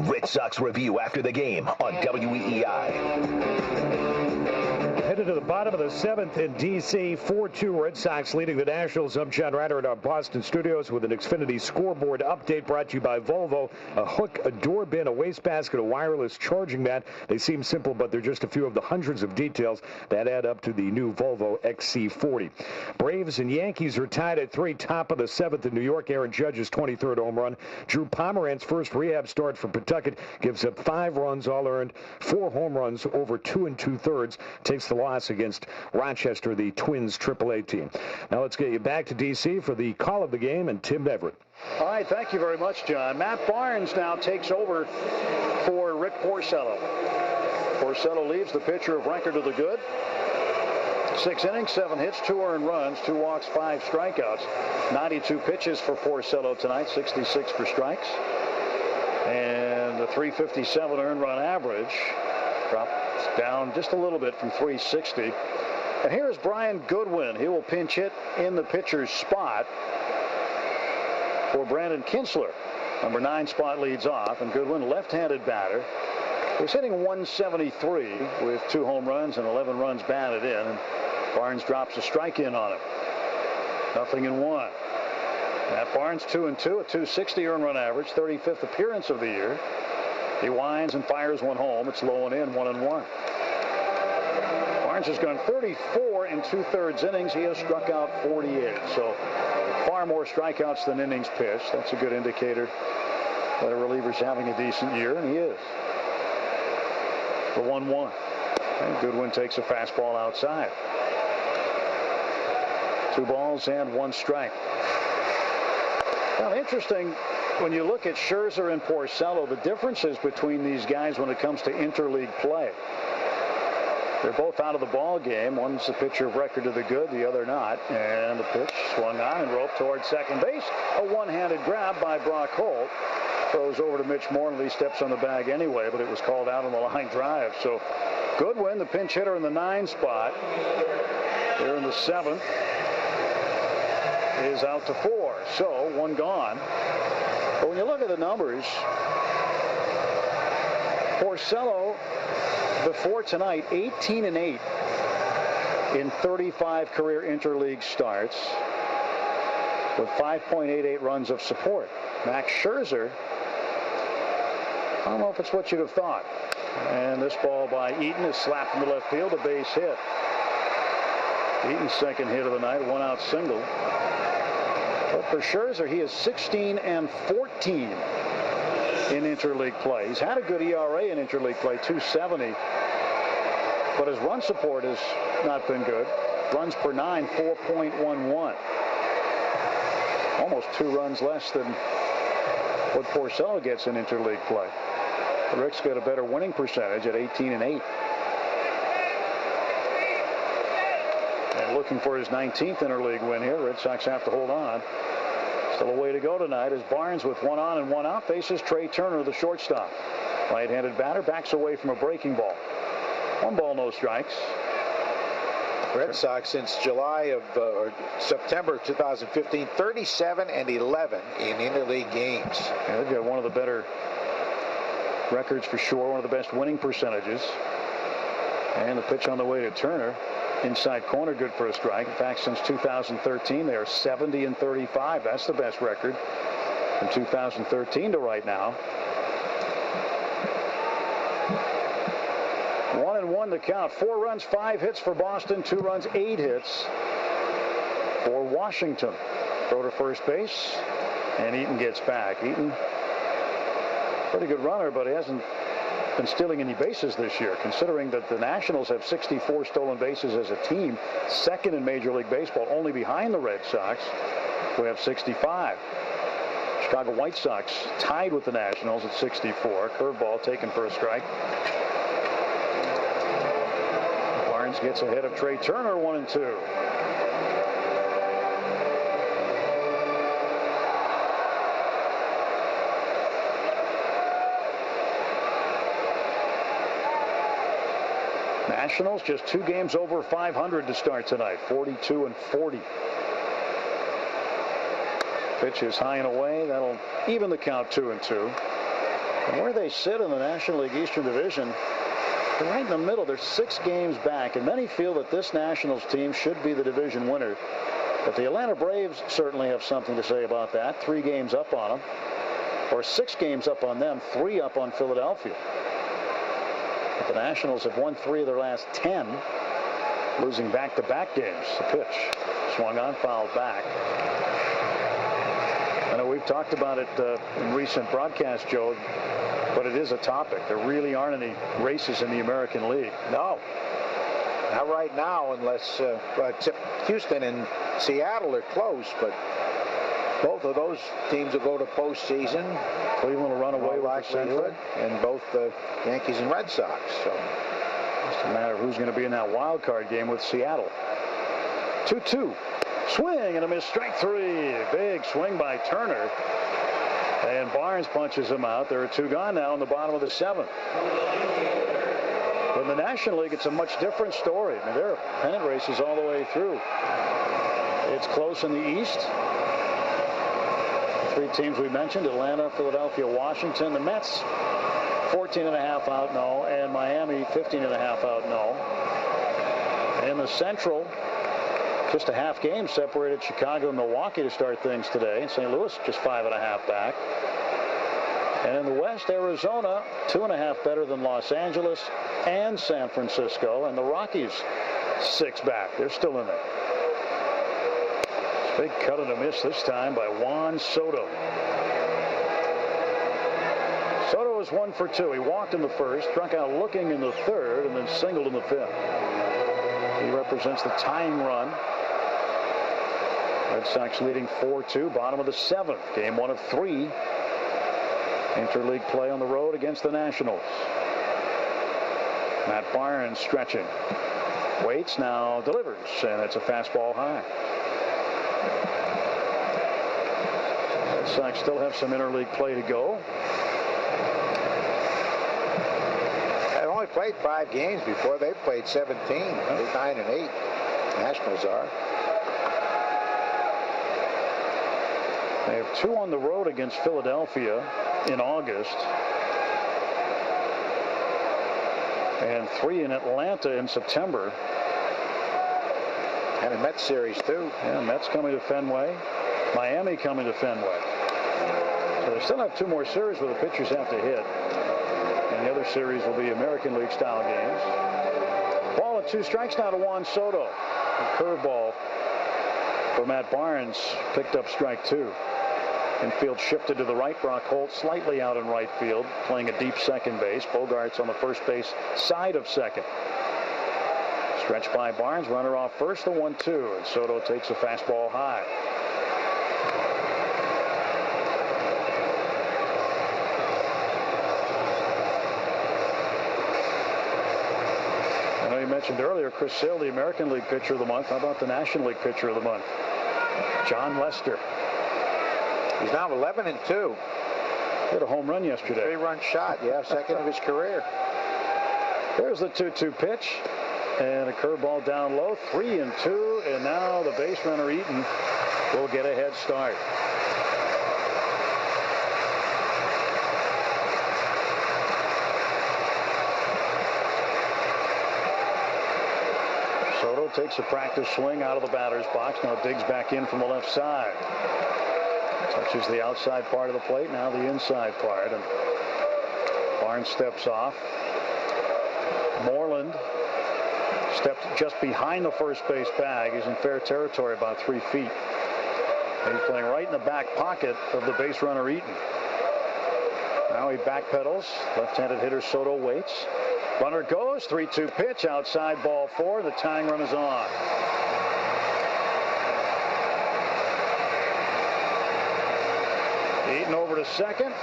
Red Sox review after the game on WEEI. Headed to the bottom of the seventh in D.C., 4-2 Red Sox leading the Nationals. I'm John Ryder at our Boston studios with an Xfinity scoreboard update brought to you by Volvo. A hook, a door bin, a wastebasket, a wireless charging mat. They seem simple, but they're just a few of the hundreds of details that add up to the new Volvo XC40. Braves and Yankees are tied at 3, top of the seventh in New York. Aaron Judge's 23rd home run. Drew Pomerant's first rehab start for Pawtucket gives up 5 runs, all earned, 4 home runs over 2 2/3. Takes the loss against Rochester, the Twins AAA team. Now let's get you back to D.C. for the call of the game and Tim Neverett. All right, thank you very much, John. Matt Barnes now takes over for Rick Porcello. Porcello leaves the pitcher of record to the good. 6 innings, 7 hits, 2 earned runs, 2 walks, 5 strikeouts. 92 pitches for Porcello tonight, 66 for strikes. And the 357 earned run average dropped down just a little bit from 360. And here's Brian Goodwin. He will pinch hit in the pitcher's spot for Brandon Kinsler. Number 9 spot leads off, and Goodwin, left-handed batter, was hitting 173 with 2 home runs and 11 runs batted in, and Barnes drops a strike in on him. 0-1. Matt Barnes 2-2, a 260 earned run average, 35th appearance of the year. He winds and fires one home. It's low and in, 1-1. Barnes has gone 34 in 2/3 innings. He has struck out 48. So far more strikeouts than innings pitched. That's a good indicator that a reliever's having a decent year, and he is. The 1-1. And Goodwin takes a fastball outside. 2 balls and 1 strike. Now, interesting, when you look at Scherzer and Porcello, the differences between these guys when it comes to interleague play. They're both out of the ball game. One's the pitcher of record to the good, the other not. And the pitch swung on and roped toward second base. A one-handed grab by Brock Holt. Throws over to Mitch Moreland. He steps on the bag anyway, but it was called out on the line drive. So Goodwin, the pinch hitter in the 9 spot. Here in the 7th. Is out to 4. So 1 gone. But when you look at the numbers, Porcello before tonight 18-8 in 35 career interleague starts with 5.88 runs of support. Max Scherzer, I don't know if it's what you'd have thought. And this ball by Eaton is slapped in the left field, a base hit. Eaton's second hit of the night, 1-out single. But for Scherzer, he is 16-14 in interleague play. He's had a good ERA in interleague play, 2.70, but his run support has not been good. Runs per 9, 4.11. Almost 2 runs less than what Porcello gets in interleague play. Rick's got a better winning percentage at 18-8. And looking for his 19th interleague win here. Red Sox have to hold on. Still a way to go tonight as Barnes, with 1 on and 1 out, faces Trey Turner, the shortstop. Right-handed batter backs away from a breaking ball. 1 ball, no strikes. Red Sox since September 2015, 37-11 in interleague games. Yeah, they've got one of the better records for sure, one of the best winning percentages. And the pitch on the way to Turner. Inside corner, good for a strike. In fact, since 2013, they are 70-35. That's the best record from 2013 to right now. 1-1 the count. 4 runs, 5 hits for Boston. 2 runs, 8 hits for Washington. Throw to first base, and Eaton gets back. Eaton, pretty good runner, but he hasn't been stealing any bases this year, considering that the Nationals have 64 stolen bases as a team, second in Major League Baseball, only behind the Red Sox, who have 65. Chicago White Sox tied with the Nationals at 64. Curveball taken for a strike. Barnes gets ahead of Trey Turner, 1-2. Nationals just 2 games over 500 to start tonight, 42-40. Pitch is high and away. That'll even the count, 2-2. And where they sit in the National League Eastern Division, they're right in the middle. They're 6 games back, and many feel that this Nationals team should be the division winner. But the Atlanta Braves certainly have something to say about that. 3 games up on them, or 6 games up on them, 3 up on Philadelphia. But the Nationals have won 3 of their last 10, losing back-to-back games. The pitch swung on, fouled back. I know we've talked about it in recent broadcasts, Joe, but it is a topic. There really aren't any races in the American League. No. Not right now, unless except Houston and Seattle are close, but both of those teams will go to postseason. Cleveland will run away with the Central. And both the Yankees and Red Sox. So it's a matter of who's going to be in that wild card game with Seattle. 2-2. Swing and a miss, strike 3. Big swing by Turner. And Barnes punches him out. There are 2 gone now in the bottom of the 7th. But in the National League, it's a much different story. I mean, there are pennant races all the way through. It's close in the East. 3 teams we mentioned, Atlanta, Philadelphia, Washington. The Mets, 14.5 out, no. And Miami, 15.5 out, no. In the Central, just a half game separated Chicago and Milwaukee to start things today. St. Louis just 5.5 back. And in the West, Arizona, 2.5 better than Los Angeles and San Francisco. And the Rockies, 6 back. They're still in there. Big cut and a miss this time by Juan Soto. Soto was 1 for 2. He walked in the first, struck out looking in the third, and then singled in the 5th. He represents the tying run. Red Sox leading 4-2, bottom of the 7th. Game 1 of 3. Interleague play on the road against the Nationals. Matt Barnes stretching. Waits, now delivers, and it's a fastball high. Red Sox still have some interleague play to go. They've only played 5 games before. They've played 17. They're 9-8. Nationals are. They have 2 on the road against Philadelphia in August. And 3 in Atlanta in September. And a Mets series, too. Yeah, Mets coming to Fenway. Miami coming to Fenway. So they still have 2 more series where the pitchers have to hit. And the other series will be American League style games. Ball and 2 strikes now to Juan Soto. A curveball for Matt Barnes picked up strike 2. Infield shifted to the right. Brock Holt slightly out in right field, playing a deep second base. Bogart's on the first base side of second. Stretch by Barnes, runner off first, the 1-2, and Soto takes a fastball high. I know you mentioned earlier Chris Sale, the American League Pitcher of the Month. How about the National League Pitcher of the Month? John Lester. He's now 11-2. Hit a home run yesterday. 3-run shot, yeah, second of his career. There's the 2-2 pitch. And a curveball down low, 3-2, and now the base runner Eaton will get a head start. Soto takes a practice swing out of the batter's box, now digs back in from the left side. Touches the outside part of the plate, now the inside part, and Barnes steps off. Moreland stepped just behind the first base bag. He's in fair territory, about 3 feet. And he's playing right in the back pocket of the base runner Eaton. Now he backpedals. Left-handed hitter Soto waits. Runner goes. 3-2 pitch. Outside ball 4. The tying run is on. Eaton over to second.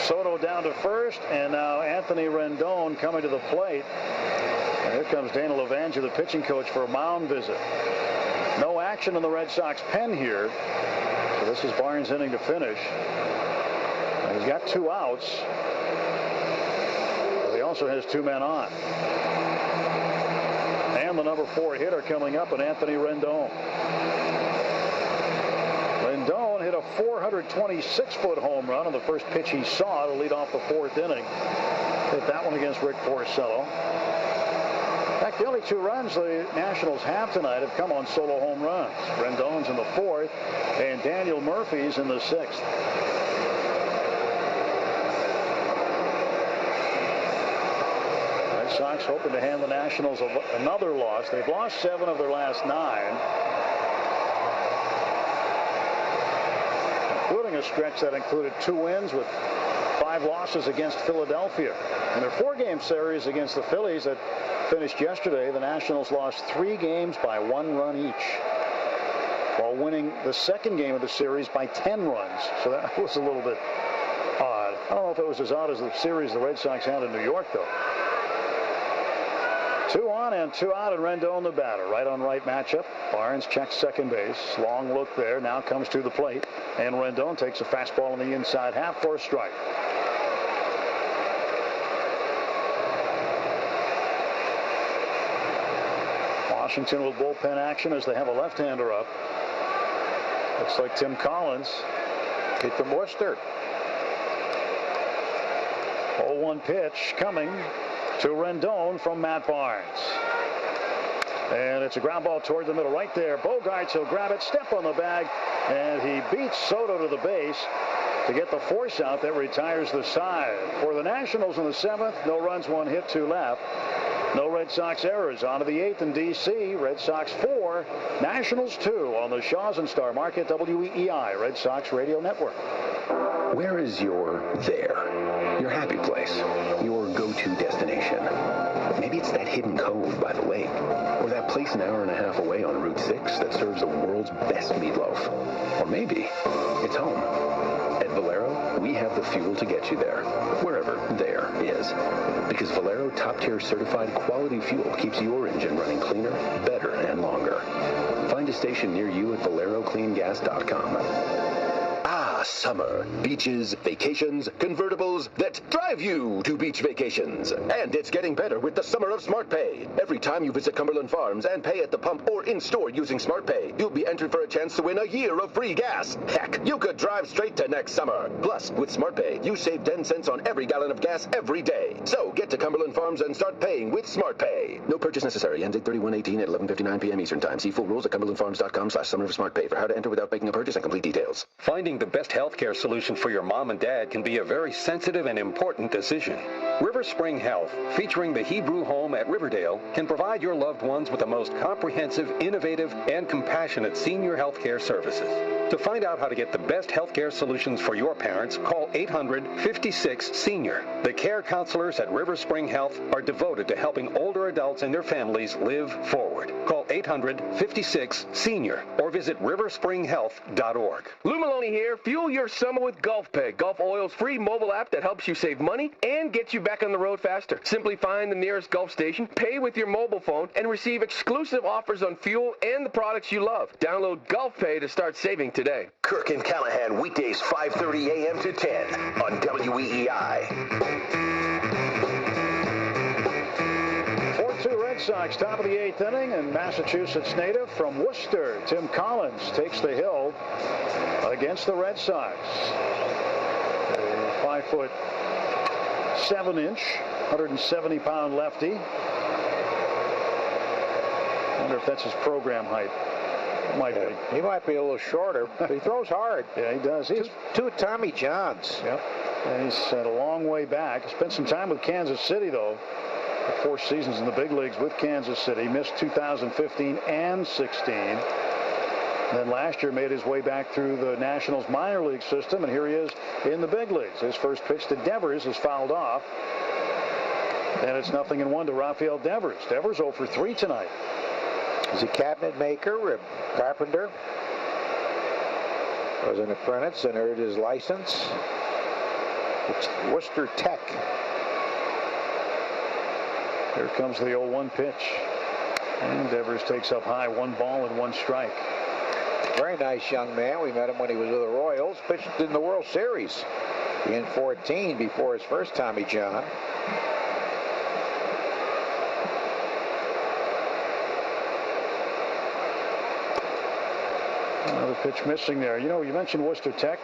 Soto down to first, and now Anthony Rendon coming to the plate. And here comes Dana Levanger, the pitching coach, for a mound visit. No action in the Red Sox pen here. So this is Barnes' inning to finish. And he's got 2 outs. But he also has 2 men on. And the number 4 hitter coming up, and Anthony Rendon. Rendon hit a 426-foot home run on the first pitch he saw to lead off the 4th inning. Hit that one against Rick Porcello. In fact, the only 2 runs the Nationals have tonight have come on solo home runs. Rendon's in the 4th, and Daniel Murphy's in the 6th. Red Sox hoping to hand the Nationals another loss. They've lost 7 of their last 9. Including a stretch that included 2 wins with 5 losses against Philadelphia. In their 4-game series against the Phillies that finished yesterday, the Nationals lost 3 games by 1 run each, while winning the 2nd game of the series by 10 runs. So that was a little bit odd. I don't know if it was as odd as the series the Red Sox had in New York, though. 2 on and 2 out, and Rendon the batter. Right on right matchup. Barnes checks second base. Long look there. Now comes to the plate. And Rendon takes a fastball on the inside half for a strike. Washington with bullpen action as they have a left-hander up. Looks like Tim Collins. Hit from Worcester. 0-1 pitch coming to Rendon from Matt Barnes. And it's a ground ball toward the middle right there. Bogarts will grab it, step on the bag, and he beats Soto to the base to get the force out that retires the side. For the Nationals in the 7th, no runs, 1 hit, 2 left. No Red Sox errors. On to the 8th in D.C. Red Sox 4, Nationals 2 on the Shaw's and Star Market WEEI Red Sox Radio Network. Where is your there? Your happy place? Your go-to destination? Maybe it's that hidden cove by the lake, or that place an hour and a half away on Route 6 that serves the world's best meatloaf. Or maybe it's home. At Valero, we have the fuel to get you there, wherever there is. Because Valero top-tier certified quality fuel keeps your engine running cleaner, better, and longer. Find a station near you at ValeroCleanGas.com. Ah, summer. Beaches, vacations, convertibles that drive you to beach vacations. And it's getting better with the summer of SmartPay. Every time you visit Cumberland Farms and pay at the pump or in-store using SmartPay, you'll be entered for a chance to win a year of free gas. Heck, you could drive straight to next summer. Plus, with SmartPay, you save 10 cents on every gallon of gas every day. So get to Cumberland Farms and start paying with SmartPay. No purchase necessary. Ends 8/31/18 at 11:59 p.m. Eastern Time. See full rules at cumberlandfarms.com/summer of SmartPay for how to enter without making a purchase and complete details. Finding the best best healthcare solution for your mom and dad can be a very sensitive and important decision. River Spring Health, featuring the Hebrew home at Riverdale, can provide your loved ones with the most comprehensive, innovative, and compassionate senior healthcare services. To find out how to get the best healthcare solutions for your parents, call 800-56-SENIOR. The care counselors at River Spring Health are devoted to helping older adults and their families live forward. Call 800-56-SENIOR or visit riverspringhealth.org. Lou Maloney here. Fuel your summer with Gulf Pay, Gulf Oil's free mobile app that helps you save money and get you back on the road faster. Simply find the nearest Gulf station, pay with your mobile phone, and receive exclusive offers on fuel and the products you love. Download Gulf Pay to start saving today. Kirk and Callahan, weekdays 5:30 a.m. to 10 on WEEI. 4-2 Red Sox, top of the 8th inning, and Massachusetts native from Worcester, Tim Collins, takes the hill against the Red Sox. A 5'7", 170-pound lefty. I wonder if that's his program height. Might be. He might be a little shorter, but he throws hard. Yeah, he does. He's two Tommy Johns. Yep. And he's had a long way back. He spent some time with Kansas City, though. 4 seasons in the big leagues with Kansas City. Missed 2015 and 16. Then last year made his way back through the Nationals minor league system, and here he is in the big leagues. His first pitch to Devers is fouled off. And it's 0-1 to Rafael Devers. Devers 0 for 3 tonight. He's a cabinet maker, a carpenter. Was an apprentice and earned his license. It's Worcester Tech. Here comes the 0-1 pitch. And Devers takes up high, 1 ball and 1 strike. Very nice young man. We met him when he was with the Royals. Pitched in the World Series in 14 before his first Tommy John. Another pitch missing there. You know, you mentioned Worcester Tech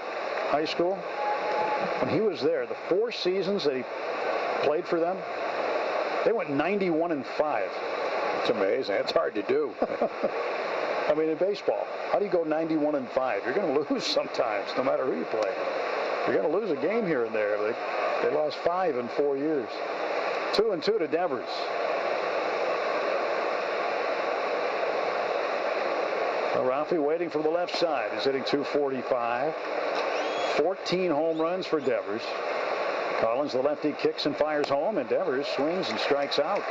High School. When he was there, the 4 seasons that he played for them, they went 91-5. It's amazing. It's hard to do. I mean, in baseball, how do you go 91-5? You're going to lose sometimes, no matter who you play. You're going to lose a game here and there. They lost 5 in 4 years. 2-2 to Devers. Well, Ralphie waiting from the left side. He's hitting .245. 14 home runs for Devers. Collins, the lefty, kicks and fires home, and Devers swings and strikes out.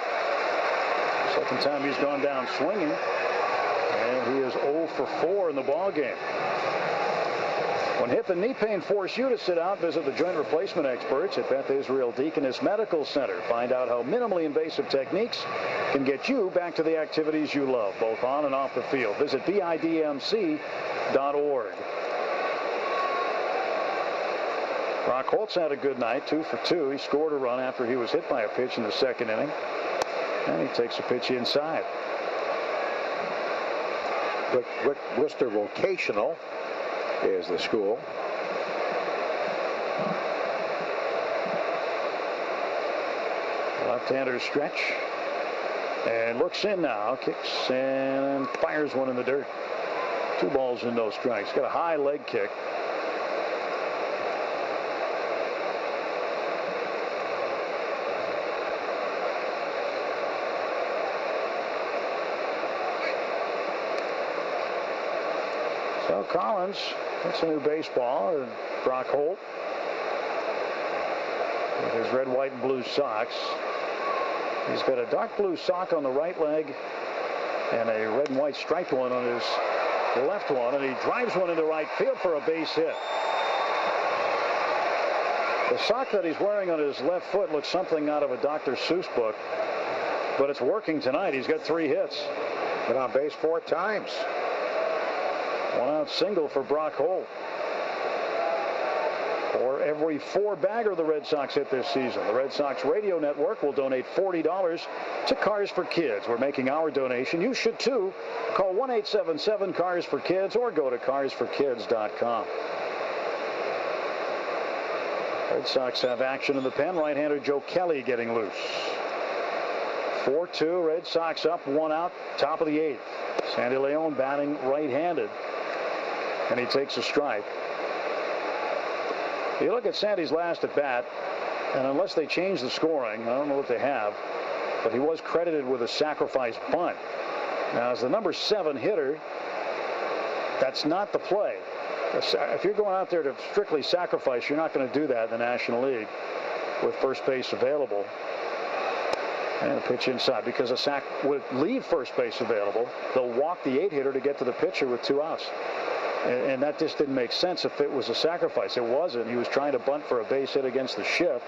Second time he's gone down swinging, and he is 0 for 4 in the ballgame. When hip and knee pain force you to sit out, visit the joint replacement experts at Beth Israel Deaconess Medical Center. Find out how minimally invasive techniques can get you back to the activities you love, both on and off the field. Visit BIDMC.org. Brock Holtz had a good night, 2 for 2. He scored a run after he was hit by a pitch in the second inning. And he takes a pitch inside. Worcester Vocational is the school. Left-hander stretch. And looks in now. Kicks and fires one in the dirt. 2 balls and no strikes. Got a high leg kick. So Collins, that's a new baseball, and Brock Holt with his red, white, and blue socks. He's got a dark blue sock on the right leg and a red and white striped one on his left one, and he drives one into right field for a base hit. The sock that he's wearing on his left foot looks something out of a Dr. Seuss book, but it's working tonight. He's got 3 hits. Been on base 4 times. 1-out single for Brock Holt. For every 4-bagger the Red Sox hit this season, the Red Sox Radio Network will donate $40 to Cars for Kids. We're making our donation. You should too. Call 1-877-CARS-FOR-KIDS or go to carsforkids.com. Red Sox have action in the pen. Right-hander Joe Kelly getting loose. 4-2. Red Sox up, 1 out, top of the 8th. Sandy Leon batting right-handed. And he takes a strike. You look at Sandy's last at bat, and unless they change the scoring, I don't know what they have, but he was credited with a sacrifice bunt. Now, as the number 7 hitter, that's not the play. If you're going out there to strictly sacrifice, you're not going to do that in the National League with first base available. And a pitch inside, because a sac would leave first base available. They'll walk the 8 hitter to get to the pitcher with 2 outs. And that just didn't make sense if it was a sacrifice. It wasn't. He was trying to bunt for a base hit against the shift.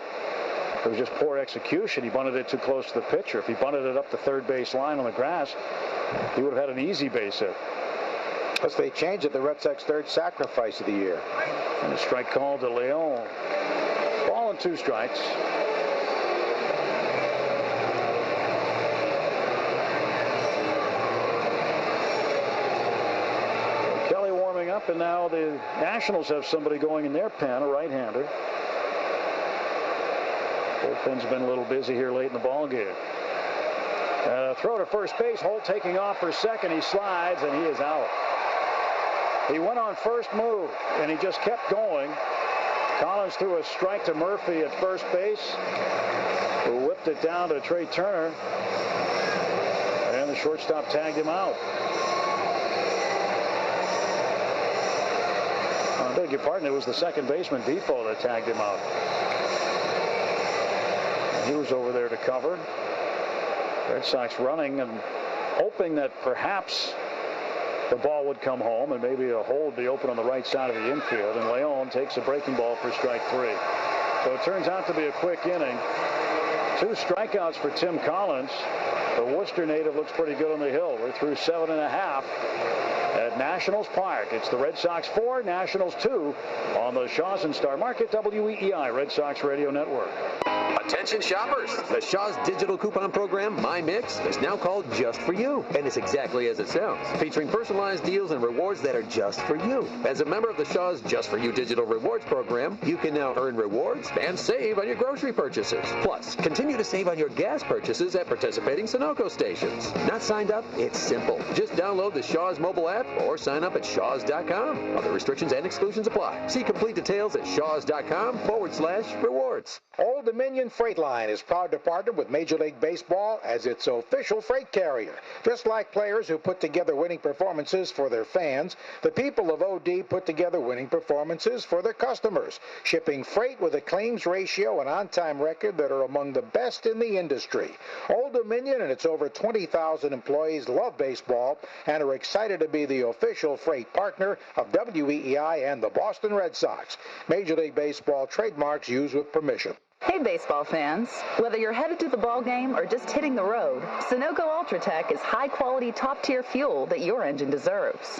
It was just poor execution. He bunted it too close to the pitcher. If he bunted it up the third base line on the grass, he would have had an easy base hit. Plus they changed it, the Red Sox 3rd sacrifice of the year. And a strike called to Leon. Ball and 2 strikes. Kelly warming up, and now the Nationals have somebody going in their pen, a right-hander. Bullpen's been a little busy here late in the ball game. Throw to first base. Holt taking off for second. He slides, and he is out. He went on first move, and he just kept going. Collins threw a strike to Murphy at first base, who whipped it down to Trey Turner, and the shortstop tagged him out. I beg your pardon, it was the second baseman, Defoe, that tagged him out. He was over there to cover. Red Sox running and hoping that perhaps the ball would come home and maybe a hole would be open on the right side of the infield. And Leon takes a breaking ball for strike 3. So it turns out to be a quick inning. 2 strikeouts for Tim Collins. The Worcester native looks pretty good on the hill. We're through 7.5 at Nationals Park. It's the Red Sox 4, Nationals 2 on the Shaw's and Star Market WEEI Red Sox Radio Network. Attention shoppers! The Shaw's digital coupon program, My Mix, is now called Just For You, and it's exactly as it sounds, featuring personalized deals and rewards that are just for you. As a member of the Shaw's Just For You digital rewards program, you can now earn rewards and save on your grocery purchases. Plus, continue to save on your gas purchases at participating Sunoco stations. Not signed up? It's simple. Just download the Shaw's mobile app or sign up at shaws.com. Other restrictions and exclusions apply. See complete details at shaws.com/rewards. Old Dominion Freight Line is proud to partner with Major League Baseball as its official freight carrier. Just like players who put together winning performances for their fans, the people of OD put together winning performances for their customers, shipping freight with a claims ratio and on-time record that are among the best in the industry. Old Dominion and its over 20,000 employees love baseball and are excited to be the official freight partner of WEEI and the Boston Red Sox. Major League Baseball trademarks used with permission. Hey baseball fans, whether you're headed to the ball game or just hitting the road, Sunoco Ultratech is high-quality, top-tier fuel that your engine deserves.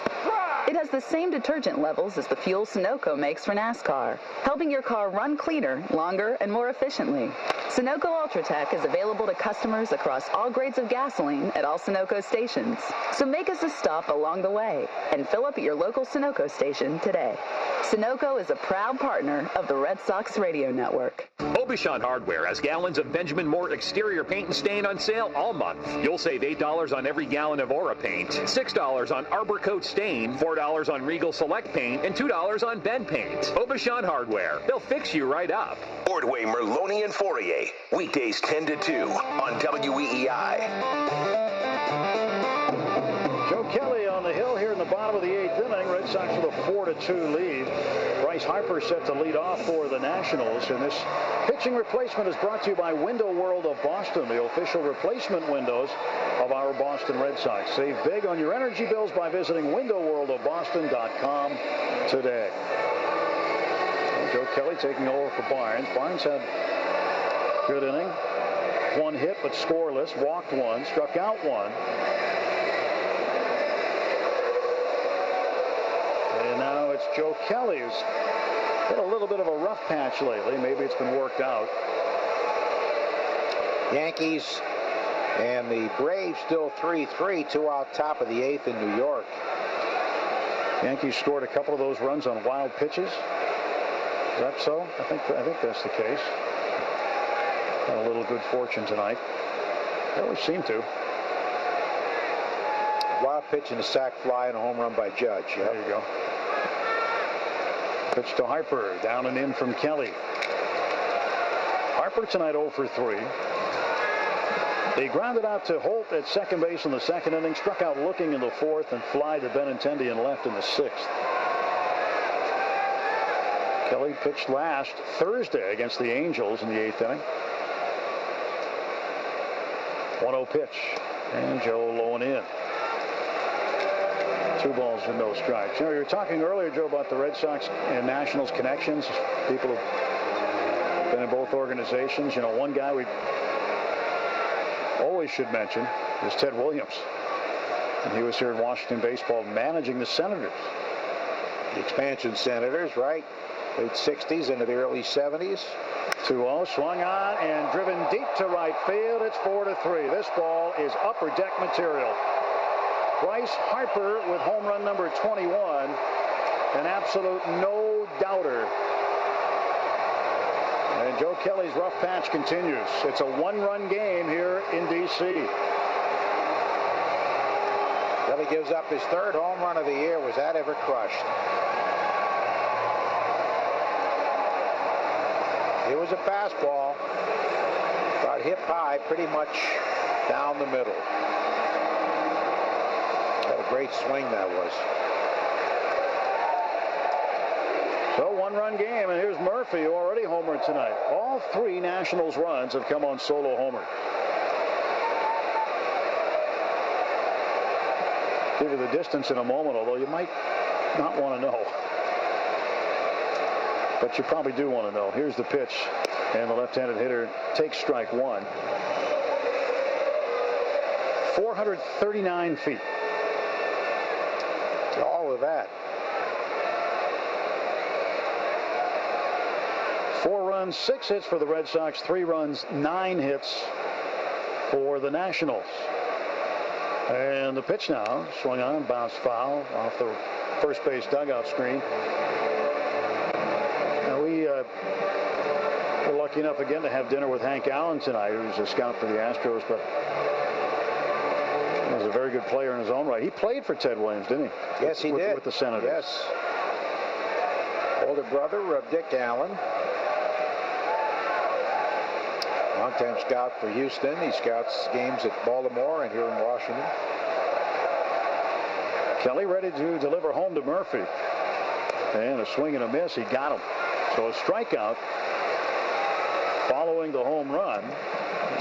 It has the same detergent levels as the fuel Sunoco makes for NASCAR, helping your car run cleaner, longer, and more efficiently. Sunoco Ultratech is available to customers across all grades of gasoline at all Sunoco stations. So make us a stop along the way and fill up at your local Sunoco station today. Sunoco is a proud partner of the Red Sox Radio Network. Obishan Hardware has gallons of Benjamin Moore exterior paint and stain on sale all month. You'll save $8 on every gallon of Aura paint, $6 on Arbor Coat stain, $4 on Regal Select paint, and $2 on Ben paint. Obishan Hardware. They'll fix you right up. Ordway, Merloni, and Fourier. Weekdays 10 to 2 on WEEI. Joe Kelly on the hill here in the bottom of the 8th inning. Red Sox with a 4-2 lead. Bryce Harper set to lead off for the Nationals. And this pitching replacement is brought to you by Window World of Boston, the official replacement windows of our Boston Red Sox. Save big on your energy bills by visiting windowworldofboston.com today. And Joe Kelly taking over for Barnes. Barnes had a good inning. 1 hit but scoreless. Walked 1, struck out 1. And now it's Joe Kelly, who's had a little bit of a rough patch lately. Maybe it's been worked out. Yankees and the Braves still 3-3, 2 out top of the 8th in New York. Yankees scored a couple of those runs on wild pitches. Is that so? I think that's the case. Had a little good fortune tonight. They always seem to. Wild pitch and a sac fly and a home run by Judge. Yep. There you go. Pitch to Harper. Down and in from Kelly. Harper tonight 0 for 3. He grounded out to Holt at second base in the second inning, struck out looking in the fourth, and fly to Benintendi and left in the sixth. Kelly pitched last Thursday against the Angels in the eighth inning. 1-0 pitch, and Joe low and in. 2 balls and no strikes. You know, you were talking earlier, Joe, about the Red Sox and Nationals connections. People have been in both organizations. You know, one guy we always should mention is Ted Williams. And he was here in Washington baseball managing the Senators. The expansion Senators, right? Late 60s into the early 70s. 2-0, swung on and driven deep to right field. It's 4-3. This ball is upper deck material. Bryce Harper with home run number 21. An absolute no-doubter. And Joe Kelly's rough patch continues. It's a 1-run game here in D.C. Kelly gives up his 3rd home run of the year. Was that ever crushed? It was a fastball, about hip high, pretty much down the middle. What a great swing that was. So 1-run game, and here's Murphy, who already homered tonight. All 3 Nationals runs have come on solo homer. Give you the distance in a moment, although you might not want to know. But you probably do want to know. Here's the pitch, and the left-handed hitter takes strike 1. 439 feet. All of that. 4 runs, 6 hits for the Red Sox, 3 runs, 9 hits for the Nationals. And the pitch now, swung on, bounced foul off the first base dugout screen. Now we were lucky enough again to have dinner with Hank Allen tonight, who's a scout for the Astros, but he was a very good player in his own right. He played for Ted Williams, didn't he? Yes, he did. With the Senators. Yes. Older brother of Dick Allen. Longtime scout for Houston. He scouts games at Baltimore and here in Washington. Kelly ready to deliver home to Murphy. And a swing and a miss. He got him. So a strikeout following the home run.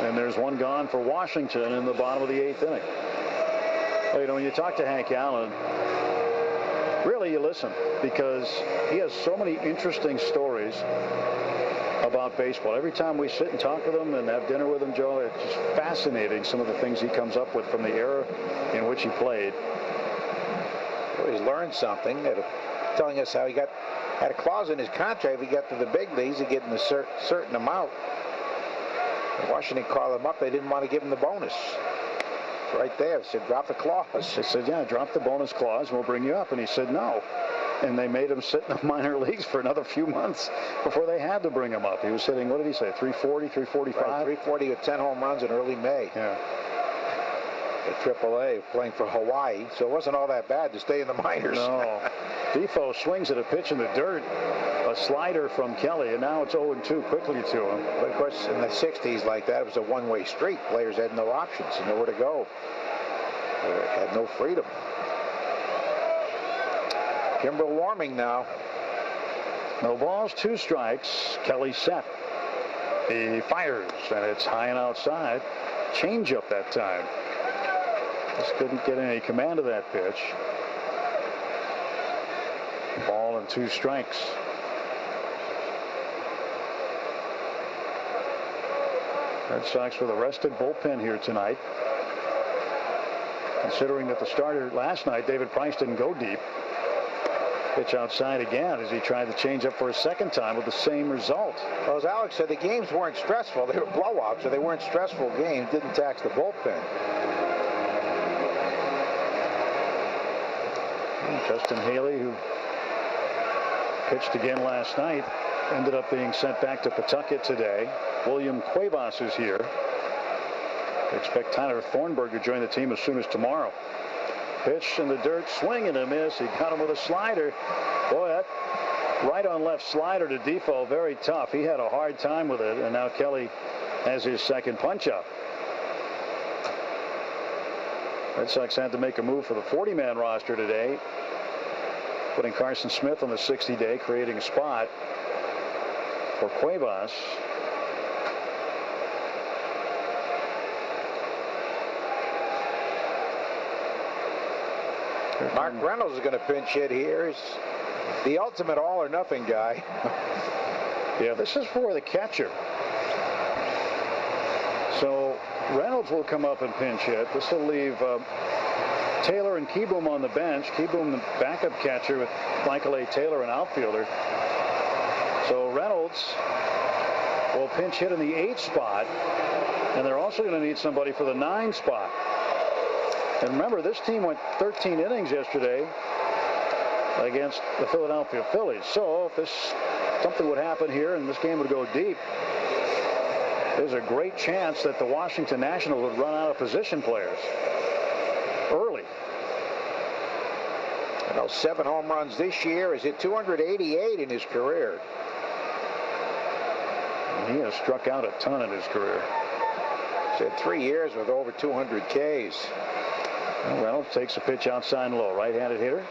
And there's one gone for Washington in the bottom of the 8th inning. Well, you know, when you talk to Hank Allen, really you listen, because he has so many interesting stories about baseball. Every time we sit and talk with him and have dinner with him, Joe, it's just fascinating, some of the things he comes up with from the era in which he played. Well, he's learned something, telling us how he had a clause in his contract. If he got to the big leagues, he'd get in a certain amount. Washington called him up. They didn't want to give him the bonus. Right there, they said, drop the clause. They said, yeah, drop the bonus clause, and we'll bring you up. And he said, no. And they made him sit in the minor leagues for another few months before they had to bring him up. He was hitting, what did he say, 340, 345? Right, 340 with 10 home runs in early May. Yeah. At AAA, playing for Hawaii, so it wasn't all that bad to stay in the minors. No. Defoe swings at a pitch in the dirt, a slider from Kelly, and now it's 0-2 quickly to him. But of course, in the 60s like that, it was a one-way street. Players had no options and nowhere to go. They had no freedom. Kimbrel warming now. No balls, 2 strikes. Kelly set. He fires, and it's high and outside. Change up that time. Just couldn't get any command of that pitch. Ball and 2 strikes. Red Sox with a rested bullpen here tonight. Considering that the starter last night, David Price, didn't go deep. Pitch outside again as he tried to change up for a second time with the same result. Well, as Alex said, the games weren't stressful. They were blowouts, so they weren't stressful games. Didn't tax the bullpen. Justin Haley, who pitched again last night, ended up being sent back to Pawtucket today. William Cuevas is here. They expect Tyler Thornburg to join the team as soon as tomorrow. Pitch in the dirt, swing and a miss. He got him with a slider. Boy, that right on left slider to Defoe, very tough. He had a hard time with it, and now Kelly has his second punch-up. Red Sox had to make a move for the 40-man roster today, putting Carson Smith on the 60-day, creating a spot for Cuevas. Mark Reynolds is going to pinch hit here. He's the ultimate all-or-nothing guy. Yeah, this is for the catcher. So Reynolds will come up and pinch hit. This will leave Taylor and Keyboom on the bench. Keyboom, the backup catcher, with Michael A. Taylor, an outfielder. So Reynolds will pinch hit in the 8 spot, and they're also going to need somebody for the 9 spot. And remember, this team went 13 innings yesterday against the Philadelphia Phillies. So if something would happen here and this game would go deep, there's a great chance that the Washington Nationals would run out of position players early. And those 7 home runs this year. He's hit 288 in his career. And he has struck out a ton in his career. He's had 3 years with over 200 Ks. Well, Reynolds takes a pitch outside and low. Right-handed hitter.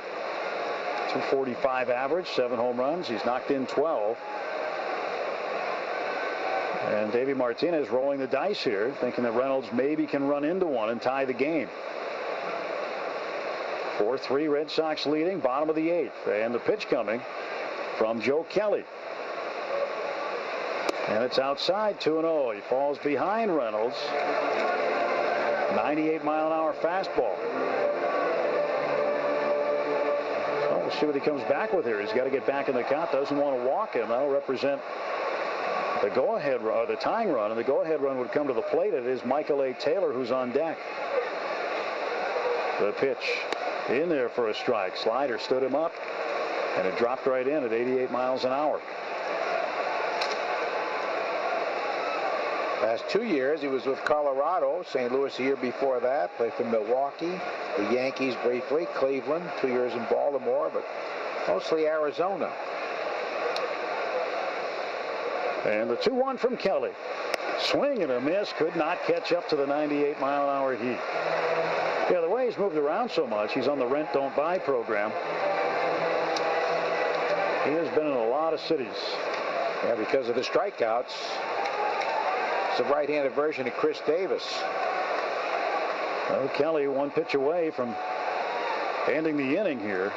245 average, 7 home runs. He's knocked in 12. And Davey Martinez rolling the dice here, thinking that Reynolds maybe can run into one and tie the game. 4-3 Red Sox leading, bottom of the 8th. And the pitch coming from Joe Kelly. And it's outside, 2-0. He falls behind Reynolds. 98-mile-an-hour fastball. So we'll see what he comes back with here. He's got to get back in the count. Doesn't want to walk him. That'll represent the go-ahead run, or the tying run, and the go-ahead run would come to the plate. It is Michael A. Taylor who's on deck. The pitch in there for a strike. Slider stood him up, and it dropped right in at 88 miles an hour. Last 2 years, he was with Colorado, St. Louis the year before that, played for Milwaukee, the Yankees briefly, Cleveland, 2 years in Baltimore, but mostly Arizona. And the 2-1 from Kelly. Swing and a miss, could not catch up to the 98-mile-an-hour heat. Yeah, the way he's moved around so much, he's on the rent don't buy program. He has been in a lot of cities. Yeah, because of the strikeouts. It's a right-handed version of Chris Davis. Well, Kelly 1 pitch away from ending the inning here.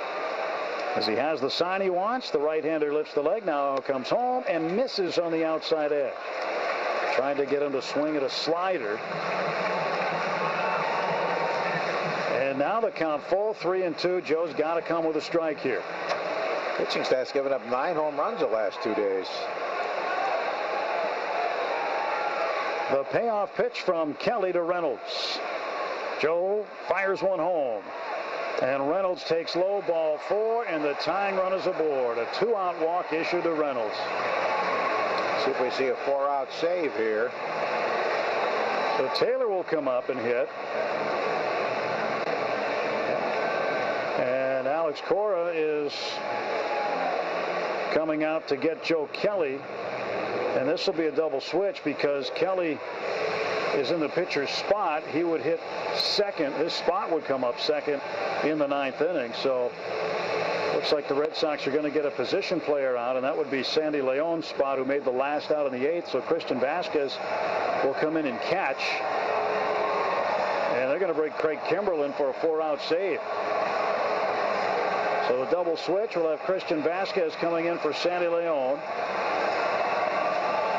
As he has the sign he wants, the right-hander lifts the leg, now comes home and misses on the outside edge. Trying to get him to swing at a slider. And now the count full, 3-2. Joe's got to come with a strike here. Pitching staff's given up 9 home runs the last 2 days. The payoff pitch from Kelly to Reynolds. Joe fires one home. And Reynolds takes low, ball 4, and the tying run is aboard. A 2-out walk issued to Reynolds. See if we see a 4-out save here. So Taylor will come up and hit. And Alex Cora is coming out to get Joe Kelly. And this will be a double switch because Kelly is in the pitcher's spot. He would hit second. His spot would come up second in the 9th inning. So looks like the Red Sox are going to get a position player out, and that would be Sandy Leon's spot, who made the last out in the 8th. So Christian Vasquez will come in and catch. And they're going to bring Craig Kimbrell in for a 4-out save. So the double switch will have Christian Vasquez coming in for Sandy Leon.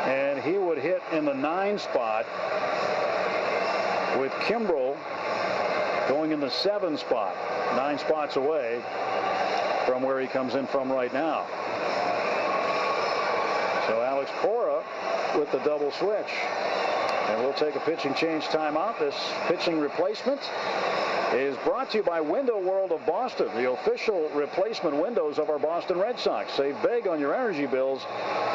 And he would hit in the 9 spot with Kimbrell going in the 7 spot, 9 spots away from where he comes in from right now. So Alex Cora with the double switch. And we'll take a pitching change timeout. This pitching replacement is brought to you by Window World of Boston, the official replacement windows of our Boston Red Sox. Save big on your energy bills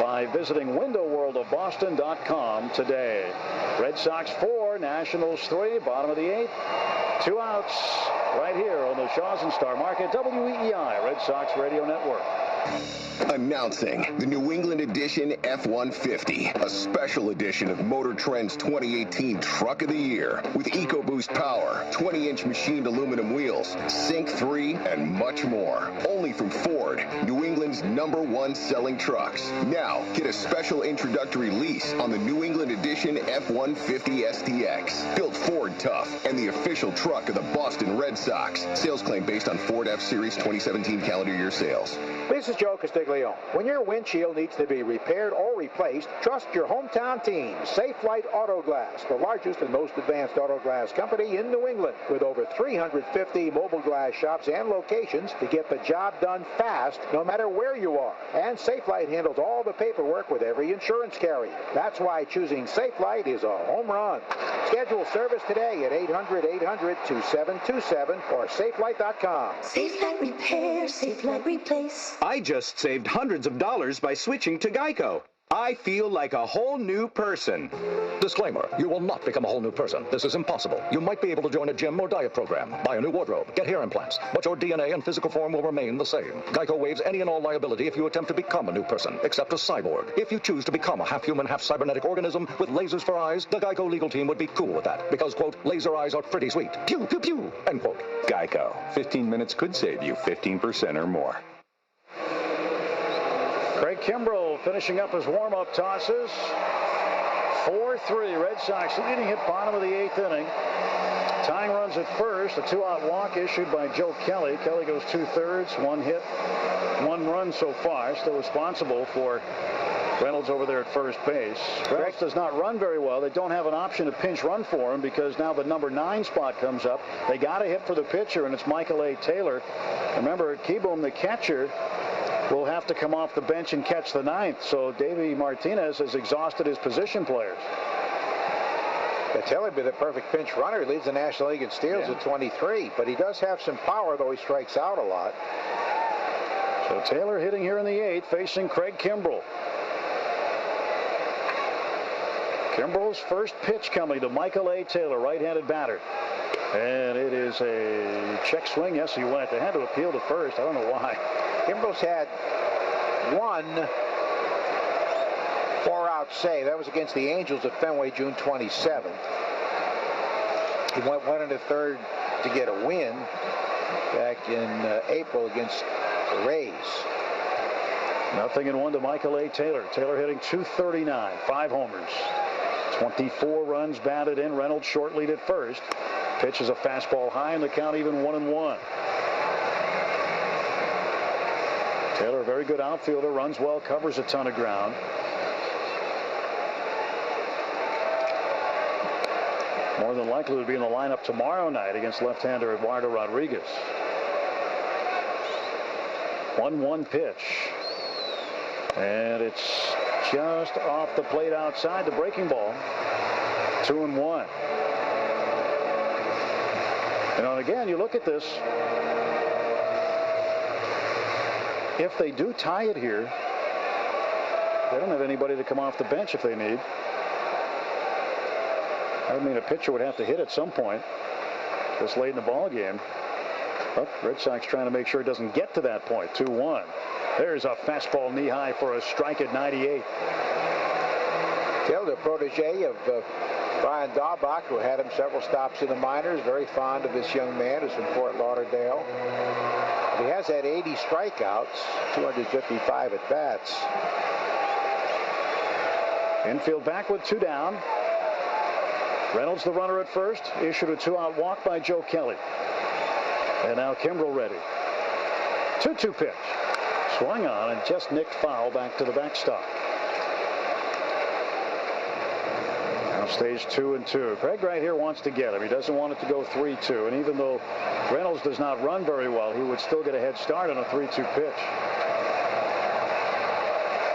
by visiting windowworldofboston.com today. Red Sox 4, Nationals 3, bottom of the 8th. 2 outs right here on the Shaw's and Star Market, WEEI Red Sox Radio Network. Announcing the New England Edition F-150, a special edition of Motor Trend's 2018 Truck of the Year, with EcoBoost power, 20-inch machined aluminum wheels, Sync 3, and much more. Only from Ford, New England's #1 selling trucks. Now, get a special introductory lease on the New England Edition F-150 STX. Built Ford tough and the official truck of the Boston Red Sox. Sales claim based on Ford F-Series 2017 calendar year sales. This is Joe Castiglione. When your windshield needs to be repaired or replaced, trust your hometown team, Safe Light Auto Glass, the largest and most advanced auto glass company in New England, with over 350 mobile glass shops and locations to get the job done fast, no matter where you are. And Safe Light handles all the paperwork with every insurance carrier. That's why choosing Safe Light is a home run. Schedule service today at 800-800-2727 or safelight.com. Safe Light Repair, Safe Light Replace. I just saved hundreds of dollars by switching to Geico. I feel like a whole new person. Disclaimer, you will not become a whole new person. This is impossible. You might be able to join a gym or diet program, buy a new wardrobe, get hair implants, but your DNA and physical form will remain the same. Geico waives any and all liability if you attempt to become a new person, except a cyborg. If you choose to become a half-human, half-cybernetic organism with lasers for eyes, the Geico legal team would be cool with that, because, quote, laser eyes are pretty sweet. Pew, pew, pew, end quote. Geico. 15 minutes could save you 15% or more. Craig Kimbrell finishing up his warm-up tosses. 4-3. Red Sox leading at bottom of the 8th inning. Tying runs at first. A 2-out walk issued by Joe Kelly. Kelly goes 2/3. 1 hit, 1 run so far. Still responsible for Reynolds over there at first base. Reynolds does not run very well. They don't have an option to pinch run for him because now the number 9 spot comes up. They got a hit for the pitcher, and it's Michael A. Taylor. Remember, Keyboom, the catcher, will have to come off the bench and catch the 9th. So Davey Martinez has exhausted his position players. Taylor would be the perfect pinch runner. He leads the National League in steals at 23, but he does have some power, though he strikes out a lot. So Taylor hitting here in the 8th, facing Craig Kimbrell. Kimbrell's first pitch coming to Michael A. Taylor, right-handed batter. And it is a check swing. Yes, he went. They had to appeal to first. I don't know why. Kimbrell's had 1 4-out save. That was against the Angels at Fenway, June 27th. He went 1 1/3 to get a win back in April against the Rays. 0-1 to Michael A. Taylor. Taylor hitting .239, 5 homers. 24 runs batted in. Reynolds short lead at first. Pitch is a fastball high, and the count even 1-1. Taylor, a very good outfielder, runs well, covers a ton of ground. More than likely would be in the lineup tomorrow night against left-hander Eduardo Rodriguez. 1-1 pitch. And it's just off the plate outside, the breaking ball. 2-1. And again, you look at this. If they do tie it here, they don't have anybody to come off the bench if they need. I mean, a pitcher would have to hit at some point this late in the ball game. But Red Sox trying to make sure it doesn't get to that point. 2-1. There's a fastball knee high for a strike at 98. Taylor, the protege of Brian Daubach, who had him several stops in the minors, very fond of this young man who's from Fort Lauderdale. He has had 80 strikeouts, 255 at bats. Infield back with 2 down. Reynolds, the runner at first, issued a 2-out walk by Joe Kelly. And now Kimbrell ready. 2-2 pitch. Swung on and just nicked foul back to the backstop. Now stays 2-2. Craig right here wants to get him. He doesn't want it to go 3-2. And even though Reynolds does not run very well, he would still get a head start on a 3-2 pitch.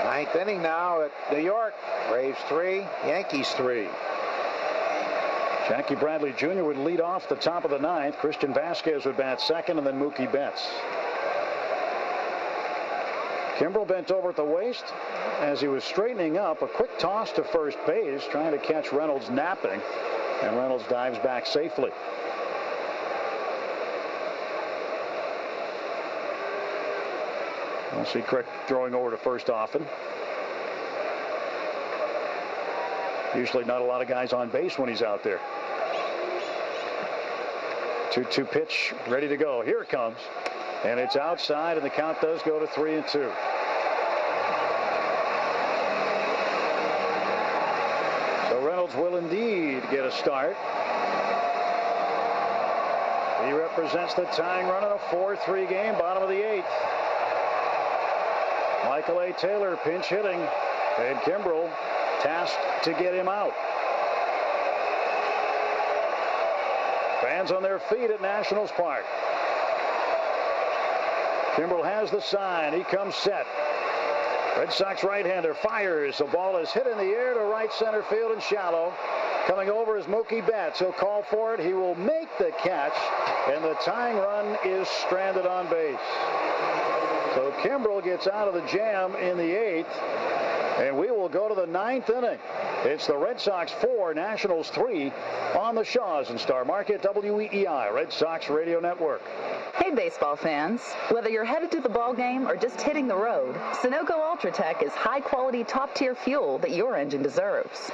9th inning now at New York. Braves 3, Yankees 3. Jackie Bradley Jr. would lead off the top of the 9th. Christian Vasquez would bat second, and then Mookie Betts. Kimbrell bent over at the waist as he was straightening up. A quick toss to first base, trying to catch Reynolds napping, and Reynolds dives back safely. We'll see Crick throwing over to first often. Usually not a lot of guys on base when he's out there. 2-2 pitch, ready to go. Here it comes. And it's outside, and the count does go to 3-2. So Reynolds will indeed get a start. He represents the tying run in a 4-3 game, bottom of the 8th. Michael A. Taylor pinch hitting, and Kimbrel tasked to get him out. Fans on their feet at Nationals Park. Kimbrel has the sign. He comes set. Red Sox right-hander fires. The ball is hit in the air to right center field and shallow. Coming over is Mookie Betts. He'll call for it. He will make the catch, and the tying run is stranded on base. So Kimbrel gets out of the jam in the 8th, and we will go to the 9th inning. It's the Red Sox 4, Nationals 3 on the Shaws and Star Market, WEEI, Red Sox Radio Network. Hey, baseball fans. Whether you're headed to the ball game or just hitting the road, Sunoco Ultratech is high-quality, top-tier fuel that your engine deserves.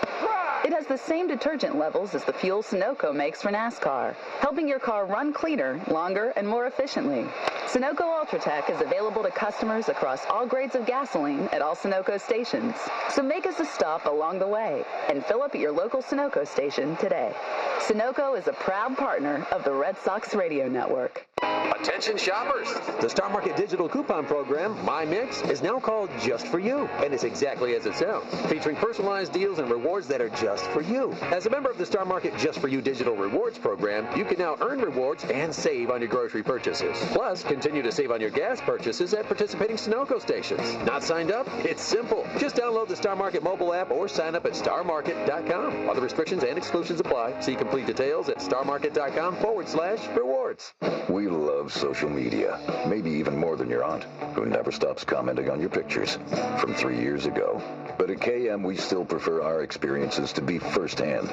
It has the same detergent levels as the fuel Sunoco makes for NASCAR, helping your car run cleaner, longer, and more efficiently. Sunoco Ultratech is available to customers across all grades of gasoline at all Sunoco stations. So make us a stop along the way and fill up at your local Sunoco station today. Sunoco is a proud partner of the Red Sox Radio Network. Attention shoppers! The Star Market digital coupon program, My Mix, is now called Just For You, and it's exactly as it sounds, featuring personalized deals and rewards that are just for you. As a member of the Star Market Just For You digital rewards program, you can now earn rewards and save on your grocery purchases. Plus, continue to save on your gas purchases at participating Sunoco stations. Not signed up? It's simple. Just download the Star Market mobile app or sign up at starmarket.com. Other restrictions and exclusions apply. See complete details at starmarket.com/rewards. We love social media, maybe even more than your aunt, who never stops commenting on your pictures from 3 years ago. But at KM, we still prefer our experiences to be firsthand.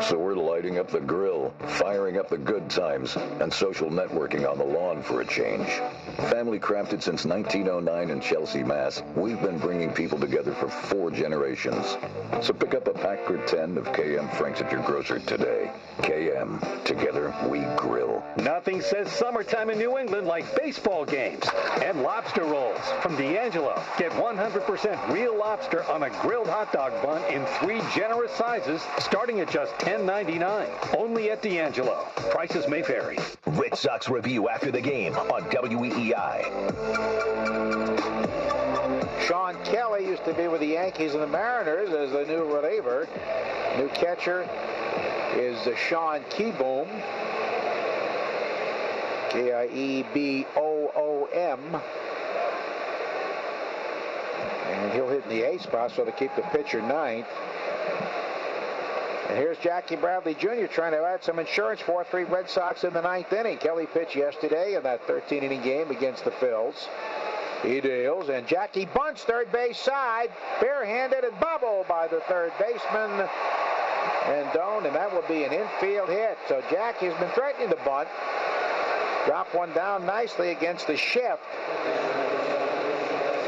So we're lighting up the grill, firing up the good times, and social networking on the lawn for a change. Family crafted since 1909 in Chelsea, Mass., we've been bringing people together for 4 generations. So pick up a pack or 10 of KM Franks at your grocer today. KM, together we grill. Nothing says summertime in New England like baseball games and lobster rolls from D'Angelo. Get 100% real lobster on a grilled hot dog bun in 3 generous sizes starting at just $10.99. Only at D'Angelo. Prices may vary. Red Sox review after the game on WEEI. Sean Kelly used to be with the Yankees and the Mariners as the new reliever. New catcher is Sean Kieboom. Kieboom. And he'll hit in the A spot, so to keep the pitcher 9th. And here's Jackie Bradley Jr. trying to add some insurance. 4-3 Red Sox in the 9th inning. Kelly pitched yesterday in that 13-inning game against the Phils. He deals, and Jackie bunts third base side, barehanded and bobbled by the third baseman Rendon, and that will be an infield hit. So Jackie's been threatening to bunt. Dropped one down nicely against the shift.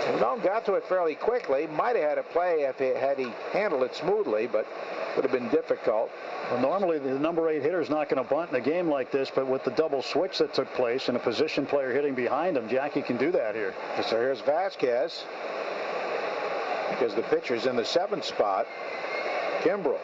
Rendon got to it fairly quickly. Might have had a play had he handled it smoothly, but would have been difficult. Well, normally the number 8 hitter is not going to bunt in a game like this, but with the double switch that took place and a position player hitting behind him, Jackie can do that here. So here's Vasquez, because the pitcher's in the 7th spot. Kimbrel.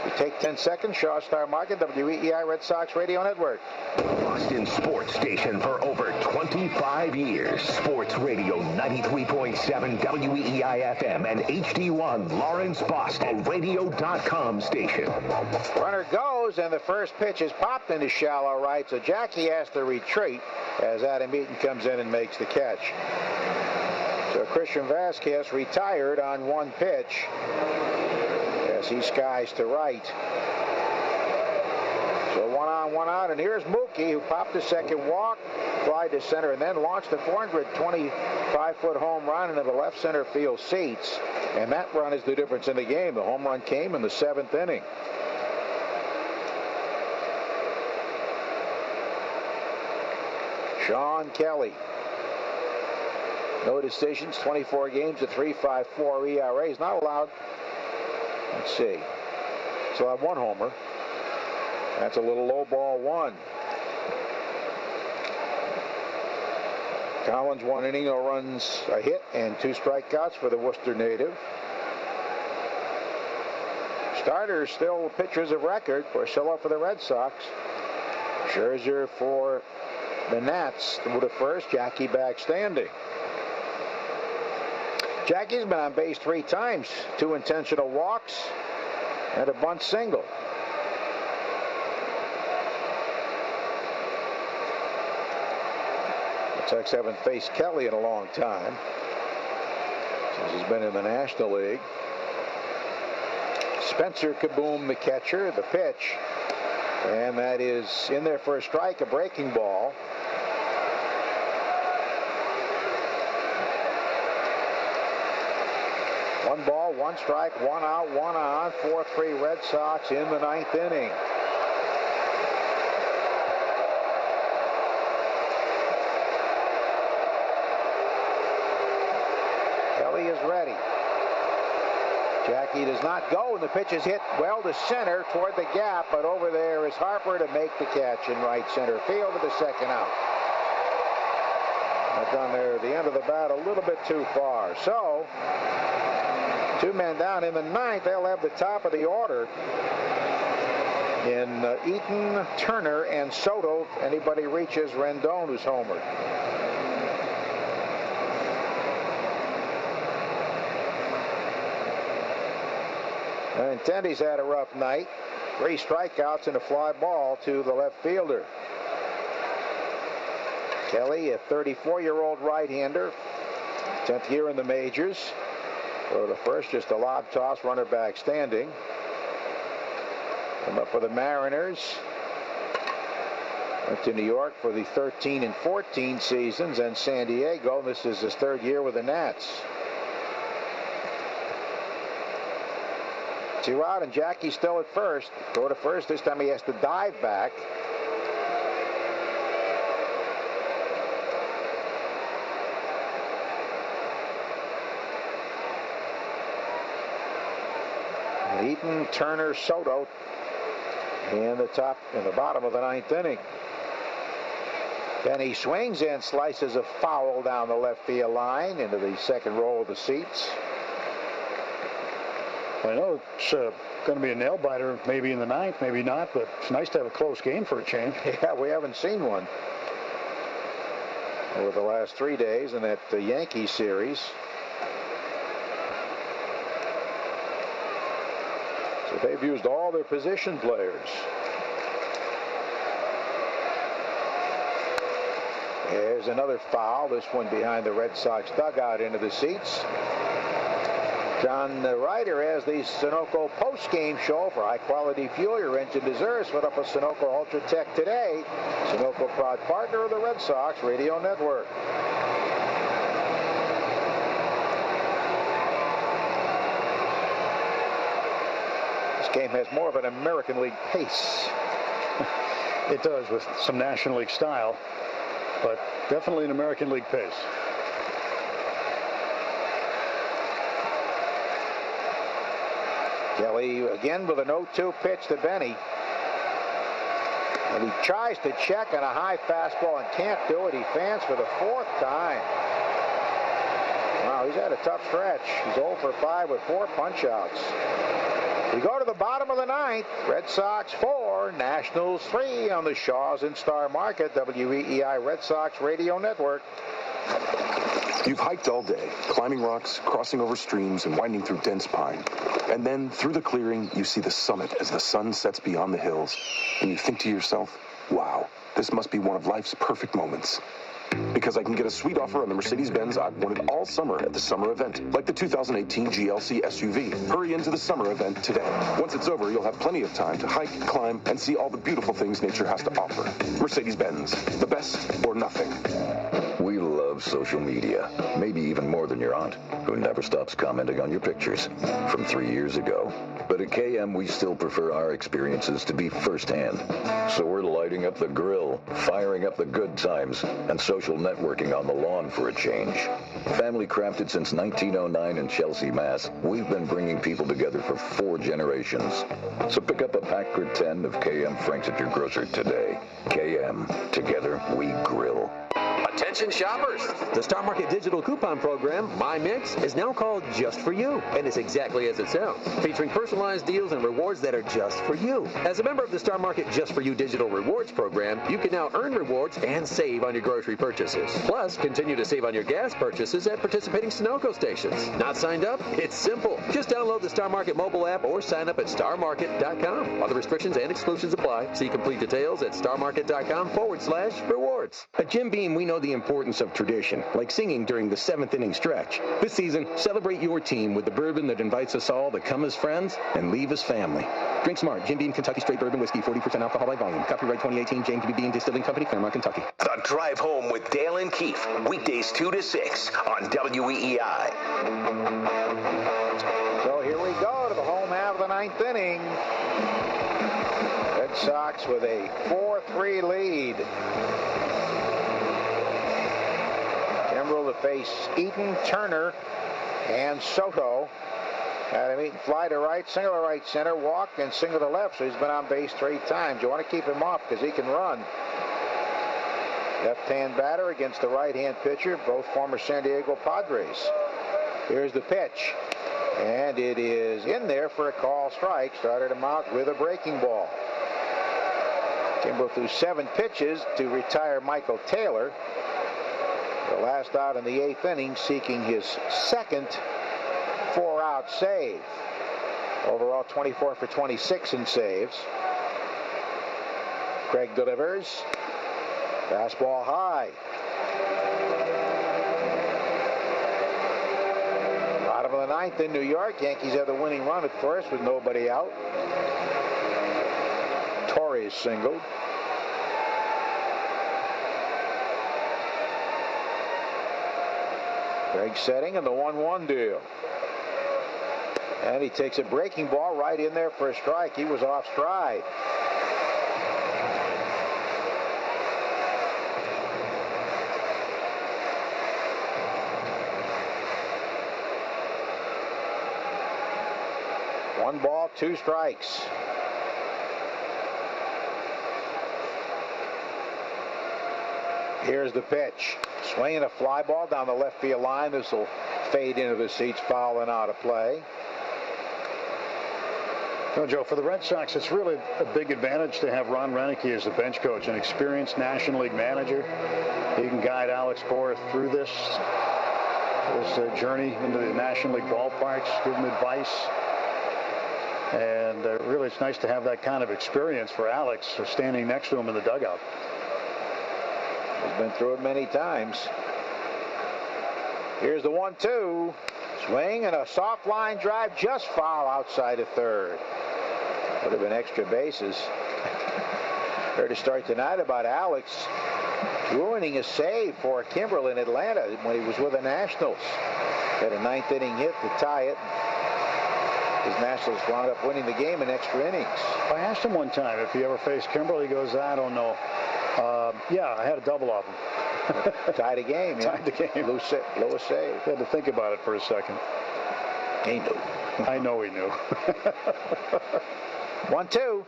We take 10 seconds. Shaw Star Market, WEEI Red Sox Radio Network. Boston sports station for over 25 years. Sports Radio 93.7 WEEI FM and HD1 Lawrence, Boston. A radio.com station. Runner goes, and the first pitch is popped into shallow right, so Jackie has to retreat as Adam Eaton comes in and makes the catch. So Christian Vasquez retired on one pitch as he skies to right. So 1 on, 1 out, and here's Mookie, who popped a second walk, fly to center, and then launched a 425-foot home run into the left center field seats. And that run is the difference in the game. The home run came in the 7th inning. Sean Kelly. No decisions, 24 games, a 3.54 ERA. He's not allowed, let's see, he'll have one homer. That's a little low ball one. Collins, 1 inning, no runs, a hit, and 2 strikeouts for the Worcester native. Starters still pitchers of record. Porcello for the Red Sox. Scherzer for the Nats. Move to first. Jackie back standing. Jackie's been on base 3 times. 2 intentional walks and a bunt single. The Sox haven't faced Kelly in a long time, since he's been in the National League. Spencer Kaboom, the catcher, the pitch, and that is in there for a strike, a breaking ball. One ball, 1 strike, 1 out, 1 on. 4-3 Red Sox in the 9th inning. Kelly is ready. Jackie does not go, and the pitch is hit well to center toward the gap, but over there is Harper to make the catch in right center field with the 2nd out. I've gone there at the end of the bat a little bit too far. So, 2 men down in the 9th. They'll have the top of the order in Eaton, Turner, and Soto. If anybody reaches Rendon, who's homered. Benintendi's had a rough night. 3 strikeouts and a fly ball to the left fielder. Kelly, a 34-year-old right-hander, 10th year in the majors. Go to first, just a lob toss, runner back standing. Come up for the Mariners. Went to New York for the 13 and 14 seasons, and San Diego. This is his 3rd year with the Nats. 2 out, and Jackie's still at first. Go to first. This time he has to dive back. Eaton, Turner, Soto in the bottom of the 9th inning. Then he swings and slices a foul down the left field line into the 2nd row of the seats. I know it's going to be a nail-biter maybe in the 9th, maybe not, but it's nice to have a close game for a change. Yeah, we haven't seen one over the last 3 days in that Yankee series. So they've used all their position players. There's another foul, this one behind the Red Sox dugout into the seats. John Ryder has the Sunoco post-game show. For high-quality fuel your engine deserves. Put up a Sunoco Ultra Tech today. Sunoco, proud partner of the Red Sox Radio Network. This game has more of an American League pace. It does, with some National League style, but definitely an American League pace. Kelly again with a 0-2 pitch to Benny. And he tries to check on a high fastball and can't do it. He fans for the 4th time. Wow, he's had a tough stretch. He's 0 for 5 with 4 punch-outs. We go to the bottom of the 9th. Red Sox 4, Nationals 3 on the Shaws and Star Market. WEEI Red Sox Radio Network. You've hiked all day, climbing rocks, crossing over streams, and winding through dense pine. And then, through the clearing, you see the summit as the sun sets beyond the hills. And you think to yourself, wow, this must be one of life's perfect moments. Because I can get a sweet offer on the Mercedes-Benz I've wanted all summer at the summer event, like the 2018 GLC SUV. Hurry into the summer event today. Once it's over, you'll have plenty of time to hike, climb, and see all the beautiful things nature has to offer. Mercedes-Benz, the best or nothing. We love loves social media, maybe even more than your aunt, who never stops commenting on your pictures from 3 years ago. But at KM, we still prefer our experiences to be firsthand. So we're lighting up the grill, firing up the good times, and social networking on the lawn for a change. Family crafted since 1909 in Chelsea, Mass., we've been bringing people together for 4 generations. So pick up a pack or 10 of KM Franks at your grocer today. KM, together we grill. Attention shoppers! The Star Market digital coupon program, My Mix, is now called Just For You, and it's exactly as it sounds, featuring personalized deals and rewards that are just for you. As a member of the Star Market Just For You digital rewards program, you can now earn rewards and save on your grocery purchases. Plus, continue to save on your gas purchases at participating Sunoco stations. Not signed up? It's simple. Just download the Star Market mobile app or sign up at starmarket.com. Other restrictions and exclusions apply. See complete details at starmarket.com/rewards. At Jim Beam, we know the importance of tradition, like singing during the 7th inning stretch. This season, celebrate your team with the bourbon that invites us all to come as friends and leave as family. Drink smart. Jim Beam Kentucky Straight Bourbon Whiskey, 40% alcohol by volume. Copyright 2018, James B. Beam Distilling Company, Claremont, Kentucky. The Drive Home with Dale and Keefe, weekdays 2 to 6 on WEEI. So here we go to the home half of the 9th inning. Red Sox with a 4-3 lead. Kimbrel to face Eaton, Turner, and Soto. Had him Eaton fly to right, single to right center, walk, and single to left, so he's been on base 3 times. You want to keep him off because he can run. Left-hand batter against the right-hand pitcher, both former San Diego Padres. Here's the pitch, and it is in there for a call strike. Started him out with a breaking ball. Kimbrel threw 7 pitches to retire Michael Taylor. The last out in the 8th inning, seeking his second 4-out save. Overall, 24 for 26 in saves. Craig delivers. Fastball high. Bottom of the 9th in New York. Yankees have the winning run at first with nobody out. Torres singled. Craig setting and the 1-1 deal. And he takes a breaking ball right in there for a strike. He was off stride. One ball, 2 strikes. Here's the pitch. Swinging a fly ball down the left field line. This will fade into the seats, foul and out of play. Well, Joe, for the Red Sox, it's really a big advantage to have Ron Renneke as the bench coach, an experienced National League manager. He can guide Alex Cora through this journey into the National League ballparks, give him advice. And really, it's nice to have that kind of experience for Alex standing next to him in the dugout. He's been through it many times. Here's the 1-2. Swing and a soft line drive, just foul outside of third. Would have been extra bases. Heard a story tonight about Alex ruining a save for Kimbrel in Atlanta when he was with the Nationals. Had a 9th inning hit to tie it. His Nationals wound up winning the game in extra innings. I asked him one time if he ever faced Kimbrel. He goes, I don't know. Yeah, I had a double off him. Tied a game. Tied the game. Lowest save. Had to think about it for a second. He knew. I know he knew. 1-2.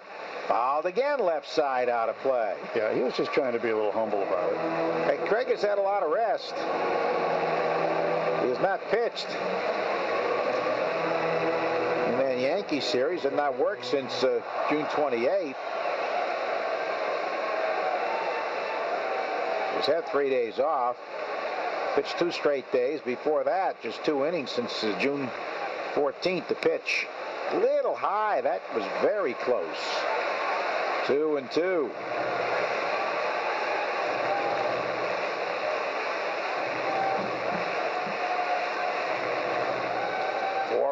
Fouled again, left side out of play. Yeah, he was just trying to be a little humble about it. Hey, Craig has had a lot of rest. He has not pitched in that Yankee series, and not worked since June 28th. He's had 3 days off. Pitched 2 straight days. Before that, just 2 innings since June 14th. The pitch, little high. That was very close. 2-2.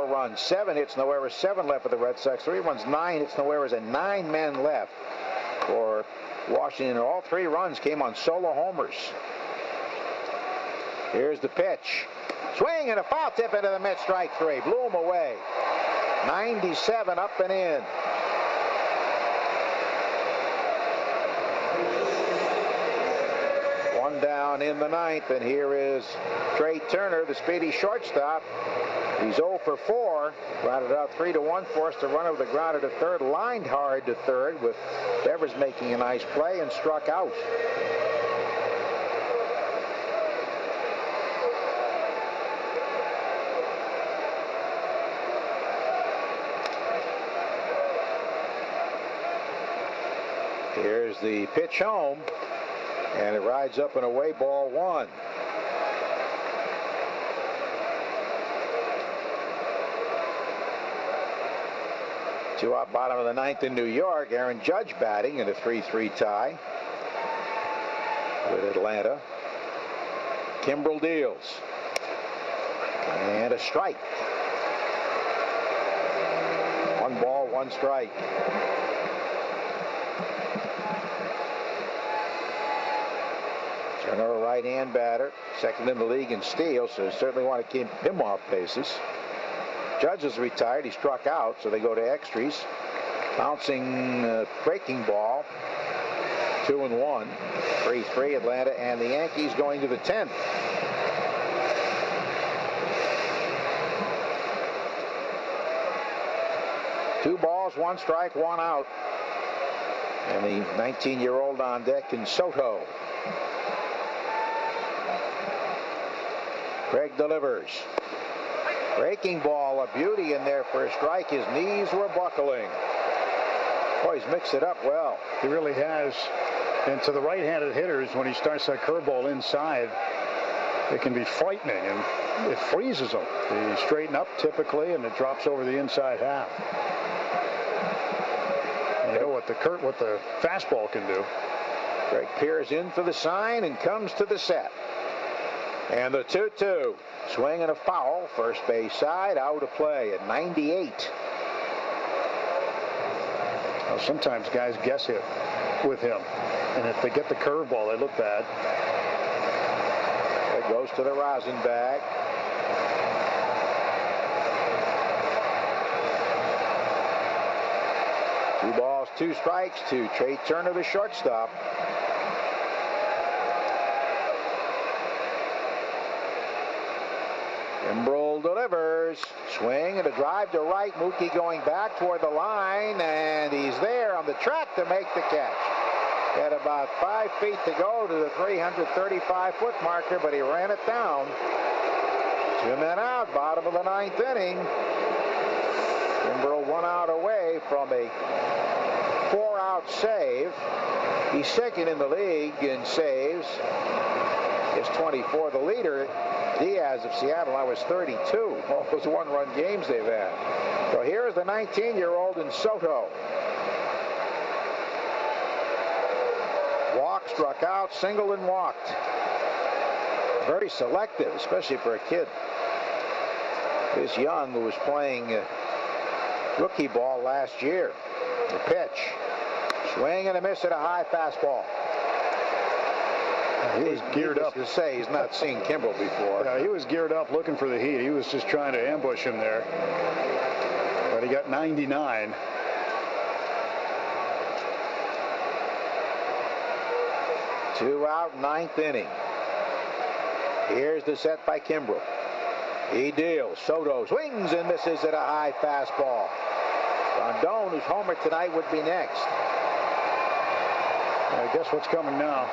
Runs, 7 hits, no errors, 7 left for the Red Sox. 3 runs, 9 hits, no errors, and 9 men left for Washington. All 3 runs came on solo homers. Here's the pitch. Swing and a foul tip into the mid, strike 3. Blew him away. 97 up and in. One down in the 9th, and here is Trey Turner, the speedy shortstop. He's 0 for 4. Grounded out 3-1, forced a runner with a grounder to third, lined hard to third with Devers making a nice play and struck out. Here's the pitch home, and it rides up and away, ball 1. Two out, bottom of the 9th in New York. Aaron Judge batting in a 3-3 tie with Atlanta. Kimbrel deals. And a strike. 1 ball, 1 strike. Turner, a right-hand batter, second in the league in steals, so they certainly want to keep him off bases. Judge is retired. He struck out, so they go to extras. Bouncing breaking ball. 2-1. 3-3 Atlanta, and the Yankees going to the 10th. Two balls, 1 strike, 1 out. And the 19-year-old on deck in Soto. Craig delivers. Breaking ball, a beauty in there for a strike. His knees were buckling. Boy, he's mixed it up well. He really has. And to the right-handed hitters, when he starts that curveball inside, it can be frightening, and it freezes them. They straighten up typically, and it drops over the inside half. And you know what the fastball can do. Greg peers in for the sign and comes to the set. And the 2-2. Swing and a foul. First base side, out of play at 98. Well, sometimes guys guess it with him. And if they get the curveball, they look bad. It goes to the rosin bag. Two balls, 2 strikes to Trey Turner, the shortstop. Kimbrel delivers. Swing and a drive to right. Mookie going back toward the line, and he's there on the track to make the catch. Had about 5 feet to go to the 335-foot marker, but he ran it down. 2 men out, bottom of the 9th inning. Kimbrel 1 out away from a 4-out save. He's second in the league in saves. It's 24. The leader, Diaz of Seattle, now is 32. All those 1-run games they've had. So here's the 19-year-old in Soto. Walked, struck out, singled, and walked. Very selective, especially for a kid this young, who was playing rookie ball last year. The pitch. Swing and a miss at a high fastball. He was geared up. To say he's not seen Kimbrel before. Yeah, he was geared up looking for the heat. He was just trying to ambush him there. But he got 99. Two out, 9th inning. Here's the set by Kimbrel. He deals. Soto swings and misses at a high fastball. Rondon, who's homer tonight, would be next. I guess what's coming now.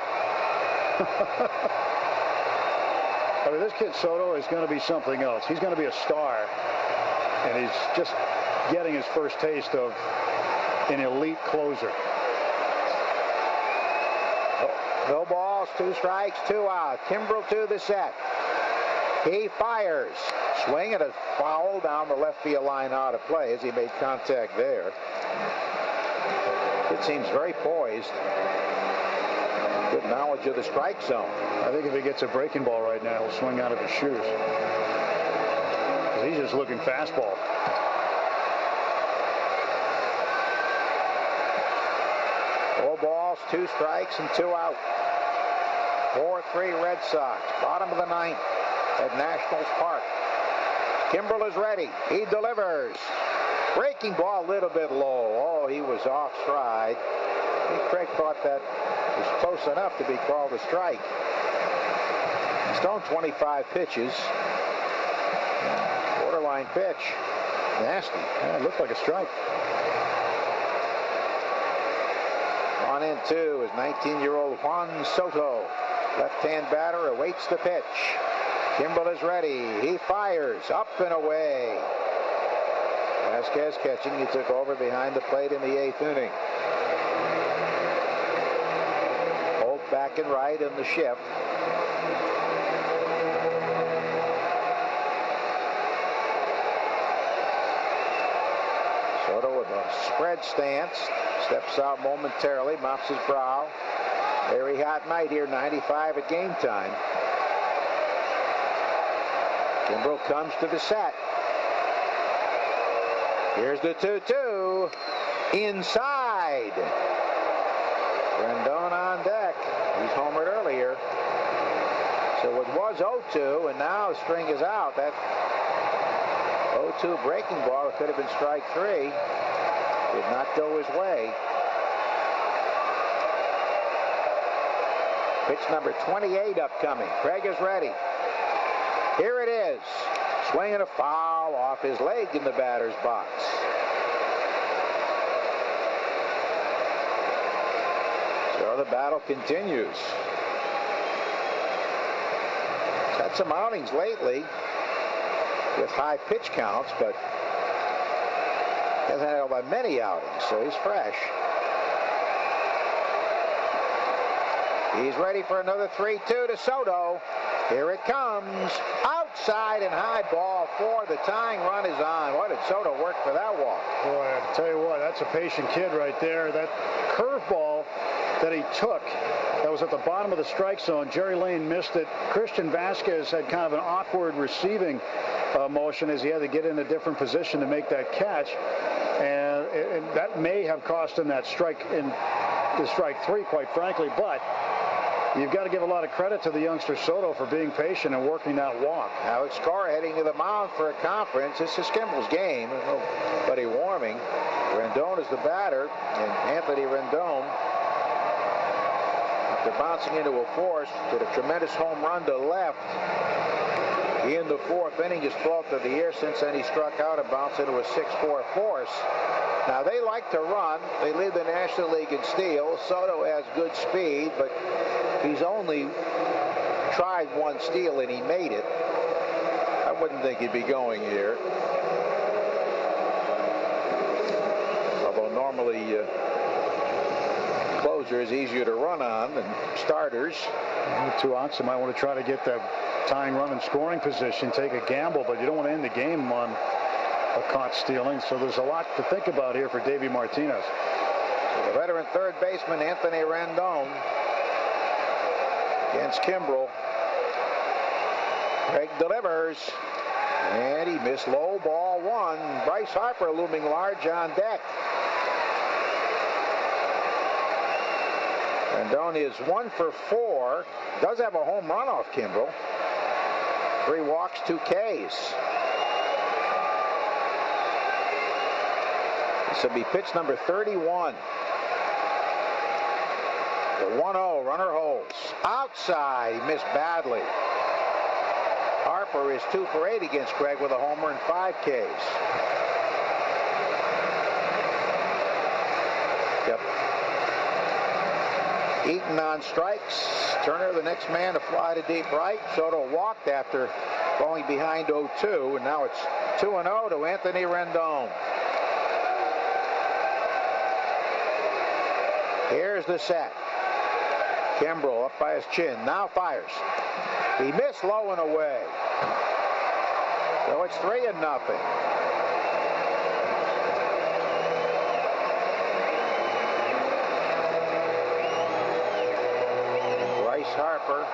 I mean, this kid Soto is going to be something else. He's going to be a star, and he's just getting his first taste of an elite closer. No balls, 2 strikes, 2 out. Kimbrel to the set. He fires. Swing and a foul down the left field line, out of play as he made contact there. It seems very poised. Good knowledge of the strike zone. I think if he gets a breaking ball right now, he'll swing out of his shoes. He's just looking fastball. Four balls, 2 strikes, and 2 out. 4-3 Red Sox. Bottom of the ninth at Nationals Park. Kimbrel is ready. He delivers. Breaking ball a little bit low. Oh, he was off stride. I think Craig thought that was close enough to be called a strike. He's thrown 25 pitches. Borderline pitch. Nasty. Yeah, it looked like a strike. On in two is 19-year-old Juan Soto. Left-hand batter awaits the pitch. Kimbrel is ready. He fires. Up and away. Vasquez catching. He took over behind the plate in the 8th inning. Both back and right in the shift. Soto with a spread stance. Steps out momentarily. Mops his brow. Very hot night here. 95 at game time. Kimbrel comes to the set. Here's the 2-2. Inside. Rendon on deck. He's homered earlier. So it was 0-2, and now the string is out. That 0-2 breaking ball, it could have been strike 3. Did not go his way. Pitch number 28 upcoming. Craig is ready. Here it is. Swinging a foul off his leg in the batter's box. So the battle continues. Had some outings lately with high pitch counts, but hasn't had all that many outings, so he's fresh. He's ready for another 3-2 to Soto. Here it comes. Outside and high ball 4. The tying run is on. What did Soto work for that walk? Boy, I tell you what, that's a patient kid right there. That curveball that he took, that was at the bottom of the strike zone. Jerry Lane missed it. Christian Vasquez had kind of an awkward receiving motion as he had to get in a different position to make that catch. And that may have cost him that strike in the strike 3, quite frankly. But you've got to give a lot of credit to the youngster Soto for being patient and working that walk. Alex Cora heading to the mound for a conference. This is Kimbrel's game. There's nobody warming. Rendon is the batter, and Anthony Rendon, after bouncing into a force, did a tremendous home run to left in the 4th inning, his 12th of the year. Since then, he struck out and bounced into a 6-4 force. Now, they like to run. They lead the National League in steals. Soto has good speed, but he's only tried one steal, and he made it. I wouldn't think he'd be going here. Although normally closer is easier to run on than starters. 2 outs, you might want to try to get that tying run in scoring position, take a gamble, but you don't want to end the game on a caught stealing. So there's a lot to think about here for Davey Martinez. So the veteran third baseman, Anthony Rendon, against Kimbrel. Craig delivers, and he missed low, ball 1. Bryce Harper looming large on deck. Rendon is 1 for 4. Does have a home run off Kimbrel. 3 walks, 2 Ks. This will be pitch number 31. The 1-0, runner holds. Outside, he missed badly. Harper is 2 for 8 against Craig with a homer and 5 Ks. Yep. Eaton on strikes. Turner, the next man to fly to deep right. Soto walked after falling behind 0-2, and now it's 2-0 to Anthony Rendon. Here's the set. Kimbrel up by his chin. Now fires. He missed low and away. So it's 3-0. Bryce Harper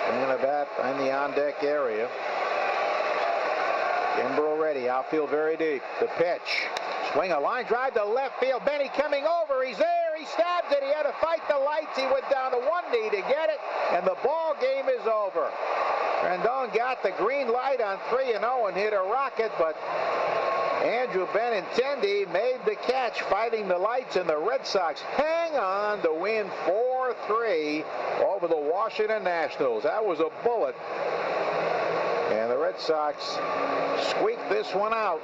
swinging a bat in the on-deck area. Kimbrel ready. Outfield very deep. The pitch. Swing a line drive to left field. Benny coming over. He's there. He stabs it. He had to fight the lights. He went down to one knee to get it, and the ball game is over. Rendon got the green light on 3-0 and hit a rocket, but Andrew Benintendi made the catch, fighting the lights, and the Red Sox hang on to win 4-3 over the Washington Nationals. That was a bullet. And the Red Sox squeaked this one out.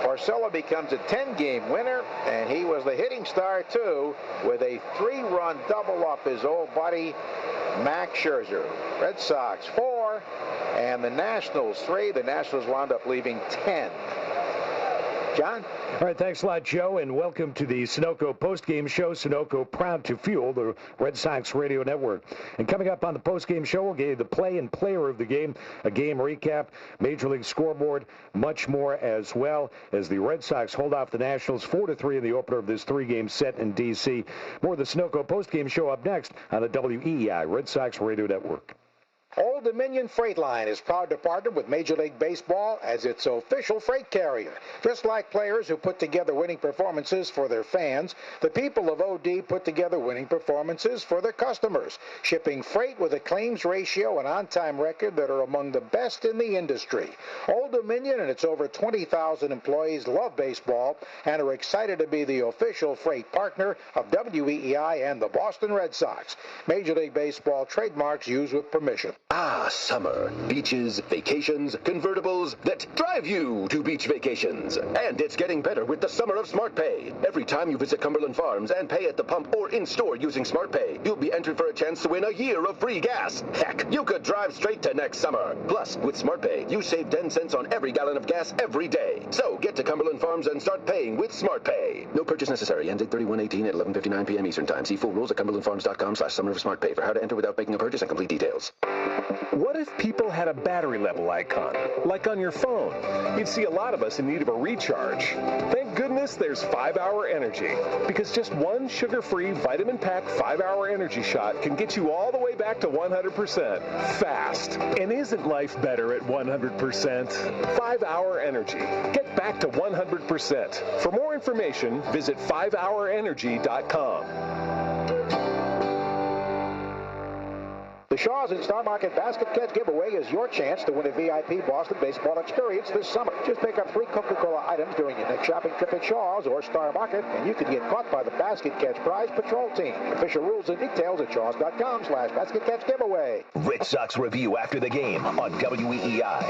Porcello becomes a 10-game winner, and he was the hitting star, too, with a 3-run double off his old buddy, Max Scherzer. Red Sox 4, and the Nationals 3. The Nationals wound up leaving 10. John? All right, thanks a lot, Joe, and welcome to the Sunoco postgame show. Sunoco, proud to fuel the Red Sox radio network. And coming up on the postgame show, we'll give you the play and player of the game, a game recap, Major League scoreboard, much more as well, as the Red Sox hold off the Nationals 4-3 in the opener of this three-game set in D.C. More of the Sunoco postgame show up next on the WEEI Red Sox radio network. Old Dominion Freight Line is proud to partner with Major League Baseball as its official freight carrier. Just like players who put together winning performances for their fans, the people of OD put together winning performances for their customers, shipping freight with a claims ratio and on-time record that are among the best in the industry. Old Dominion and its over 20,000 employees love baseball and are excited to be the official freight partner of WEEI and the Boston Red Sox. Major League Baseball trademarks used with permission. Ah, summer. Beaches, vacations, convertibles that drive you to beach vacations. And it's getting better with the summer of Smart Pay. Every time you visit Cumberland Farms and pay at the pump or in-store using Smart Pay, you'll be entered for a chance to win a year of free gas. Heck, you could drive straight to next summer. Plus, with Smart Pay, you save 10 cents on every gallon of gas every day. So get to Cumberland Farms and start paying with Smart Pay. No purchase necessary. Ends 8/31/18 at 11:59 p.m. Eastern Time. See full rules at cumberlandfarms.com/summer of Smart Pay for how to enter without making a purchase and complete details. What if people had a battery level icon, like on your phone? You'd see a lot of us in need of a recharge. Thank goodness there's 5-Hour Energy, because just one sugar-free vitamin-packed 5-Hour Energy shot can get you all the way back to 100% fast. And isn't life better at 100%? 5-Hour Energy. Get back to 100%. For more information, visit 5hourenergy.com. The Shaw's and Star Market Basket Catch Giveaway is your chance to win a VIP Boston baseball experience this summer. Just pick up 3 Coca-Cola items during your next shopping trip at Shaw's or Star Market, and you could get caught by the Basket Catch Prize Patrol Team. Official rules and details at shaws.com/Basket Catch Giveaway. Red Sox review after the game on WEEI.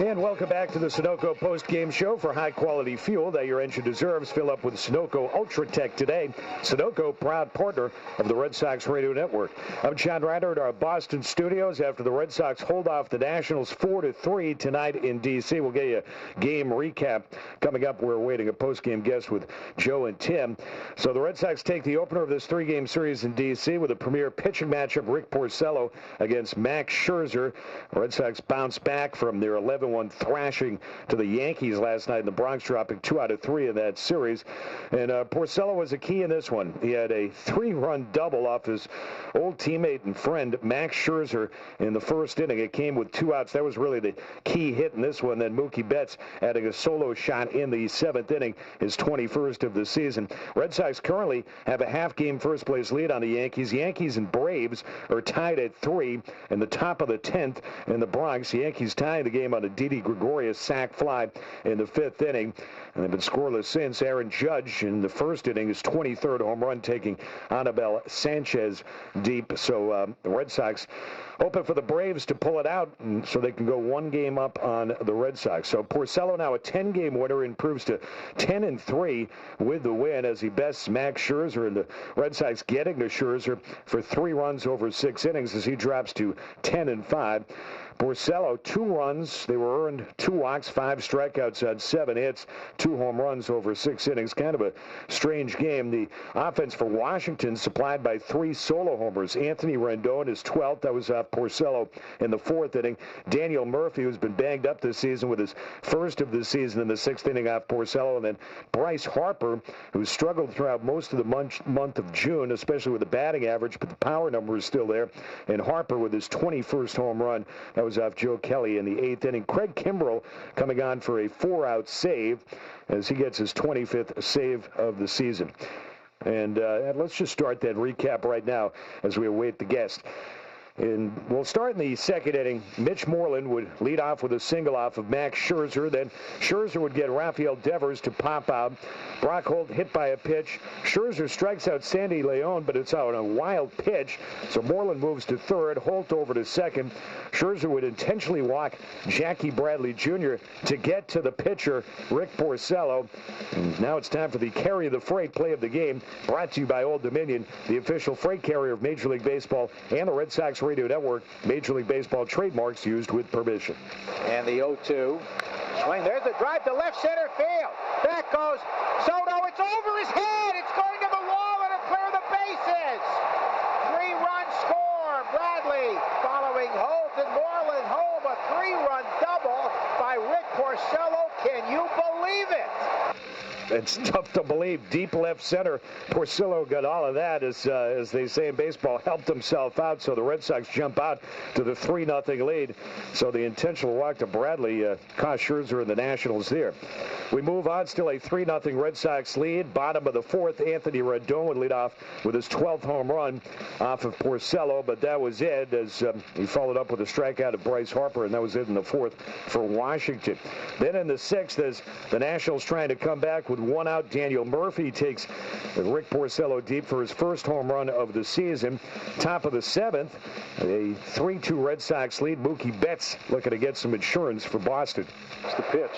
And welcome back to the Sunoco post-game show. For high-quality fuel that your engine deserves, fill up with Sunoco Ultra Tech today. Sunoco, proud partner of the Red Sox radio network. I'm John Ryder at our Boston studios after the Red Sox hold off the Nationals 4-3 tonight in D.C. We'll get you a game recap coming up. We're awaiting a post-game guest with Joe and Tim. So the Red Sox take the opener of this three-game series in D.C. with a premier pitching matchup, Rick Porcello against Max Scherzer. The Red Sox bounce back from their 11-1 thrashing to the Yankees last night in the Bronx, dropping 2 out of 3 in that series. And Porcello was a key in this one. He had a 3-run double off his old teammate and friend Max Scherzer in the first inning. It came with 2 outs. That was really the key hit in this one. Then Mookie Betts adding a solo shot in the 7th inning, his 21st of the season. Red Sox currently have a half-game first-place lead on the Yankees. Yankees and Braves are tied at 3 in the top of the 10th in the Bronx. The Yankees tying the game on a Didi Gregorius sac fly in the 5th inning. And they've been scoreless since. Aaron Judge in the first inning, his 23rd home run, taking Anibal Sanchez deep. So the Red Sox hoping for the Braves to pull it out so they can go 1 game up on the Red Sox. So Porcello now a 10-game winner, improves to 10-3 with the win as he bests Max Scherzer, and the Red Sox getting to Scherzer for 3 runs over 6 innings as he drops to 10-5. Porcello, 2 runs. They were earned, 2 walks, 5 strikeouts on 7 hits, 2 home runs over 6 innings. Kind of a strange game. The offense for Washington supplied by 3 solo homers. Anthony Rendon is 12th. That was Porcello in the 4th inning. Daniel Murphy, who's been banged up this season, with his first of the season in the 6th inning off Porcello. And then Bryce Harper, who struggled throughout most of the month of June, especially with the batting average, but the power number is still there. And Harper with his 21st home run. That was off Joe Kelly in the 8th inning. Craig Kimbrell coming on for a 4-out save as he gets his 25th save of the season. And let's just start that recap right now as we await the guest. And we'll start in the second inning. Mitch Moreland would lead off with a single off of Max Scherzer. Then Scherzer would get Rafael Devers to pop out. Brock Holt hit by a pitch. Scherzer strikes out Sandy Leon, but it's out on a wild pitch. So Moreland moves to third. Holt over to second. Scherzer would intentionally walk Jackie Bradley Jr. to get to the pitcher, Rick Porcello. And now it's time for the Carry the Freight play of the game, brought to you by Old Dominion, the official freight carrier of Major League Baseball and the Red Sox Radio Network. Major League Baseball trademarks used with permission. And the 0-2 swing. There's a drive to left center field. Back goes Soto. It's over his head. It's going to the wall and it'll clear the bases. 3-run score. Bradley following Holt and Moreland home. A 3-run double by Rick Porcello. Can you believe it? It's tough to believe. Deep left center. Porcello got all of that, as they say in baseball, helped himself out. So the Red Sox jump out to the 3-0 lead. So the intentional walk to Bradley cost Scherzer and the Nationals there. We move on. Still a 3-0 Red Sox lead. Bottom of the 4th, Anthony Rendon would lead off with his 12th home run off of Porcello. But that was it, as he followed up with a strikeout of Bryce Harper, and that was it in the 4th for Washington. Then in the 6th, as the Nationals trying to come back with 1 out, Daniel Murphy takes Rick Porcello deep for his first home run of the season. Top of the 7th, a 3-2 Red Sox lead. Mookie Betts looking to get some insurance for Boston. It's the pitch.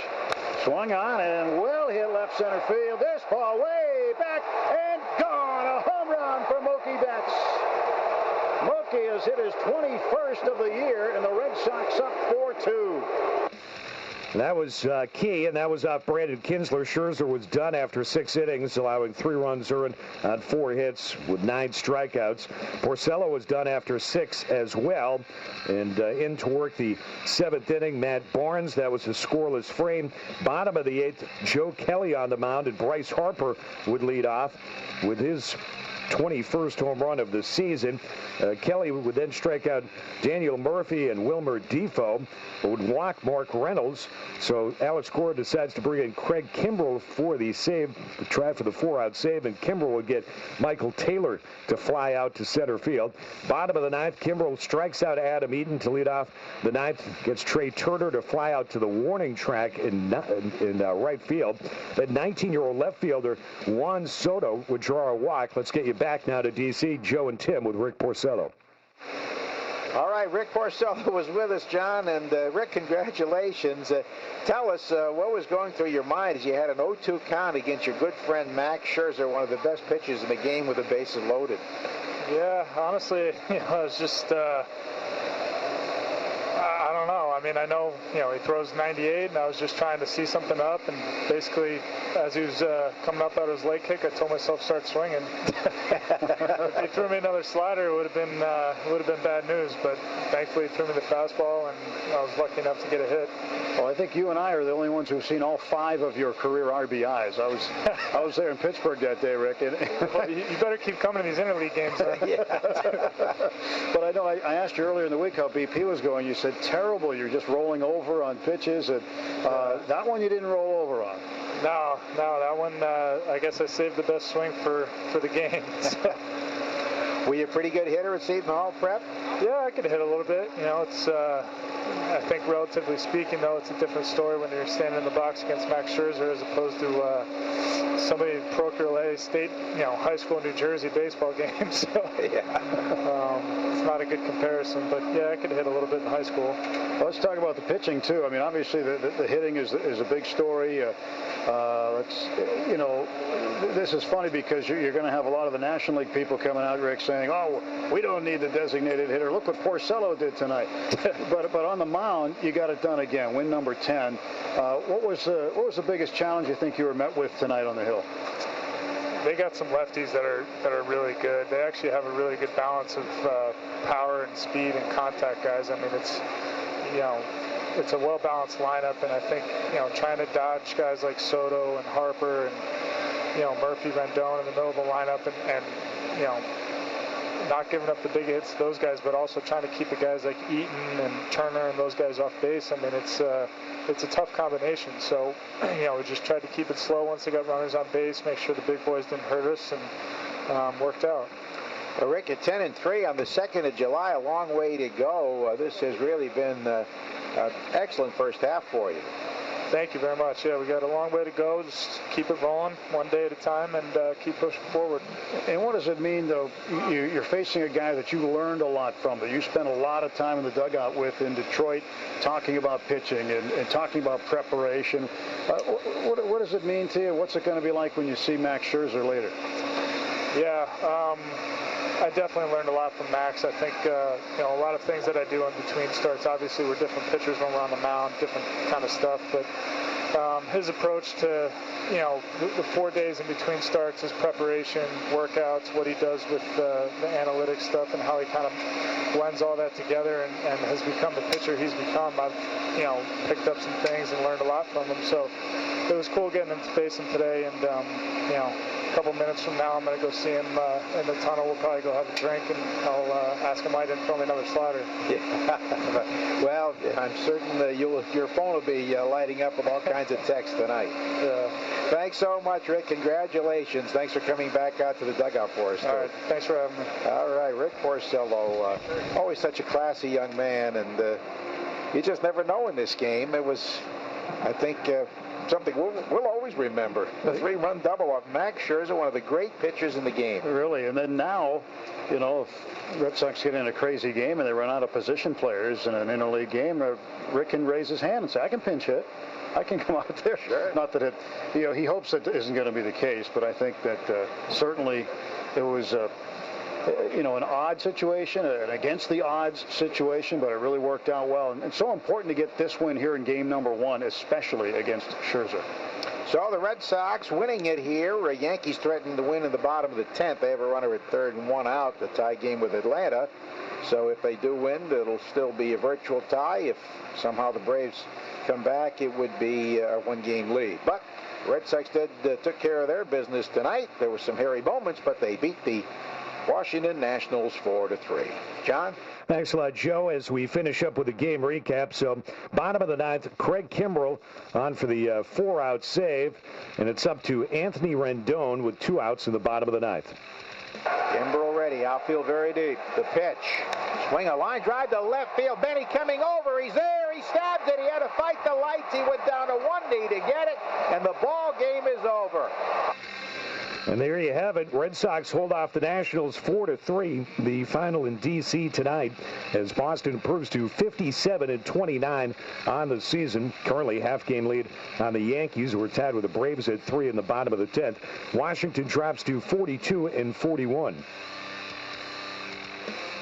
Swung on and well hit left center field. This ball way back and gone. A home run for Mookie Betts. Mookie has hit his 21st of the year, and the Red Sox up 4-2. That was key, and that was off Brandon Kinsler. Scherzer was done after 6 innings, allowing 3 runs earned on 4 hits with 9 strikeouts. Porcello was done after 6 as well. And in to work the 7th inning, Matt Barnes. That was a scoreless frame. Bottom of the 8th, Joe Kelly on the mound, and Bryce Harper would lead off with his 21st home run of the season. Kelly would then strike out Daniel Murphy and Wilmer Defoe, who would walk Mark Reynolds. So Alex Cora decides to bring in Craig Kimbrell for the save, to try for the 4-out save, and Kimbrell would get Michael Taylor to fly out to center field. Bottom of the 9th, Kimbrell strikes out Adam Eaton to lead off the 9th, gets Trey Turner to fly out to the warning track in right field. That 19-year-old left fielder, Juan Soto, would draw a walk. Let's get you back now to D.C. Joe and Tim with Rick Porcello. All right, Rick Porcello was with us, John, and Rick, congratulations. Tell us what was going through your mind as you had an 0-2 count against your good friend Max Scherzer, one of the best pitchers in the game with the bases loaded. Yeah, honestly, it's just, I don't know. I mean, I know, he throws 98, and I was just trying to see something up, and basically, as he was coming up out of his leg kick, I told myself start swinging. If he threw me another slider, it would have been bad news, but thankfully he threw me the fastball, and I was lucky enough to get a hit. Well, I think you and I are the only ones who've seen all 5 of your career RBIs. I was there in Pittsburgh that day, Rick. Well, you better keep coming to these interleague games, then. But I know I asked you earlier in the week how BP was going. You said terrible. You're just rolling over on pitches. And that one you didn't roll over on. No, that one, I guess I saved the best swing for the game. So. Were you a pretty good hitter at Seton Hall Prep? Yeah, I could hit a little bit. It's, I think relatively speaking, though, it's a different story when you're standing in the box against Max Scherzer as opposed to somebody parochial A State, high school New Jersey baseball game. So it's not a good comparison, but yeah, I could hit a little bit in high school. Well, let's talk about the pitching too. I mean, obviously the hitting is a big story. This is funny because you're going to have a lot of the National League people coming out, Rick, saying, "Oh, we don't need the designated hitter. Look what Porcello did tonight." but on the mound, you got it done again. Win number 10. What was the biggest challenge you think you were met with tonight on the hill? They got some lefties that are really good. They actually have a really good balance of power and speed and contact guys. I mean, it's a well-balanced lineup, and I think trying to dodge guys like Soto and Harper and Murphy, Rendon in the middle of the lineup, and not giving up the big hits to those guys, but also trying to keep the guys like Eaton and Turner and those guys off base. I mean, it's a tough combination. So, we just tried to keep it slow once they got runners on base, make sure the big boys didn't hurt us, and worked out. Well, Rick, at 10-3 on the 2nd of July, a long way to go. This has really been an excellent first half for you. Thank you very much. Yeah, we got a long way to go. Just keep it rolling one day at a time and keep pushing forward. And what does it mean, though? You're facing a guy that you learned a lot from, that you spent a lot of time in the dugout with in Detroit, talking about pitching and talking about preparation. What does it mean to you? What's it going to be like when you see Max Scherzer later? Yeah, I definitely learned a lot from Max. I think, a lot of things that I do in between starts, obviously we're different pitchers when we're on the mound, different kind of stuff, but his approach to, the 4 days in between starts, his preparation, workouts, what he does with the analytics stuff and how he kind of blends all that together and has become the pitcher he's become. I've, picked up some things and learned a lot from him, so it was cool getting to face him today, and, a couple minutes from now, I'm going to go see him in the tunnel. We'll probably go have a drink, and I'll ask him why he didn't throw me another slider. Yeah. Well, I'm certain that your phone will be lighting up with all kinds of texts tonight. Thanks so much, Rick. Congratulations. Thanks for coming back out to the dugout for us. All right. Thanks for having me. All right. Rick Porcello, always such a classy young man, and you just never know in this game. It was, I think, something we'll always remember. The 3-run double of Max Scherzer, one of the great pitchers in the game. Really, and then now, if Red Sox get in a crazy game and they run out of position players in an interleague game, Rick can raise his hand and say, I can pinch hit. I can come out there. Sure. Not that he hopes that isn't going to be the case, but I think that certainly it was an odd situation, an against the odds situation, but it really worked out well. And it's so important to get this win here in game number 1, especially against Scherzer. So the Red Sox winning it here. Yankees threatening to win in the bottom of the 10th. They have a runner at third and 1 out, the tie game with Atlanta. So if they do win, it'll still be a virtual tie. If somehow the Braves come back, it would be a 1-game lead. But the Red Sox took care of their business tonight. There were some hairy moments, but they beat the Washington Nationals 4-3. John? Thanks a lot, Joe. As we finish up with the game recap, so bottom of the 9th, Craig Kimbrell on for the 4-out save, and it's up to Anthony Rendon with 2 outs in the bottom of the 9th. Kimbrell ready, outfield very deep. The pitch, swing a line drive to left field. Benny coming over, he's there, he stabs it, he had to fight the lights, he went down to 1 knee to get it, and the ball game is over. And there you have it. Red Sox hold off the Nationals 4-3. The final in D.C. tonight as Boston improves to 57-29 on the season. Currently half-game lead on the Yankees, who are tied with the Braves at 3 in the bottom of the 10th. Washington drops to 42-41.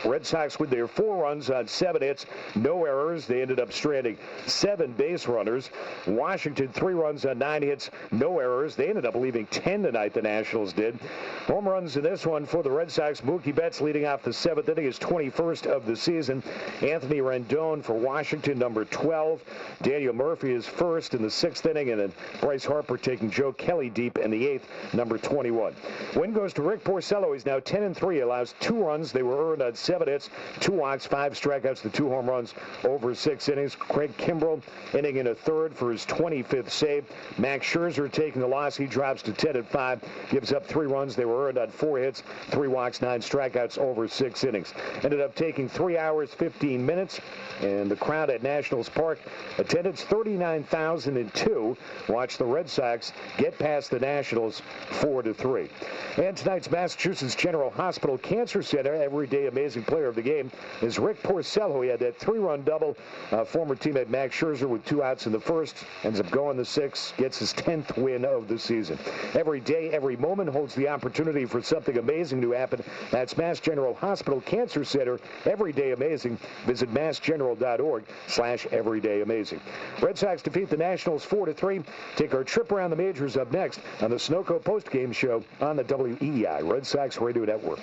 Red Sox with their 4 runs on 7 hits, no errors. They ended up stranding 7 base runners. Washington 3 runs on 9 hits, no errors. They ended up leaving 10 tonight, the Nationals did. Home runs in this one for the Red Sox. Mookie Betts leading off the 7th inning, his 21st of the season. Anthony Rendon for Washington, number 12. Daniel Murphy is first in the 6th inning, and then Bryce Harper taking Joe Kelly deep in the 8th, number 21. Win goes to Rick Porcello. He's now 10-3, allows 2 runs. They were earned on 7 hits, 2 walks, 5 strikeouts, the 2 home runs over 6 innings. Craig Kimbrell inning in a third for his 25th save. Max Scherzer taking the loss. He drops to 10-5, gives up 3 runs. They were earned on 4 hits, 3 walks, 9 strikeouts over 6 innings. Ended up taking 3 hours, 15 minutes, and the crowd at Nationals Park, attendance 39,002, watched the Red Sox get past the Nationals 4-3. And tonight's Massachusetts General Hospital Cancer Center Everyday Amazing Player of the game is Rick Porcello. He had that 3-run double. Former teammate Max Scherzer with 2 outs in the first, ends up going the 6th, gets his 10th win of the season. Every day, every moment holds the opportunity for something amazing to happen. That's Mass General Hospital Cancer Center Everyday Amazing. Visit massgeneral.org/everydayamazing. Red Sox defeat the Nationals 4-3. Take our trip around the majors up next on the Sunoco postgame show on the WEEI Red Sox Radio Network.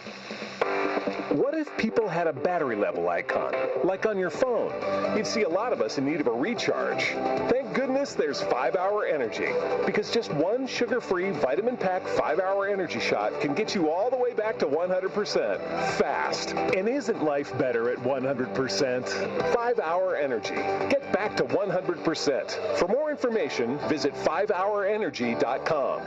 What if people had a battery level icon, like on your phone? You'd see a lot of us in need of a recharge. Thank goodness goodness, there's 5-Hour Energy. Because just one sugar-free vitamin-packed 5-Hour Energy shot can get you all the way back to 100% fast. And isn't life better at 100%? 5-Hour Energy. Get back to 100%. For more information, visit 5hourenergy.com.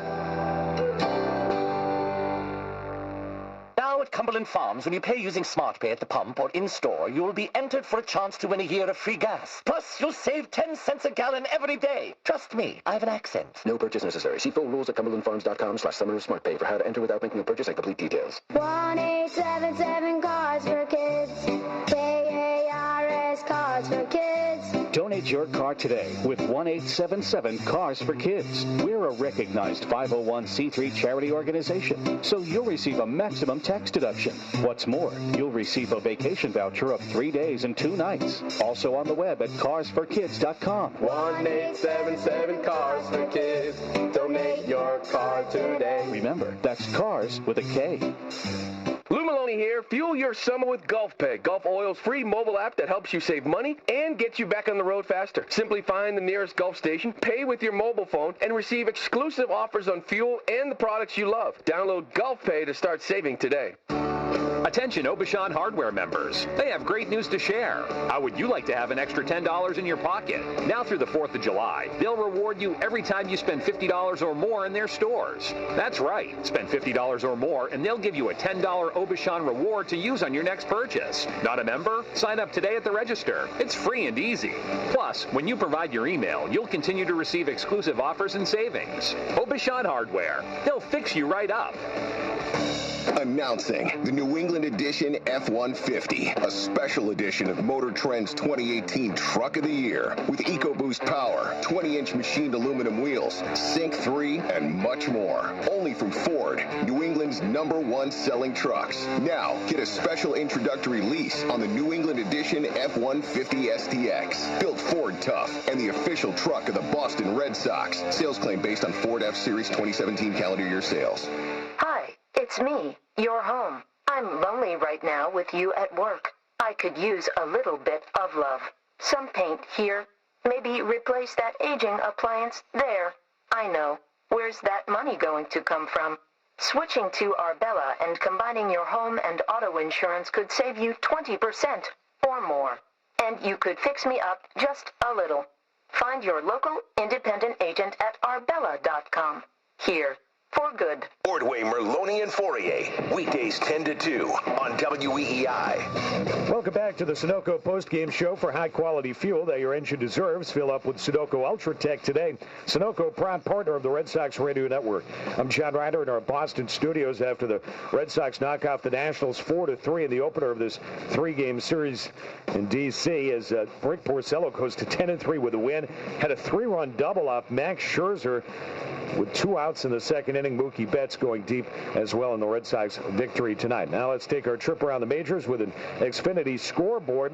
Now at Cumberland Farms, when you pay using SmartPay at the pump or in-store, you'll be entered for a chance to win a year of free gas. Plus, you'll save 10 cents a gallon every day. Trust me, I have an accent. No purchase necessary. See full rules at cumberlandfarms.com/summer of SmartPay for how to enter without making a purchase and complete details. 1-877 Cars for Kids. KARS Cars for Kids. Donate your car today with 1-877 Cars for Kids. We're a recognized 501c3 charity organization, so you'll receive a maximum tax deduction. What's more, you'll receive a vacation voucher of 3 days and 2 nights. Also on the web at carsforkids.com. 1-877 Cars for Kids. Donate your car today. Remember, that's Cars with a K. Lou Maloney here. Fuel your summer with Gulf Pay. Gulf Oil's free mobile app that helps you save money and gets you back on the road faster. Simply find the nearest Gulf station, pay with your mobile phone, and receive exclusive offers on fuel and the products you love. Download Gulf Pay to start saving today. Attention Obashan Hardware members. They have great news to share. How would you like to have an extra $10 in your pocket? Now through the 4th of July, they'll reward you every time you spend $50 or more in their stores. That's right. Spend $50 or more and they'll give you a $10 Obashan reward to use on your next purchase. Not a member? Sign up today at the register. It's free and easy. Plus, when you provide your email, you'll continue to receive exclusive offers and savings. Obashan Hardware. They'll fix you right up. Announcing the New England Edition F-150, a special edition of Motor Trend's 2018 Truck of the Year with EcoBoost power, 20-inch machined aluminum wheels, Sync 3, and much more. Only from Ford, New England's #1 selling trucks. Now, get a special introductory lease on the New England Edition F-150 STX. Built Ford tough and the official truck of the Boston Red Sox. Sales claim based on Ford F-Series 2017 calendar year sales. Hi, it's me, your home. I'm lonely right now with you at work. I could use a little bit of love. Some paint here. Maybe replace that aging appliance there. I know. Where's that money going to come from? Switching to Arbella and combining your home and auto insurance could save you 20% or more. And you could fix me up just a little. Find your local independent agent at arbella.com. Here. For good. Ordway, Merloni, and Fourier. Weekdays 10 to 2 on WEEI. Welcome back to the Sunoco postgame show for high-quality fuel that your engine deserves. Fill up with Sunoco Ultratech today. Sunoco, proud partner of the Red Sox Radio Network. I'm John Ryder in our Boston studios after the Red Sox knock off the Nationals 4-3 in the opener of this 3-game series in D.C. as Rick Porcello goes to 10-3 with a win. Had a 3-run double off Max Scherzer with 2 outs in the second inning. Mookie Betts going deep as well in the Red Sox victory tonight. Now let's take our trip around the majors with an Xfinity scoreboard.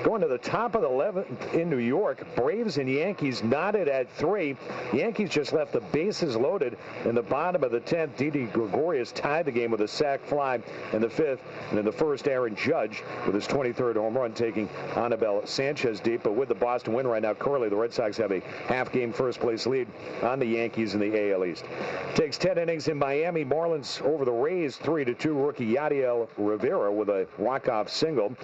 Going to the top of the 11th in New York, Braves and Yankees knotted at 3. Yankees just left the bases loaded in the bottom of the 10th. Didi Gregorius tied the game with a sac fly in the 5th. And in the first, Aaron Judge with his 23rd home run taking Anibal Sanchez deep. But with the Boston win right now, currently the Red Sox have a half-game first-place lead on the Yankees in the AL East. Takes 10 innings in Miami. Marlins over the Rays 3-2. Rookie Yadiel Rivera with a walk-off single.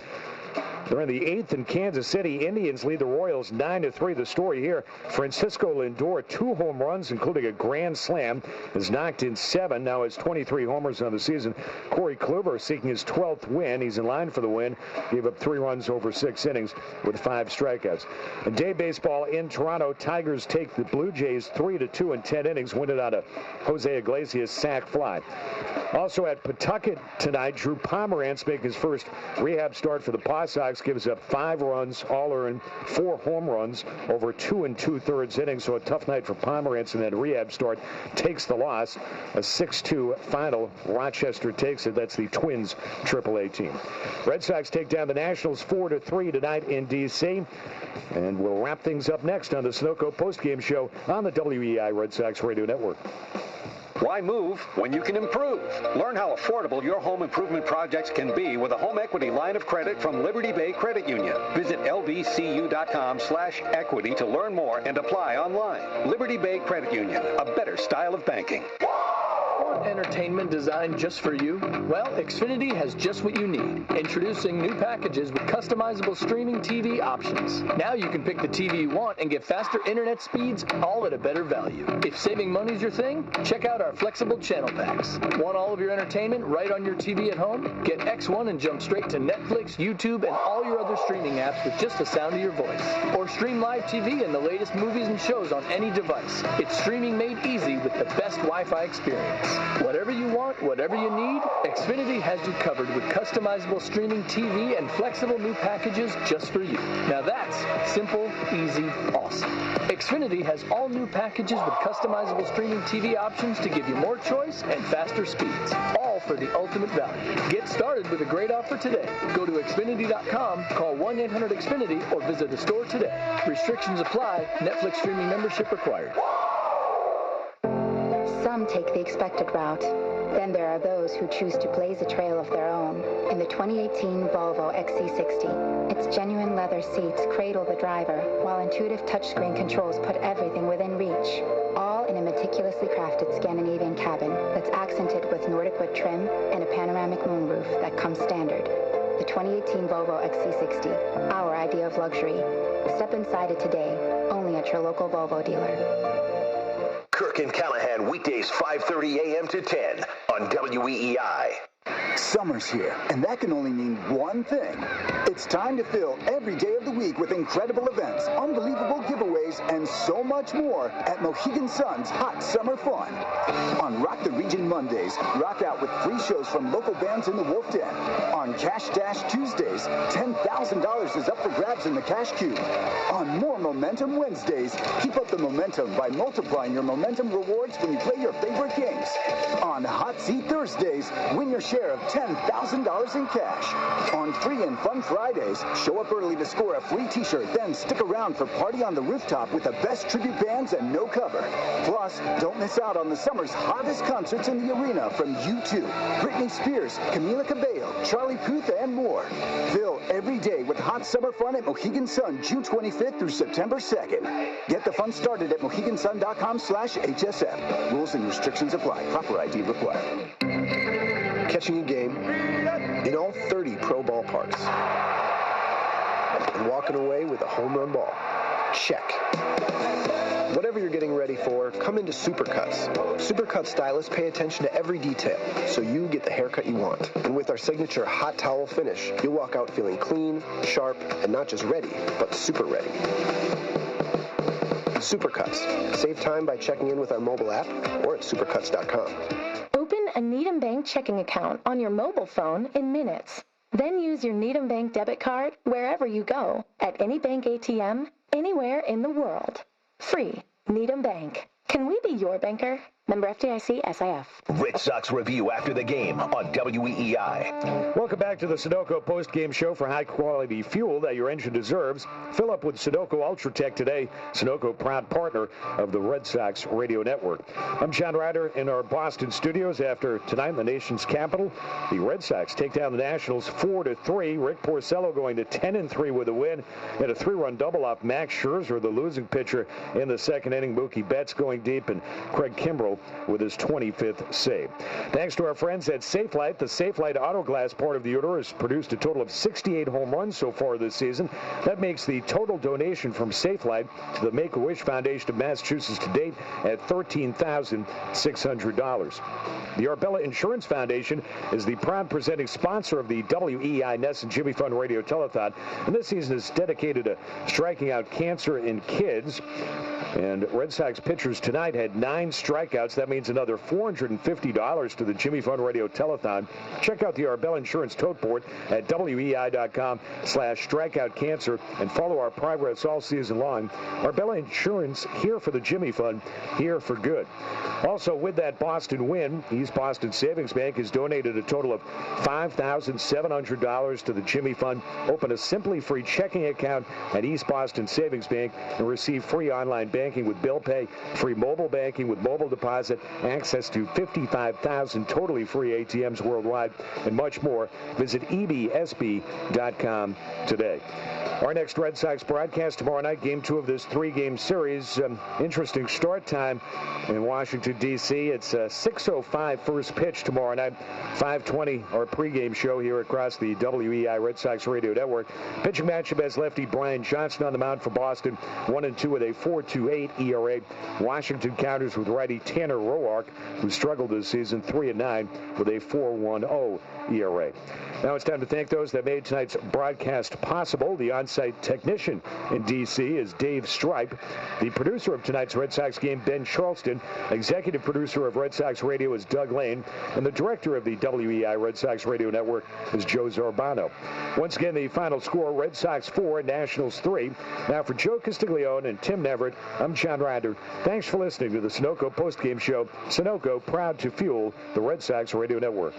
They're in the 8th in Kansas City. Indians lead the Royals 9-3. The story here, Francisco Lindor, 2 home runs, including a grand slam, has knocked in 7. Now has 23 homers on the season. Corey Kluber seeking his 12th win. He's in line for the win. Gave up 3 runs over 6 innings with 5 strikeouts. In day baseball in Toronto, Tigers take the Blue Jays 3-2 in 10 innings. Win it out of Jose Iglesias' sac fly. Also at Pawtucket tonight, Drew Pomeranz making his first rehab start for the Paw Sox. Gives up 5 runs, all earned 4 home runs over 2 2/3 innings. So a tough night for Pomeranz in that rehab start. Takes the loss. A 6-2 final. Rochester takes it. That's the Twins AAA team. Red Sox take down the Nationals 4-3 tonight in D.C. And we'll wrap things up next on the Sunoco postgame show on the WEEI Red Sox Radio Network. Why move when you can improve? Learn how affordable your home improvement projects can be with a home equity line of credit from Liberty Bay Credit Union. Visit lbcu.com/equity to learn more and apply online. Liberty Bay Credit Union, a better style of banking. Want entertainment designed just for you? Well, Xfinity has just what you need. Introducing new packages with customizable streaming TV options. Now you can pick the TV you want and get faster internet speeds, all at a better value. If saving money's your thing, check out our flexible channel packs. Want all of your entertainment right on your TV at home? Get X1 and jump straight to Netflix, YouTube, and all your other streaming apps with just the sound of your voice. Or stream live TV and the latest movies and shows on any device. It's streaming made easy with the best Wi-Fi experience. Whatever you want, whatever you need, Xfinity has you covered with customizable streaming TV and flexible new packages just for you. Now that's simple, easy, awesome. Xfinity has all new packages with customizable streaming TV options to give you more choice and faster speeds, all for the ultimate value. Get started with a great offer today. Go to Xfinity.com, call 1-800-XFINITY, or visit the store today. Restrictions apply. Netflix streaming membership required. Some take the expected route. Then there are those who choose to blaze a trail of their own in the 2018 Volvo XC60. Its genuine leather seats cradle the driver, while intuitive touchscreen controls put everything within reach. All in a meticulously crafted Scandinavian cabin that's accented with Nordic wood trim and a panoramic moonroof that comes standard. The 2018 Volvo XC60, our idea of luxury. Step inside it today, only at your local Volvo dealer. Kirk and Callahan, weekdays 5:30 a.m. to 10 on WEEI. Summer's here, and that can only mean one thing. It's time to fill every day of the week with incredible events, unbelievable giveaways, and so much more at Mohegan Sun's Hot Summer Fun. On Rock the Region Mondays, rock out with free shows from local bands in the Wolf Den. On Cash Dash Tuesdays, $10,000 is up for grabs in the Cash Cube. On More Momentum Wednesdays, keep up the momentum by multiplying your momentum rewards when you play your favorite games. On Hot Seat Thursdays, win your share of $10,000 in cash. On Free and Fun Fridays, show up early to score a free t-shirt, then stick around for Party on the Rooftop with the best tribute bands and no cover. Plus, don't miss out on the summer's hottest concerts in the arena from U2, Britney Spears, Camila Cabello, Charlie Puth, and more. Fill every day with Hot Summer Fun at Mohegan Sun, June 25th through September 2nd. Get the fun started at mohegansun.com/HSF. Rules and restrictions apply. Proper ID required. Catching a game in all 30 pro ballparks and walking away with a home run ball. Check. Whatever you're getting ready for, come into Supercuts. Supercuts stylists pay attention to every detail, so you get the haircut you want. And with our signature hot towel finish, you'll walk out feeling clean, sharp, and not just ready, but super ready. Supercuts. Save time by checking in with our mobile app or at supercuts.com. Open a Needham Bank checking account on your mobile phone in minutes. Then use your Needham Bank debit card wherever you go, at any bank ATM, anywhere in the world. Free. Needham Bank. Can we be your banker? Member FDIC SIF. Red Sox review after the game on WEEI. Welcome back to the Sunoco post-game show for high-quality fuel that your engine deserves. Fill up with Sunoco Ultratech today. Sunoco, proud partner of the Red Sox radio network. I'm John Ryder in our Boston studios. After tonight in the nation's capital, the Red Sox take down the Nationals 4-3. Rick Porcello going to 10-3 with a win. And a 3-run double off Max Scherzer, the losing pitcher in the second inning. Mookie Betts going deep, and Craig Kimbrell with his 25th save. Thanks to our friends at Safelite. The Safelite Auto Glass part of the order has produced a total of 68 home runs so far this season. That makes the total donation from Safelite to the Make-A-Wish Foundation of Massachusetts to date at $13,600. The Arbella Insurance Foundation is the proud presenting sponsor of the WEEI Ness and Jimmy Fund Radio Telethon, and this season is dedicated to striking out cancer in kids. And Red Sox pitchers tonight had 9 strikeouts. That means another $450 to the Jimmy Fund Radio Telethon. Check out the Arbella Insurance tote board at weei.com/strikeoutcancer and follow our progress all season long. Arbella Insurance, here for the Jimmy Fund, here for good. Also, with that Boston win, East Boston Savings Bank has donated a total of $5,700 to the Jimmy Fund. Open a simply free checking account at East Boston Savings Bank and receive free online banking with bill pay, free mobile banking with mobile deposit, deposit, access to 55,000 totally free ATMs worldwide, and much more. Visit ebsb.com today. Our next Red Sox broadcast tomorrow night, Game 2 of this 3-game series. Interesting start time in Washington, D.C. It's 6:05 first pitch tomorrow night. 5:20 our pregame show here across the WEEI Red Sox Radio Network. Pitching matchup has lefty Brian Johnson on the mound for Boston, 1-2 with a 4.28 ERA. Washington counters with righty Tanner Roark, who struggled this season, 3-9 with a 4.10 ERA. Now it's time to thank those that made tonight's broadcast possible. The on-site technician in D.C. is Dave Stripe. The producer of tonight's Red Sox game, Ben Charleston. Executive producer of Red Sox Radio is Doug Lane. And the director of the WEEI Red Sox Radio Network is Joe Zorbano. Once again, the final score, Red Sox 4, Nationals 3. Now for Joe Castiglione and Tim Neverett, I'm John Ryder. Thanks for listening to the Sunoco postgame show. Sunoco, proud to fuel the Red Sox Radio Network.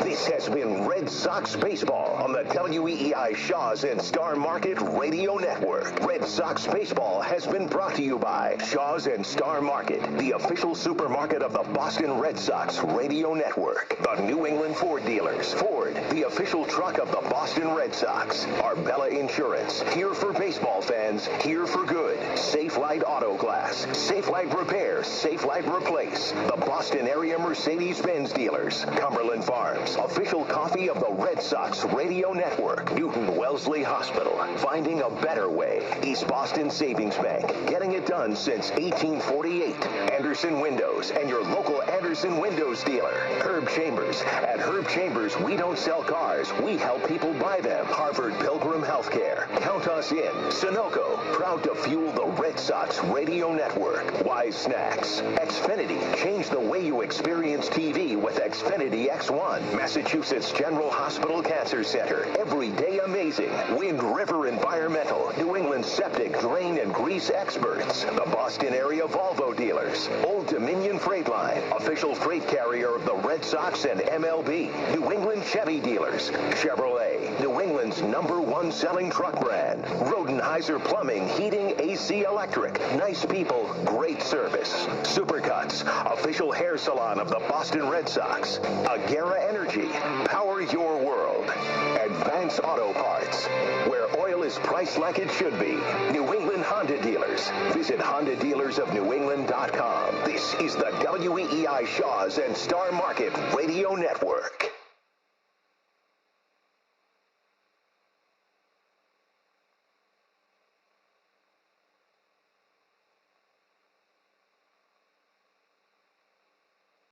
This has been Red Sox Baseball on the WEEI Shaw's and Star Market Radio Network. Red Sox Baseball has been brought to you by Shaw's and Star Market, the official supermarket of the Boston Red Sox Radio Network. The New England Ford dealers. Ford, the official truck of the Boston Red Sox. Arbella Insurance, here for baseball fans, here for good. Safe Light Auto Glass, Safe Light Repair, Safe Light Replace. The Boston area Mercedes-Benz dealers. Cumberland Farms, official coffee of the Red Sox Radio Network. Newton Wellesley Hospital, finding a better way. East Boston Savings Bank, getting it done since 1848. Anderson Windows and your local Anderson Windows dealer. Herb Chambers. At Herb Chambers, we don't sell cars, we help people buy them. Harvard Pilgrim Healthcare. Count us in. Sunoco, proud to fuel the Red Sox Radio Network. Wise Snacks. Xfinity, change the way you experience TV with Xfinity X1. Massachusetts General Hospital Cancer Center. Every day amazing. Wind River Environmental. New England Septic, Drain, and Grease experts. The Boston area Volvo dealers. Old Dominion Freight Line. Official freight carrier of the Red Sox and MLB. New England Chevy dealers. Chevrolet. New England's #1 selling truck brand. Rodenheiser Plumbing, Heating, AC, Electric. Nice people, great service. Supercuts. Official hair salon of the Boston Red Sox. Agera Energy, power your world. Advance Auto Parts, where oil is priced like it should be. New England Honda dealers. Visit HondaDealersOfNewEngland.com. This is the WEEI Shaw's and Star Market Radio Network.